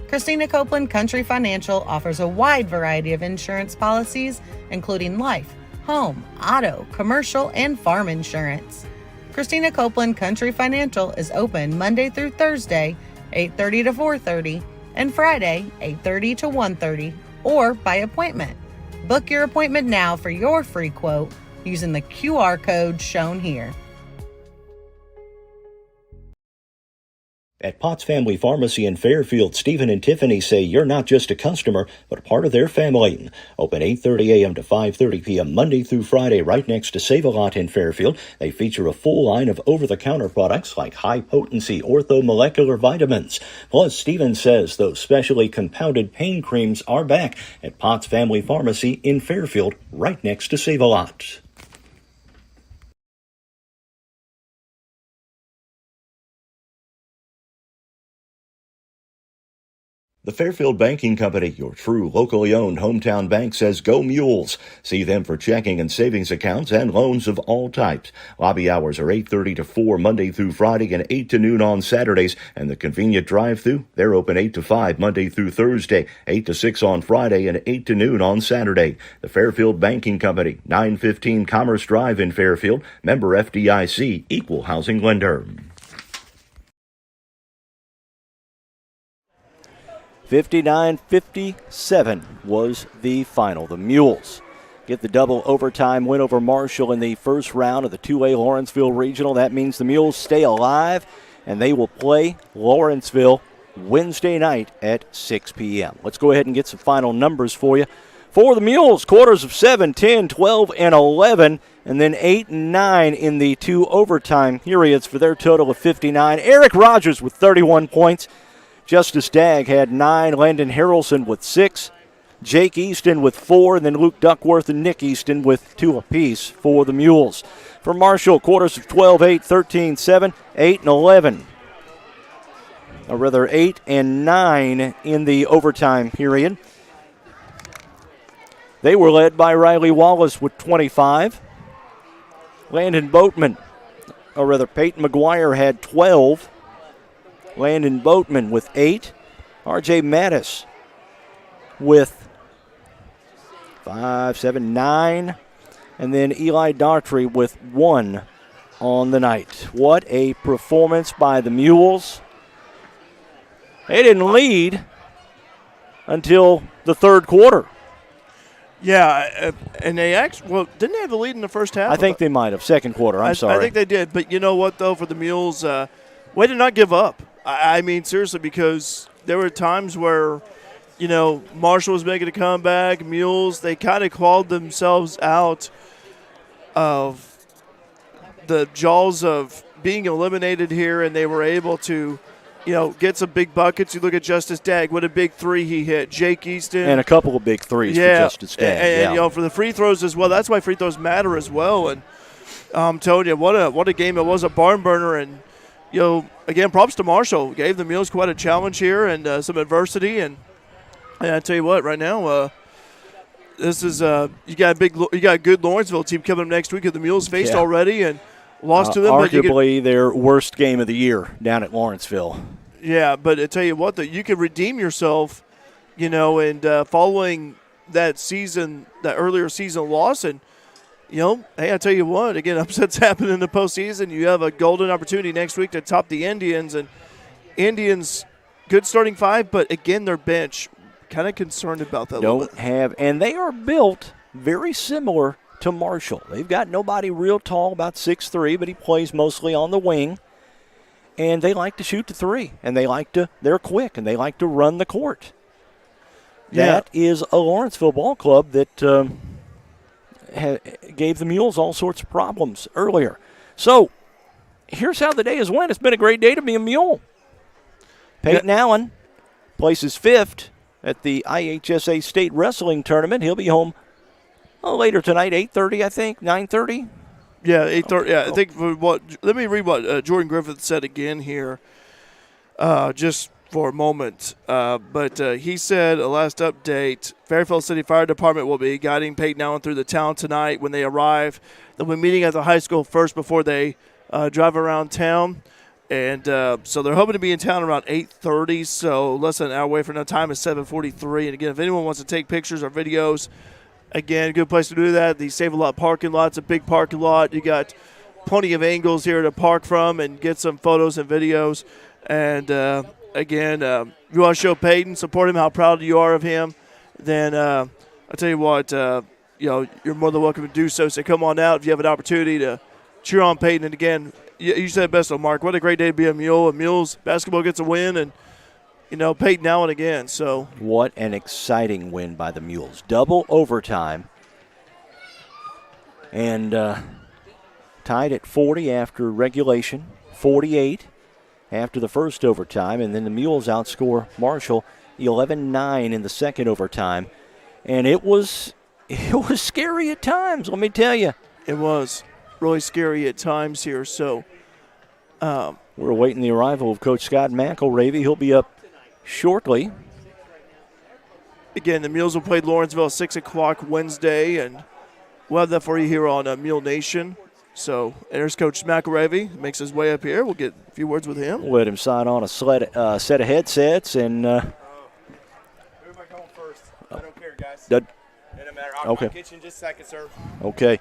Christina Copeland Country Financial offers a wide variety of insurance policies, including life, home, auto, commercial, and farm insurance. Christina Copeland Country Financial is open Monday through Thursday, 8:30 to 4:30, and Friday, 8:30 to 1:30, or by appointment. Book your appointment now for your free quote using the QR code shown here. At Potts Family Pharmacy in Fairfield, Stephen and Tiffany say you're not just a customer, but a part of their family. Open 8:30 a.m. to 5:30 p.m. Monday through Friday right next to Save-A-Lot in Fairfield. They feature a full line of over-the-counter products like high-potency orthomolecular vitamins. Plus, Stephen says those specially compounded pain creams are back at Potts Family Pharmacy in Fairfield right next to Save-A-Lot. The Fairfield Banking Company, your true locally owned hometown bank, says go Mules. See them for checking and savings accounts and loans of all types. Lobby hours are 8:30 to 4 Monday through Friday and 8 to noon on Saturdays. And the convenient drive-thru, they're open 8 to 5 Monday through Thursday, 8 to 6 on Friday, and 8 to noon on Saturday. The Fairfield Banking Company, 915 Commerce Drive in Fairfield. Member FDIC, equal housing lender. 59-57 was the final. The Mules get the double overtime win over Marshall in the first round of the 2A Lawrenceville Regional. That means the Mules stay alive, and they will play Lawrenceville Wednesday night at 6 p.m. Let's go ahead and get some final numbers for you. For the Mules, quarters of 7, 10, 12, and 11, and then 8 and 9 in the 2 overtime periods for their total of 59. Eric Rogers with 31 points. Justice Dagg had 9, Landon Harrelson with 6, Jake Easton with 4, and then Luke Duckworth and Nick Easton with 2 apiece for the Mules. For Marshall, quarters of 12, 8, 13, 7, 8, and 11. Or rather, 8 and 9 in the overtime period. They were led by Riley Wallace with 25. Landon Boatman, or rather Peyton McGuire had 12. Landon Boatman with 8. R.J. Mattis with 5, 7, 9. And then Eli Daughtry with 1 on the night. What a performance by the Mules. They didn't lead until the third quarter. Yeah, and they actually, didn't they have the lead in the first half? I think they might have. Second quarter, I'm sorry. I think they did. But you know what, though, for the Mules, way to not give up. I mean, seriously, because there were times where, Marshall was making a comeback. Mules, they kind of clawed themselves out of the jaws of being eliminated here, and they were able to, get some big buckets. You look at Justice Dagg, what a big 3 he hit. Jake Easton. And a couple of big threes for Justice Dagg. And for the free throws as well. That's why free throws matter as well. And I'm telling you, what a game it was, a barn burner. And, again, props to Marshall. Gave the Mules quite a challenge here and some adversity. And I tell you what, right now, this is you got a good Lawrenceville team coming up next week that the Mules faced already and lost to them. Arguably their worst game of the year down at Lawrenceville. Yeah, but I tell you what, you can redeem yourself, and following that season, that earlier season loss, and hey, I tell you what, again, upsets happen in the postseason. You have a golden opportunity next week to top the Indians. And Indians, good starting 5, but again, their bench, kind of concerned about that. And they are built very similar to Marshall. They've got nobody real tall, about 6'3", but he plays mostly on the wing. And they like to shoot the 3, and they're quick, and they like to run the court. That is a Lawrenceville ball club that gave the Mules all sorts of problems earlier. So, here's how the day has went. It's been a great day to be a Mule. Peyton Allen places 5th at the IHSA State Wrestling Tournament. He'll be home later tonight, 8:30, I think, 9:30. Yeah, 8:30. Yeah, I think let me read what Jordan Griffith said again here, just for a moment. But he said, a last update, Fairfield City Fire Department will be guiding Peyton Allen through the town tonight when they arrive. They'll be meeting at the high school first before they drive around town. And so they're hoping to be in town around 8:30, so less than an hour away from the time is 7:43. And, again, if anyone wants to take pictures or videos, again, a good place to do that. The Save-A-Lot parking lot. It's a big parking lot. You got plenty of angles here to park from and get some photos and videos. And, again, if you want to show Peyton, support him, how proud you are of him, then I'll tell you what, you're more than welcome to do so. So come on out if you have an opportunity to cheer on Peyton. And again, you said it best, though, Mark. What a great day to be a Mule. And Mules basketball gets a win, and Peyton now and again. So what an exciting win by the Mules. Double overtime. And tied at 40 after regulation, 48 after the first overtime. And then the Mules outscore Marshall 11-9 in the second overtime. And it was scary at times, let me tell you. It was really scary at times here. So we're awaiting the arrival of Coach Scott McElravy. He'll be up shortly. Again, the Mules will play Lawrenceville at 6 o'clock Wednesday, and we'll have that for you here on Mule Nation. So there's Coach McElravy. Makes his way up here. We'll get a few words with him. We'll let him sign on a set of headsets. And Who am I going first? I don't care, guys. It doesn't matter. I'll get you in just a second, sir. Okay.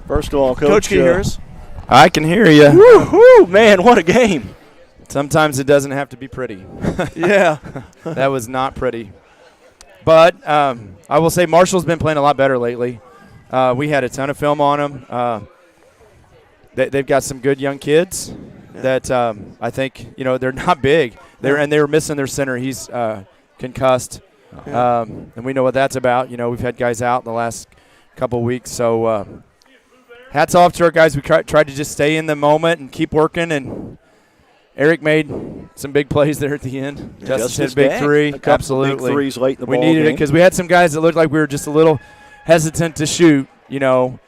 First of all, Coach, can you hear us? I can hear you. Woo, man, what a game. Sometimes it doesn't have to be pretty. Yeah. That was not pretty. But I will say Marshall's been playing a lot better lately. We had a ton of film on them. They've got some good young kids that I think, they're not big. They were missing their center. He's concussed. And we know what that's about. We've had guys out in the last couple of weeks. So hats off to our guys. We tried to just stay in the moment and keep working. And Eric made some big plays there at the end. Justice hit a big three. Absolutely. Big threes late in the we ball needed game. it because we had some guys that looked like we were just a little hesitant to shoot, and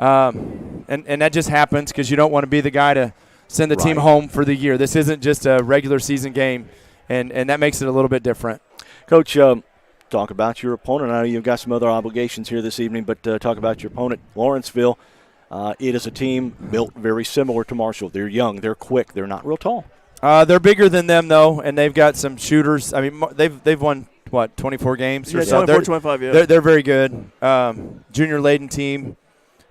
that just happens because you don't want to be the guy to send the team home for the year. This isn't just a regular season game, and that makes it a little bit different. Coach, talk about your opponent. I know you've got some other obligations here this evening, but talk about your opponent, Lawrenceville. It is a team built very similar to Marshall. They're young, they're quick, they're not real tall. They're bigger than them, though, and they've got some shooters. I mean, they've won, 24 games? Yeah, or so? 24, 25, yeah. They're very good. Junior-laden team.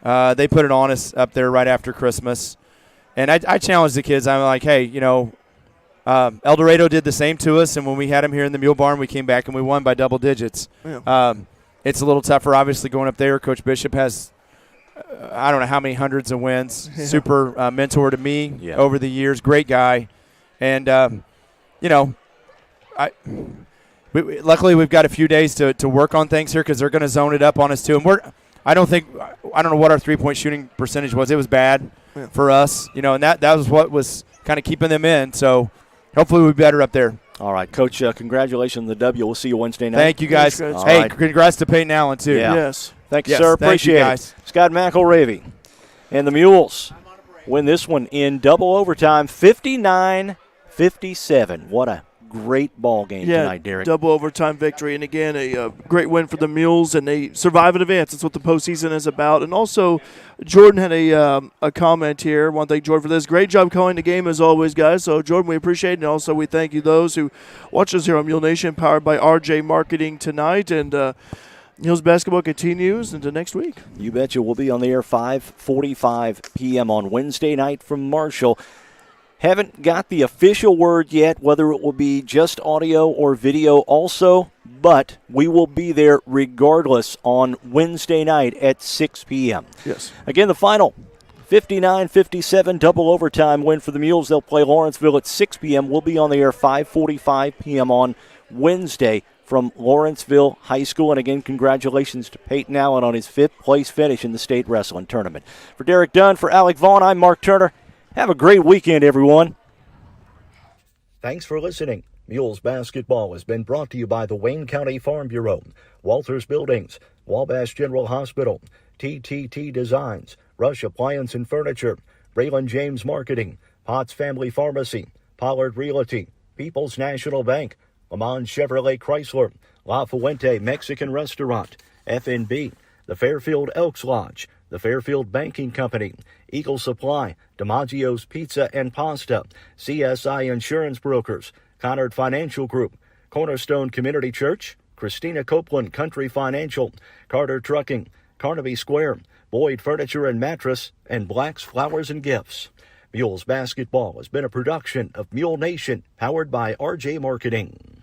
They put it on us up there right after Christmas. And I challenged the kids. I'm like, hey, El Dorado did the same to us, and when we had them here in the Mule Barn, we came back and we won by double digits. Yeah. It's a little tougher, obviously, going up there. Coach Bishop has I don't know how many hundreds of wins. Yeah. Super mentor to me over the years. Great guy. And, luckily we've got a few days to work on things here because they're going to zone it up on us too. And I don't know what our three-point shooting percentage was. It was bad for us, and that was what was kind of keeping them in. So hopefully we'll be better up there. All right, Coach, congratulations on the W. We'll see you Wednesday night. Thank you, guys. Hey, congrats to Peyton Allen, too. Yeah. Yes. Thank you, sir. Appreciate it. Scott McElravy and the Mules win this one in double overtime, 59-57. What a great ball game tonight, Derek. Double overtime victory. And, again, a great win for the Mules, and they survive and advance. That's what the postseason is about. And also, Jordan had a comment here. I want to thank Jordan for this. Great job calling the game as always, guys. So, Jordan, we appreciate it. And also, we thank you those who watch us here on Mule Nation, powered by RJ Marketing tonight. And Mules basketball continues into next week. You betcha. We'll be on the air 5:45 p.m. on Wednesday night from Marshall. Haven't got the official word yet whether it will be just audio or video also, but we will be there regardless on Wednesday night at 6 p.m. Yes. Again, the final 59-57 double overtime win for the Mules. They'll play Lawrenceville at 6 p.m. We'll be on the air 5:45 p.m. on Wednesday from Lawrenceville High School. And again, congratulations to Peyton Allen on his 5th place finish in the state wrestling tournament. For Derek Dunn, for Alec Vaughn, I'm Mark Turner. Have a great weekend, everyone. Thanks for listening. Mules basketball has been brought to you by the Wayne County Farm Bureau, Walters Buildings, Wabash General Hospital, TTT Designs, Rush Appliance and Furniture, Braylon James Marketing, Potts Family Pharmacy, Pollard Realty, People's National Bank, Lamont Chevrolet Chrysler, La Fuente Mexican Restaurant, FNB, the Fairfield Elks Lodge, the Fairfield Banking Company, Eagle Supply, DiMaggio's Pizza and Pasta, CSI Insurance Brokers, Conard Financial Group, Cornerstone Community Church, Christina Copeland Country Financial, Carter Trucking, Carnaby Square, Boyd Furniture and Mattress, and Black's Flowers and Gifts. Mules basketball has been a production of Mule Nation, powered by RJ Marketing.